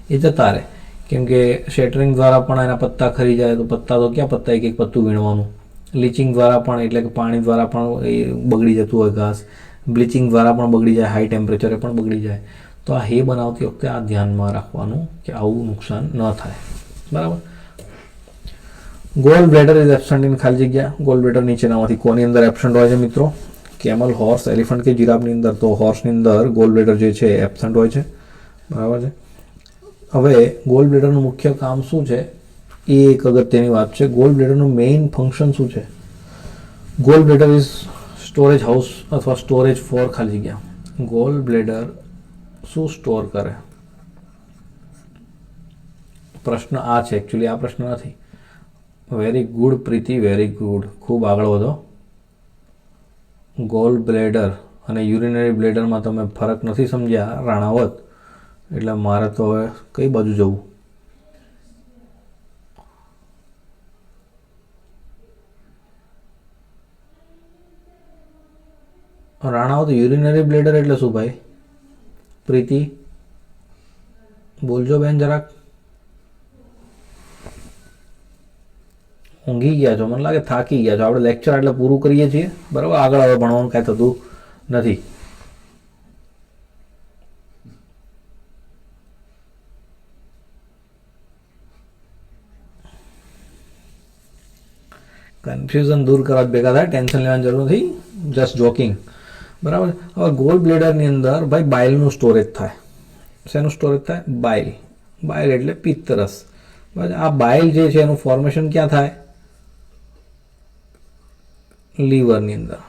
એ જતા રહે, કેમ કે શેટરિંગ દ્વારા પણ એના પત્તા ખરી જાય, તો પત્તા તો ક્યાં પત્તા? એક પત્તું વીણવાનું. લીચિંગ દ્વારા પણ, એટલે કે પાણી દ્વારા પણ એ બગડી જતું હોય ઘાસ. બ્લીચિંગ દ્વારા પણ બગડી જાય, હાઈ ટેમ્પરેચરે પણ બગડી જાય. તો આ હે બનાવતી વખતે આ ધ્યાનમાં રાખવાનું કે આવું નુકસાન ન થાય. બરાબર. Goal bladder is absent in, ખાલી જગ્યા. ગોલ બ્લેડર નીચેનામાંથી કોની અંદર એબસન્ટ હોય છે મિત્રો? કેમલ, હોર્સ, એલિફન્ટ કે જીરાફની અંદર? તો હોર્સની અંદર ગોલ બ્લેડર જે છે એબસન્ટ હોય છે. બરાબર છે. હવે ગોલ બ્લેડરનું મુખ્ય કામ શું છે એ એક અગત્યની વાત છે. ગોલ બ્લેડરનું મેઇન ફંક્શન શું છે? Goal bladder is storage house અથવા સ્ટોરેજ ફોર, ખાલી જગ્યા. ગોલ બ્લેડર શું સ્ટોર કરે? પ્રશ્ન આ છે, એકચ્યુઅલી આ પ્રશ્ન નથી. વેરી ગુડ પ્રીતિ, વેરી ગુડ, ખૂબ આગળ વધો. ગોલ બ્લેડર અને યુરિનરી બ્લેડરમાં તમે ફરક નથી સમજ્યા રાણાવત, એટલે મારે તો હવે કઈ બાજુ જવું? રાણાવત, યુરિનરી બ્લેડર એટલે શું ભાઈ? પ્રીતિ બોલજો બેન જરાક. ઊંઘી ગયા છો, મને લાગે થાકી ગયા છો. આપણે લેક્ચર એટલે પૂરું કરીએ છીએ, બરાબર. આગળ હવે ભણવાનું કાંઈ થતું નથી. કન્ફ્યુઝન દૂર કરવા ભેગા થાય, ટેન્શન લેવાની જરૂર નથી, જસ્ટ જોકિંગ, બરાબર. હવે ગોલ બ્લેડરની અંદર ભાઈ બાઇલનું સ્ટોરેજ થાય. શેનું સ્ટોરેજ થાય? બાઇલ. બાઇલ એટલે પિત્તરસ, બસ આ બાઇલ જે છે એનું ફોર્મેશન ક્યાં થાય? લીવરની અંદર.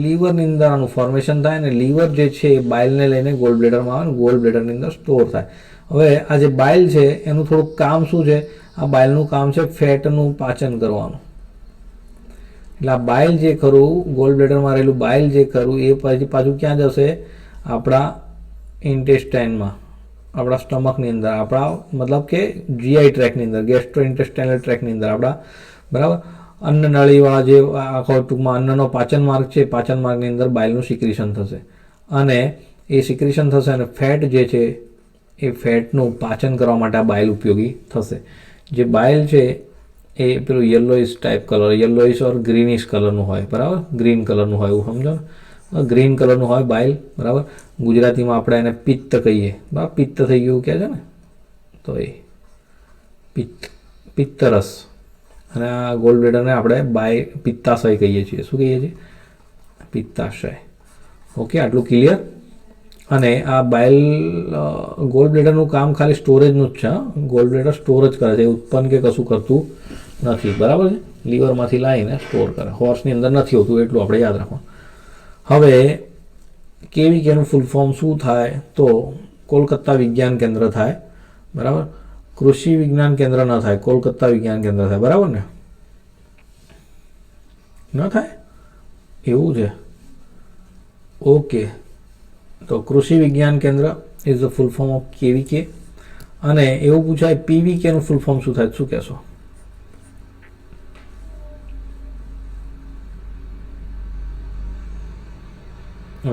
લીવરની અંદર આનું ફોર્મેશન થાય અને લીવર જે છે એ બાઇલને લઈને ગોલ બ્લેડરમાં આવે અને ગોલ બ્લેડરની અંદર સ્ટોર થાય. હવે આ જે બાઇલ છે એનું થોડુંક કામ શું છે? આ બાઇલનું કામ છે ફેટનું પાચન કરવાનું. એટલે આ બાઇલ જે ખરું ગોલ બ્લેડરમાં રહેલું બાઇલ જે ખરું એ પછી પાછું ક્યાં જશે? આપણા ઇન્ટેસ્ટાઇનમાં, આપણા સ્ટમકની અંદર, આપણા મતલબ કે જીઆઈ ટ્રેકની અંદર, ગેસ્ટ્રો ઇન્ટેસ્ટાઇનલ ટ્રેકની અંદર આપણા, બરાબર, અન્ન નળીવાળા જે આખો ટૂંકમાં અન્નનો પાચન માર્ગ છે, પાચન માર્ગની અંદર બાઇલનું સિક્રિશન થશે અને એ સિક્રિશન થશે અને ફેટ જે છે એ ફેટનું પાચન કરવા માટે આ બાઇલ ઉપયોગી થશે. જે બાઇલ છે એ પેલું યલોઇશ ટાઈપ કલર, યલોઇશ ઓર ગ્રીનિશ કલરનું હોય, બરાબર, ગ્રીન કલરનું હોય, એવું સમજો ને, ગ્રીન કલરનું હોય બાઇલ, બરાબર. ગુજરાતીમાં આપણે એને પિત્ત કહીએ, બરાબર, પિત્ત થઈ ગયું કહે છે ને, તો એ પિત્તરસ. અને આ ગોલ બ્લેડરને આપણે પિત્તાશય કહીએ છીએ. શું કહીએ છીએ? પિત્તાશય. ઓકે, આટલું ક્લિયર. અને આ બાઇલ ગોલ બ્લેડરનું કામ ખાલી સ્ટોરેજનું જ છે. ગોલ બ્લેડર સ્ટોર જ કરે છે, ઉત્પન્ન કે કશું કરતું નથી, બરાબર છે. લીવરમાંથી લાવીને સ્ટોર કરે, હોર્સની અંદર નથી હોતું, એટલું આપણે યાદ રાખવાનું. હવે કેવીકેનું ફૂલ ફોર્મ શું થાય? તો કોલકાતા વિજ્ઞાન કેન્દ્ર થાય, બરાબર. કૃષિ વિજ્ઞાન કેન્દ્ર ન થાય, કોલકાતા વિજ્ઞાન કેન્દ્ર થાય, બરાબર ને? ન થાય એવું છે. ઓકે, તો કૃષિ વિજ્ઞાન કેન્દ્ર is the full form of કેવીકે. અને એવું પૂછાય પીવીકેનું ફૂલ ફોર્મ શું થાય? શું કહેશો?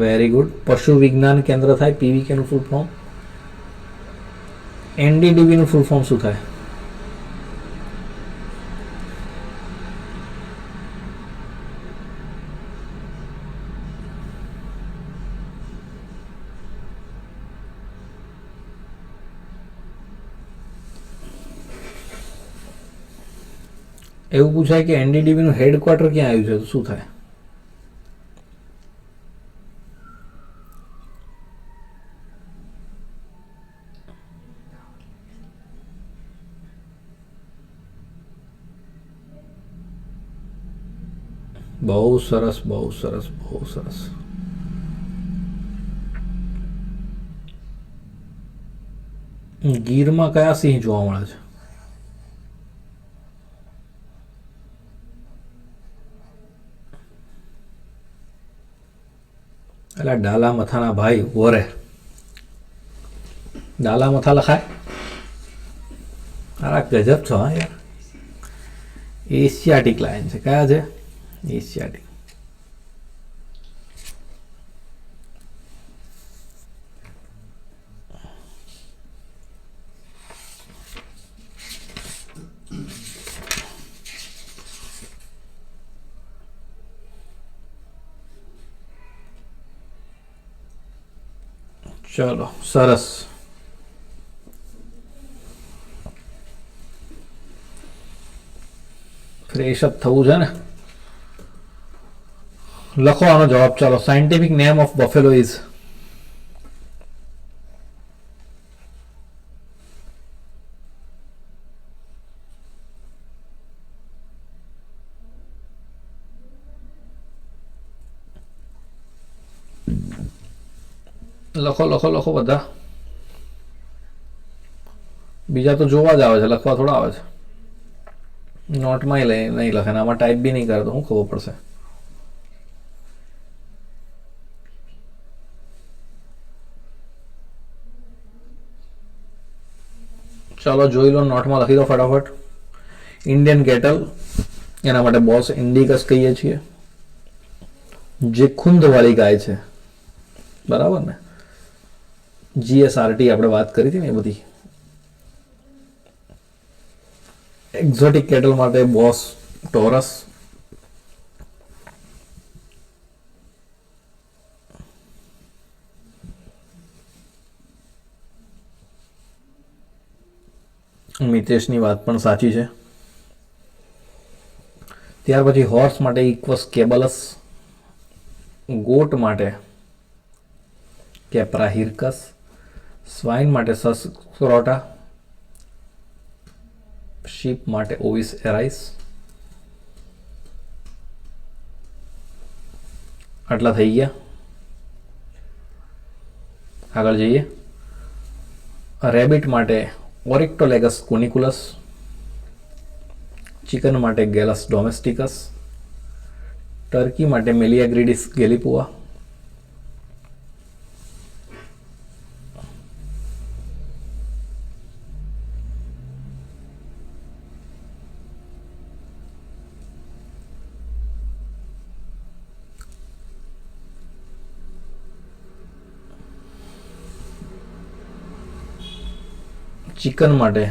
Very good. પશુ વિજ્ઞાન કેન્દ્ર થાય પીવીકેનું ફૂલ ફોર્મ. એનડીડીબીનું ફૂલ ફોર્મ શું થાય? એવું પૂછાય કે એનડીડીબીનું હેડક્વાર્ટર ક્યાં આવ્યું છે, તો શું થાય? બહુ સરસ, બહુ સરસ, બહુ સરસ. ગીરમાં કયા સિંહ જોવા મળે છે? એટલે ડાલા મથાના ભાઈ વરે, ડાલા મથા લખાય? આ ગજબ છો હા યાર. એશિયાટિક લાયન છે. કયા છે? એશિયાટિક. ચલો સરસ. ફ્રેશ અપ થવું છે ને. લખો આનો જવાબ. ચાલો, scientific name of Buffalo is? લખો લખો લખો બધા. બીજા તો જોવા જ આવે છે, લખવા થોડા આવે છે. નોટમાં નહીં લખે, આમાં ટાઈપ બી નહીં કરે તો શું ખબર પડશે? ચાલો જોઈ લો, નોટમાં લખી દો ફટાફટ. ઇન્ડિયન કેટલ, એના માટે બોસ ઇન્ડિકસ કહીએ છીએ, જે ખૂંદવાળી ગાય છે, બરાબર ને? જીએસઆરટી આપણે વાત કરી હતી ને એ બધી. એક્ઝોટિક કેટલ માટે બોસ ટોરસ. મિતેશની વાત પણ સાચી છે. ત્યાર પછી હોર્સ માટે ઇક્વસ કેબલસ, ગોટ માટે કેપ્રા હિરકસ, સ્વાઇન માટે સસ્ક્રોટા, શીપ માટે ઓવિસ એરાઇસ. આટલા થઈ ગયા. આગળ જઈએ. રેબિટ માટે ઓરિક્ટોલેગસ કોનિકુલસ. ચિકન માટે ગેલસ ડોમેસ્ટિકસ. ટર્કી માટે મેલિયાગ્રીડિસ ગેલિપુઆ. ચિકન માટે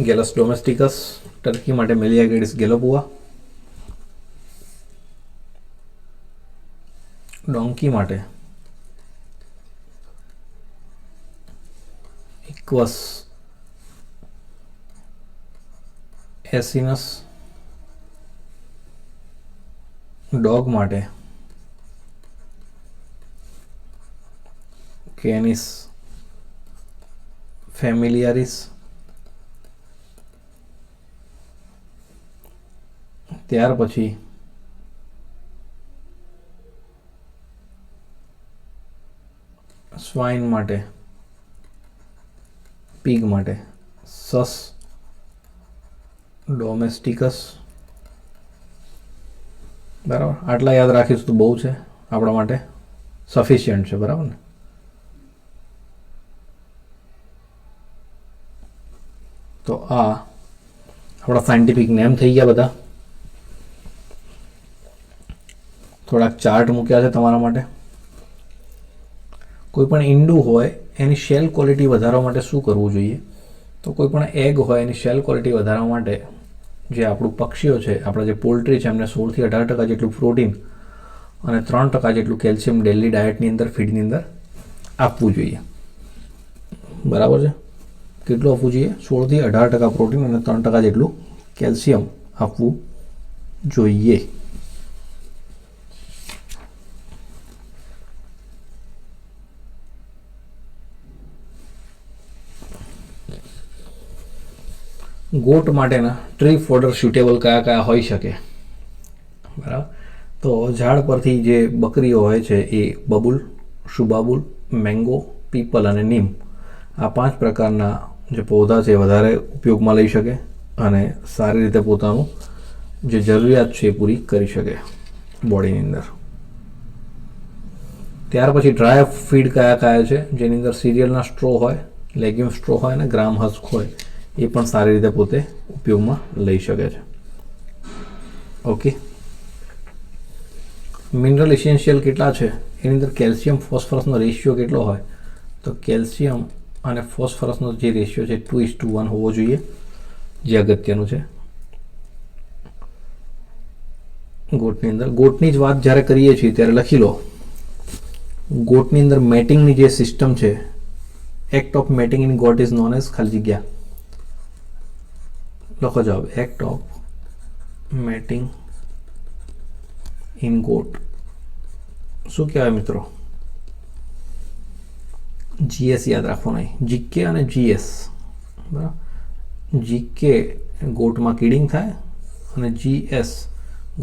ગેલસ ડોમેસ્ટિકસ. ટર્કી માટે મેલિયાગ્રીડિસ ગેલિપુઆ. ડોંકી માટે ઇક્વસ એસિનસ. ડોગ માટે કેનિસ ફેમિલિયારિસ. ત્યાર પછી સ્વાઇન માટે પીગ માટે સસ ડોમેસ્ટિકસ. બરાબર, આટલા યાદ રાખીશું તો બહુ છે આપણા માટે, સફિશિયન્ટ છે. બરાબર ને? તો આ આપણા સાયન્ટિફિક નેમ થઈ ગયા બધા. થોડાક ચાર્ટ મૂક્યા છે તમારા માટે. કોઈ પણ ઈંડું હોય એની શેલ ક્વોલિટી વધારવા માટે શું કરવું જોઈએ? તો કોઈ પણ એગ હોય એની શેલ ક્વોલિટી વધારવા માટે જે આપણું પક્ષીઓ છે, આપણા જે પોલ્ટ્રી છે, એમને 16 થી 18% જેટલું પ્રોટીન અને 3% જેટલું કેલ્શિયમ ડેલી ડાયટની અંદર, ફીડની અંદર આપવું જોઈએ. બરાબર છે? કેટલું આપવું જોઈએ? 16 થી 18% પ્રોટીન અને 3% જેટલું કેલ્શિયમ આપવું જોઈએ. ગોટ માટેના ટ્રી ફોડર સ્યુટેબલ કયા કયા હોઈ શકે? બરાબર, તો ઝાડ પરથી જે બકરીઓ હોય છે એ બબુલ, શુબાબુલ, મેંગો, પીપલ અને નીમ, આ 5 પ્રકારના જે પૌધા છે વધારે ઉપયોગમાં લઈ શકે અને સારી રીતે પોતાનું જે જરૂરિયાત છે એ પૂરી કરી શકે બોડીની અંદર. ત્યાર પછી ડ્રાય ફીડ કયા કયા છે? જેની અંદર સિરિયલના સ્ટ્રો હોય, લેગ્યુમ સ્ટ્રો હોય અને ગ્રામ હસ્ક હોય, એ પણ સારી રીતે પોતે ઉપયોગમાં લઈ શકે છે. ઓકે. મિનરલ ઇસેન્શિયલ કેટલા છે? એની અંદર કેલ્શિયમ ફોસ્ફરસનો રેશિયો કેટલો હોય? તો કેલ્શિયમ અને ફોસ્ફરસનો જે રેશિયો છે 2:1 હોવો જોઈએ, જે અગત્યનું છે ગોટની અંદર. ગોટની જ વાત જ્યારે કરીએ છીએ ત્યારે લખી લો, ગોટની અંદર મેટિંગની જે સિસ્ટમ છે, act of mating in goat is known as ખાલી જગ્યા લખો જવાબ, act of mating in goat. શું કહેવાય મિત્રો? જીએસ યાદ રાખવાનું નહીં, જીકે અને જીએસ. બરાબર, જીકે ગોટમાં કીડિંગ થાય અને જીએસ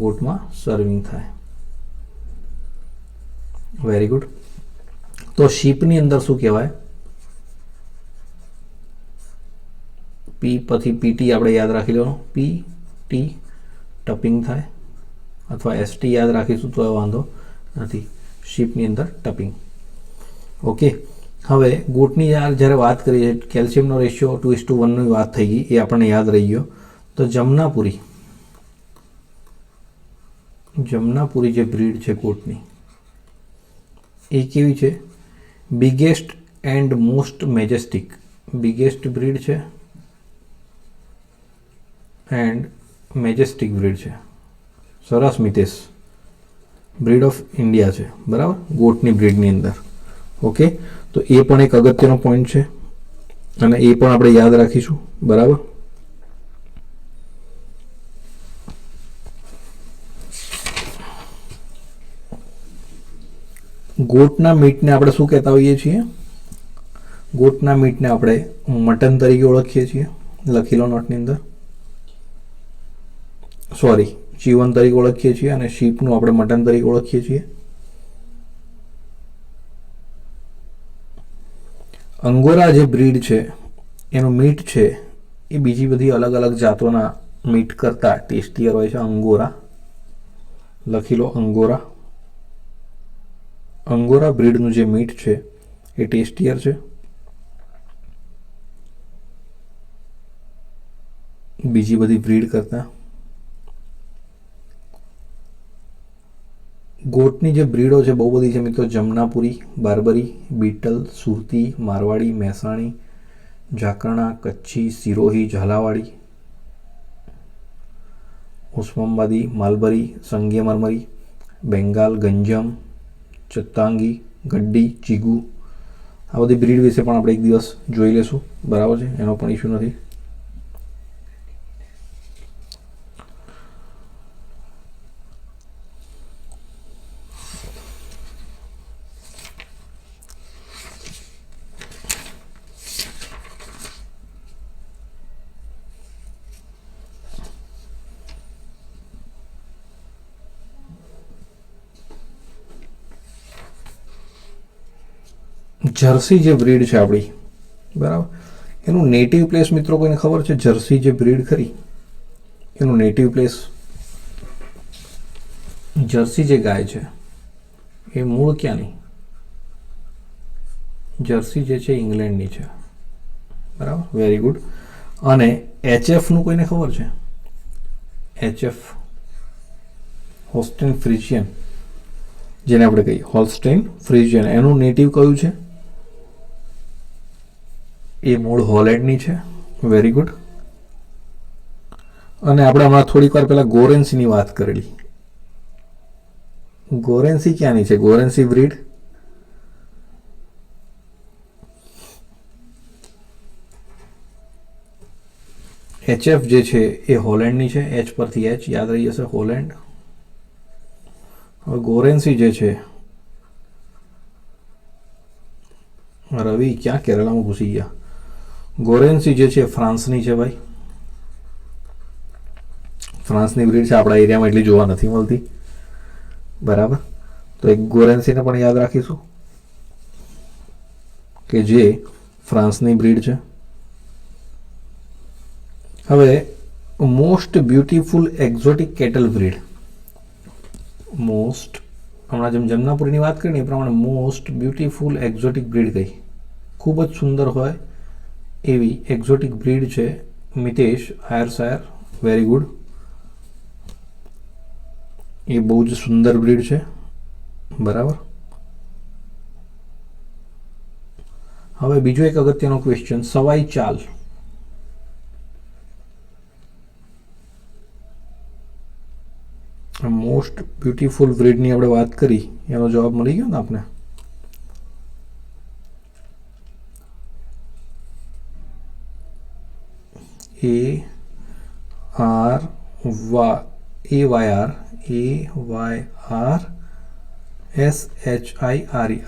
ગોટમાં સર્વિંગ થાય. Very good. તો શીપની અંદર શું કહેવાય? પી પછી પીટી આપણે યાદ રાખી લેવાનું, પી ટી ટપિંગ થાય, અથવા એસટી યાદ રાખીશું તો વાંધો નથી. શીપની અંદર ટપિંગ. ઓકે. હવે ગોટની જ્યારે વાત કરીએ, કેલ્શિયમનો રેશિયો 2:1ની વાત થઈ ગઈ, એ આપણને યાદ રહી ગયો. તો જમનાપુરી જે બ્રીડ છે ગોટની, એ કેવી છે? Biggest and most majestic. Biggest breed છે એન્ડ મેજેસ્ટિક બ્રીડ છે. સરસ મિતેશ. બ્રીડ ઓફ ઇન્ડિયા છે. બરાબર, ગોટની બ્રીડની અંદર. ઓકે. તો એ પણ એક અગત્યનો પોઈન્ટ છે અને એ પણ આપણે યાદ રાખીશું. બરાબર. ગોટના મીટને આપણે શું કહેતા હોઈએ છીએ? ગોટના મીટને આપણે મટન તરીકે ઓળખીએ છીએ. લખી લો નોટની અંદર. સોરી, ચીવન તરીકે ઓળખીએ છીએ અને શીપનું આપણે મટન તરીકે ઓળખીએ છીએ. અંગોરા જે બ્રીડ છે એનું મીટ છે એ બીજી બધી અલગ અલગ જાતોના મીટ કરતાં ટેસ્ટીયર હોય છે. અંગોરા લખી લો, અંગોરા. અંગોરા બ્રીડનું જે મીટ છે એ ટેસ્ટીયર છે બીજી બધી બ્રીડ કરતાં. ગોટની જે બ્રીડો છે બહુ બધી છે મિત્રો. જમનાપુરી, બારબરી, બીટલ, સુરતી, મારવાડી, મહેસાણી, ઝાકરણા, કચ્છી, સિરોહી, ઝાલાવાડી, ઉસ્માનબાદી, માલબરી, સંગે મરમરી, બેંગાલ, ગંજમ, ચત્તાંગી, ગડ્ડી, ચીગુ. આ બધી બ્રીડ વિશે પણ આપણે એક દિવસ જોઈ લેશું, બરાબર છે, એનો પણ ઇશ્યુ નથી. જર્સી જે બ્રીડ છે આપણી, બરાબર, એનું નેટિવ પ્લેસ મિત્રો કોઈને ખબર છે? જર્સી જે બ્રીડ ખરી એનું નેટિવ પ્લેસ. જર્સી જે ગાય છે એ મૂળ ક્યાંની? જર્સી જે છે ઇંગ્લેન્ડની છે, બરાબર, વેરી ગુડ. અને એચએફનું કોઈને ખબર છે? એચએફ, હોસ્ટેન ફ્રીજિયન, જેને આપણે કહીએ હોલ્સ્ટેઇન ફ્રીજિયન, એનું નેટિવ કયું છે? એ મૂળ હોલેન્ડની છે, વેરી ગુડ. અને આપણે હમણાં થોડીક વાર પહેલા ગોરેન્સીની વાત કરેલી. ગોરેન્સી ક્યાંની છે? ગોરેન્સી બ્રીડ એચએફ જે છે એ હોલેન્ડની છે. એચ પરથી એચ યાદ રહી જશે, હોલેન્ડ. હવે ગોરેન્સી જે છે, રવિ ક્યાં કેરળામાં ઘૂસી ગયા. ગોરેન્સી જે છે ફ્રાન્સની છે ભાઈ, ફ્રાન્સની બ્રીડ છે. આપણા એરિયામાં એટલી જોવા નથી મળતી, બરાબર. તો એક ગોરેન્સીને પણ યાદ રાખીશું કે જે ફ્રાન્સની બ્રીડ છે. હવે most beautiful exotic cattle breed, most, હમણાં જેમ જમનાપુરીની વાત કરી ને એ પ્રમાણે મોસ્ટ બ્યુટીફુલ એક્ઝોટિક બ્રીડ કઈ? ખૂબ જ સુંદર હોય એવી એક્ઝોટિક બ્રીડ છે મિતેશ આયરશાયર, વેરી ગુડ. એ બહુ જ સુંદર બ્રીડ છે, બરાબર. હવે બીજો એક અગત્યનો ક્વેશ્ચન, સવાઈ ચાલ. મોસ્ટ બ્યુટીફુલ બ્રીડની આપણે વાત કરી, એનો જવાબ મળી ગયો ને આપને?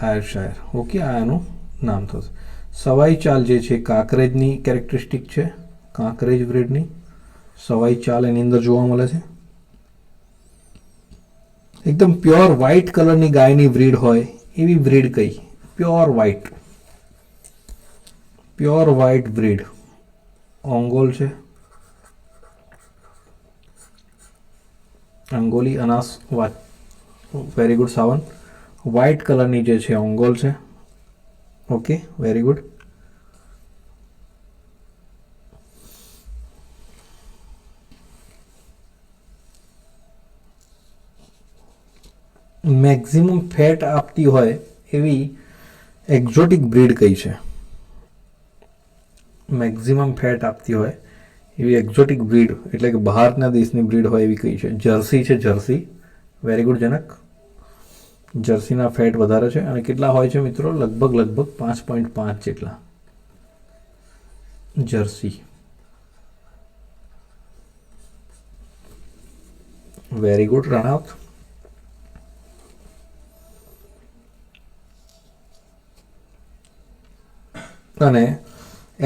આયરશાયર, ઓકે, આ એનું નામ થશે. સવાઈ ચાલ જે છે કાંકરેજની કેરેક્ટરિસ્ટિક છે, કાંકરેજ બ્રીડની સવાઈ ચાલ એની અંદર જોવા મળે છે. એકદમ પ્યોર વ્હાઇટ કલરની ગાયની બ્રીડ હોય એવી બ્રીડ કઈ? Pure white, pure white breed Ongole છે, અંગોલી અનાસ, વેરી ગુડ સાવન. વ્હાઇટ કલરની જે છે ઓંગોલ છે, okay, very good. Maximum fat આપતી હોય એવી એક્ઝોટિક બ્રીડ કઈ છે? મેક્સિમમ ફેટ આપતી હોય એવી એક્ઝોટિક બ્રીડ એટલે કે બહારના દેશની બ્રીડ હોય એવી કઈ છે? જર્સી છે, જર્સી, વેરી ગુડ જનક. જર્સીના ફેટ વધારે છે અને કેટલા હોય છે મિત્રો? લગભગ 5.5 જેટલા. Jersey, very good Ranawat. અને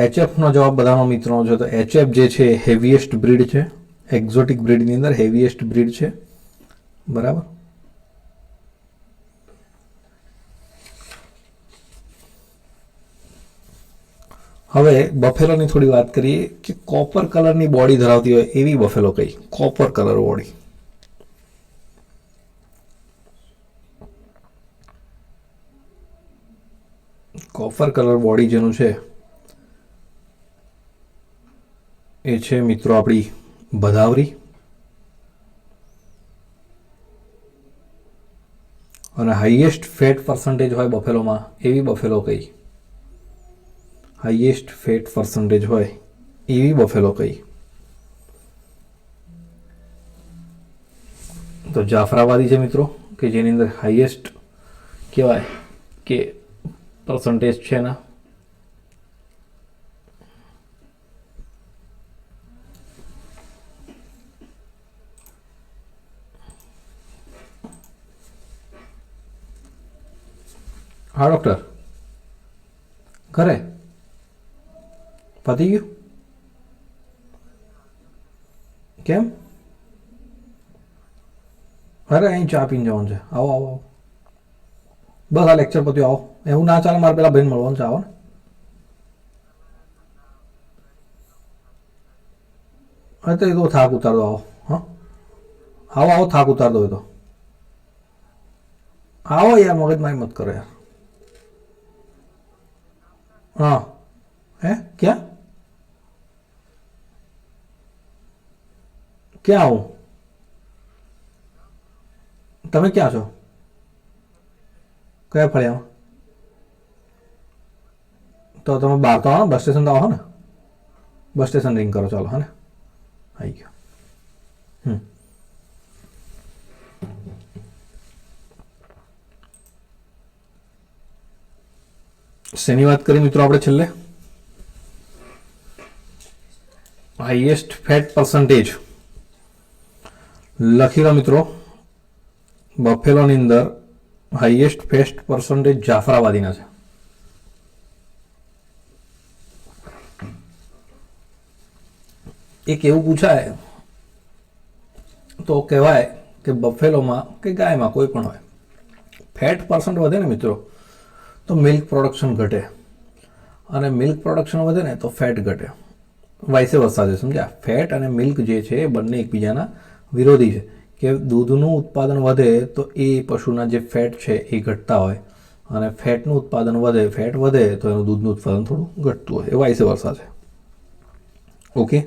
એચએફનો જવાબ બધાનો મિત્રોનો છે. તો એચએફ જે છે હેવીએસ્ટ બ્રીડ છે, એક્ઝોટિક બ્રીડની અંદર હેવીએસ્ટ બ્રીડ છે. બરાબર. હવે બફેલોની થોડી વાત કરીએ કે કોપર કલરની બોડી ધરાવતી હોય એવી બફેલો કઈ? Copper colour body. Copper colour body જેનું છે એ છે મિત્રો આપણી ભદાવરી. અને હાઈએસ્ટ ફેટ પર્સન્ટેજ હોય બફેલોમાં એવી બફેલો કઈ? હાઈએસ્ટ ફેટ પર્સન્ટેજ હોય એવી બફેલો કઈ? તો જાફરાબાદી છે મિત્રો, કે જેની અંદર હાઈએસ્ટ કહેવાય કે પર્સન્ટેજ છે એના. હા ડૉક્ટર, ઘરે પતી ગયું? કેમ? અરે અહીં ચા પીને જવાનું છે. આવો આવો આવો, બસ આ લેક્ચર પત્યું, આવો. એવું ના ચાલે, મારે પેલા ભાઈને મળવાનું છે. આવો ને. હા તો એ તો થાક ઉતાર દો. આવો. હા આવો આવો, થાક ઉતાર દો. એ તો આવો યાર, મગજમારી મત કરો યાર. હા હે, ક્યાં ક્યાં આવું? તમે ક્યાં છો? કયા ફળિયામાં? તો તમે બહાર તો આવો ને, બસ સ્ટેશન તો આવો ને. બસ સ્ટેશન રિંગ કરો, ચાલો. હા ને, આવી ગયો. શેની વાત કરી મિત્રો આપણે છેલ્લે? હાઈએસ્ટ ફેટ પર્સન્ટેજ લખી લો મિત્રો. બફેલોની અંદર હાઈએસ્ટ ફેટ પર્સન્ટેજ જાફરાબાદીના છે. એક એવું પૂછાય તો કહેવાય કે બફેલોમાં કે ગાયમાં કોઈ પણ હોય, ફેટ પર્સન્ટ વધે ને મિત્રો તો મિલ્ક પ્રોડક્શન ઘટે, અને મિલ્ક પ્રોડક્શન વધે ને તો ફેટ ઘટે. વાઇસે વર્સા છે, સમજ્યા? ફેટ અને મિલ્ક જે છે એ બંને એકબીજાના વિરોધી છે. કે દૂધનું ઉત્પાદન વધે તો એ પશુના જે ફેટ છે એ ઘટતા હોય, અને ફેટનું ઉત્પાદન વધે, ફેટ વધે તો એનું દૂધનું ઉત્પાદન થોડું ઘટતું હોય. એ વાઇસે વર્સા છે. ઓકે,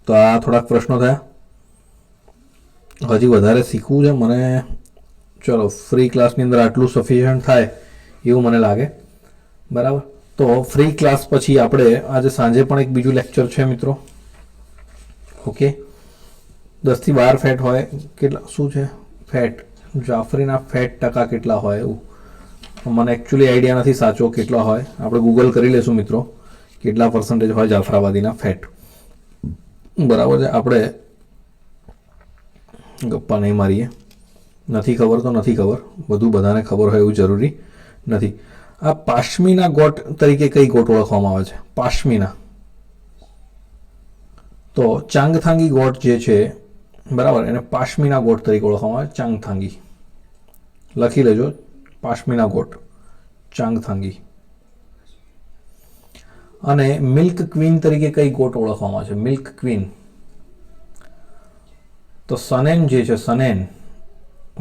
તો આ થોડાક પ્રશ્નો થયા. હજી વધારે શીખવું છે મને. ચલો, ફ્રી ક્લાસની અંદર આટલું સફિશિયન્ટ થાય એવું મને લાગે. બરાબર. તો ફ્રી ક્લાસ પછી આપણે આજે સાંજે પણ એક બીજું લેક્ચર છે મિત્રો. ઓકે, 10 થી 12 ફેટ હોય. કેટલા શું છે ફેટ? જાફરીના ફેટ ટકા કેટલા હોય એવું મને એકચ્યુઅલી આઈડિયા નથી સાચો કેટલા હોય. આપણે ગૂગલ કરી લેશું મિત્રો, કેટલા પર્સન્ટેજ હોય જાફરાબાદીના ફેટ. બરાબર છે. આપણે ગપ્પા નહીં મારીએ. નથી ખબર તો નથી ખબર, બધું બધાને ખબર હોય એવું જરૂરી નથી. આ પાશ્મિના ગોટ તરીકે કઈ ગોટ ઓળખવામાં આવે છે? પાશ્મિના. તો ચાંગથાંગી ગોટ જે છે, બરાબર, એને પાશ્મિના ગોટ તરીકે ઓળખવામાં આવે. ચાંગથાંગી લખી લેજો. પાશ્મિના ગોટ, ચાંગથાંગી. અને મિલ્ક ક્વીન તરીકે કઈ ગોટ ઓળખવામાં આવે છે? Milk queen. તો સનેન જે છે, સનેન.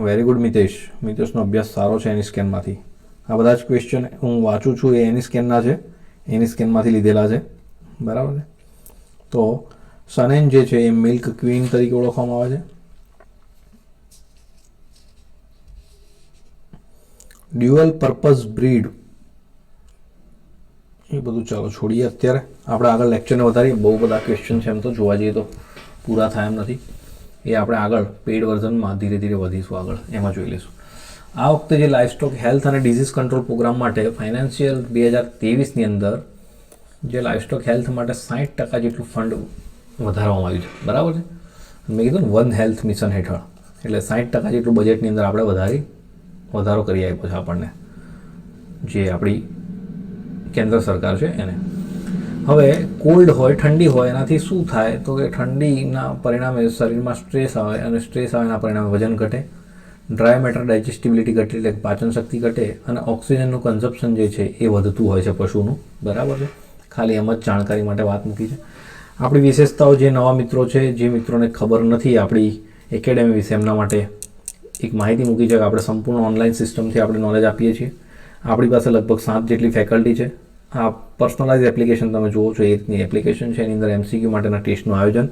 Very good Mitesh. મિતેશનો અભ્યાસ સારો છે એની સ્કેનમાંથી. આ બધા જ ક્વેશ્ચન હું વાંચું છું એ એની સ્કેનના છે, એની સ્કેનમાંથી લીધેલા છે. બરાબર છે. તો સનેન જે છે એ મિલ્ક ક્વીન તરીકે ઓળખવામાં આવે છે. ડ્યુઅલ પર્પઝ બ્રીડ, એ બધું ચાલો છોડીએ અત્યારે. આપણે આગળ લેક્ચરને વધારીએ. બહુ બધા ક્વેશ્ચન છે એમ તો જોવા જઈએ તો પૂરા થાય એમ નથી. એ આપણે આગળ પેઇડ વર્ઝનમાં ધીરે ધીરે વધીશું, આગળ એમાં જોઈ લઈશું. આ વખતે જે લાઇવસ્ટોક હેલ્થ અને ડિઝીઝ કંટ્રોલ પ્રોગ્રામ માટે ફાઇનાન્શિયલ 2023ની અંદર જે લાઇવસ્ટોક હેલ્થ માટે 60% જેટલું ફંડ વધારવામાં આવ્યું છે. બરાબર છે. મેં કીધું ને, વન હેલ્થ મિશન હેઠળ, એટલે 60% જેટલું બજેટની અંદર આપણે વધારો કરી આપ્યો છે આપણને, જે આપણી કેન્દ્ર સરકાર છે એને. હવે કોલ્ડ હોય, ઠંડી હોય, એનાથી શું થાય તો કે ઠંડીના પરિણામે શરીરમાં સ્ટ્રેસ આવે અને સ્ટ્રેસ આવે એના પરિણામે વજન ઘટે, ડ્રાય મેટર ડાયજેસ્ટિબિલિટી ઘટે એટલે પાચન શક્તિ ઘટે અને ઓક્સિજનનું કન્ઝપ્શન જે છે એ વધતું હોય છે પશુનું. બરાબર છે, ખાલી એમ જ જાણકારી માટે વાત મૂકી છે. આપણી વિશેષતાઓ, જે નવા મિત્રો છે, જે મિત્રોને ખબર નથી આપણી એકેડેમી વિશે, એમના માટે એક માહિતી મૂકી છે કે આપણે સંપૂર્ણ ઓનલાઈન સિસ્ટમથી આપણે નોલેજ આપીએ છીએ. આપણી પાસે લગભગ 7 જેટલી ફેકલ્ટી છે. આ પર્સનલાઇઝ એપ્લિકેશન તમે જુઓ છો એ રીતની એપ્લિકેશન છે. એની અંદર MCQ માટેના ટેસ્ટનું આયોજન,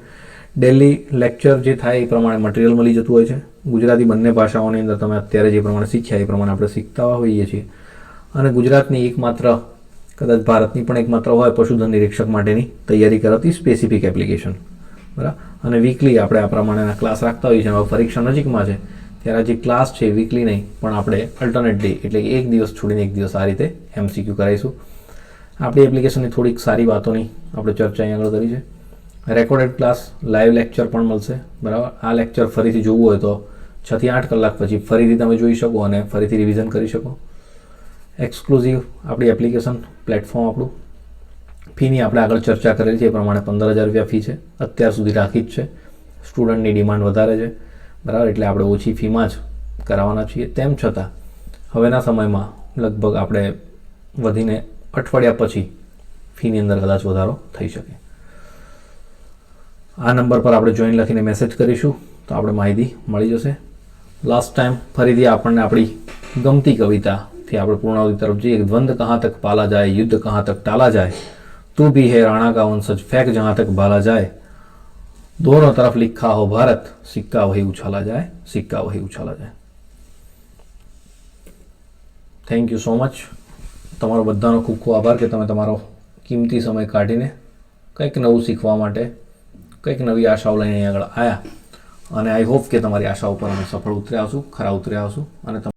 ડેલી લેક્ચર જે થાય એ પ્રમાણે મટીરિયલ મળી જતું હોય છે. ગુજરાતી બંને ભાષાઓની અંદર તમે અત્યારે જે પ્રમાણે શીખ્યા એ પ્રમાણે આપણે શીખતા હોઈએ છીએ. અને ગુજરાતની એકમાત્ર, કદાચ ભારતની પણ એકમાત્ર હોય પશુધન નિરીક્ષક માટેની તૈયારી કરાવતી સ્પેસિફિક એપ્લિકેશન. બરાબર. અને વીકલી આપણે આ પ્રમાણેના ક્લાસ રાખતા હોઈએ છીએ. હવે પરીક્ષા નજીકમાં છે ત્યારે જે ક્લાસ છે વીકલી નહીં, પણ આપણે અલ્ટરનેટ ડે એટલે કે એક દિવસ છોડીને એક દિવસ આ રીતે MCQ કરાવીશું. આપણી એપ્લિકેશનની થોડીક સારી વાતોની આપણે ચર્ચા અહીં આગળ કરી છે. રેકોર્ડેડ ક્લાસ, લાઈવ લેક્ચર પણ મળશે. બરાબર. આ લેક્ચર ફરીથી જોવું હોય તો 6 થી 8 કલાક પછી ફરીથી તમે જોઈ શકો અને ફરીથી રિવિઝન કરી શકો. એક્સક્લુઝિવ આપણી એપ્લિકેશન પ્લેટફોર્મ આપણું. ફીની આપણે આગળ ચર્ચા કરેલી છે એ પ્રમાણે 15,000 રૂપિયા ફી છે, અત્યાર સુધી રાખી જ છે. સ્ટુડન્ટની ડિમાન્ડ વધારે છે. બરાબર. એટલે આપણે ઓછી ફીમાં જ કરાવવાના છીએ. તેમ છતાં હવેના સમયમાં લગભગ આપણે વધીને અઠવાડિયા પછી ફીની અંદર કદાચ વધારો થઈ શકે. આ નંબર પર આપણે જોઈન લખીને મેસેજ કરીશું તો આપણે માહિતી મળી જશે. લાસ્ટ ટાઈમ ફરીથી આપણને આપણી ગમતી કવિતાથી આપણે પૂર્ણાવધિ તરફ જઈએ. દ્વંદ કહાં તક પાલા જાય, યુદ્ધ કહાં તક ટાલા જાય, તું ભી હે રાણા કા વંશજ, ફેંક જહાં તક ભાલા જાય, दोनों तरफ लिखा हो भारत, सिक्का वही उछाला जाए, सिक्का वही उछाला जाए. Thank you so much. તમારો બધાનો ખૂબ ખૂબ આભાર કે તમે તમારો કિંમતી સમય કાઢીને કંઈક નવું શીખવા માટે, કંઈક નવી આશાઓ લઈને આગળ આવ્યા. અને આઈ હોપ કે તમારી આશાઓ પર અમે સફળ ઉતર્યા હશું, ખરા ઉતર્યા હશું અને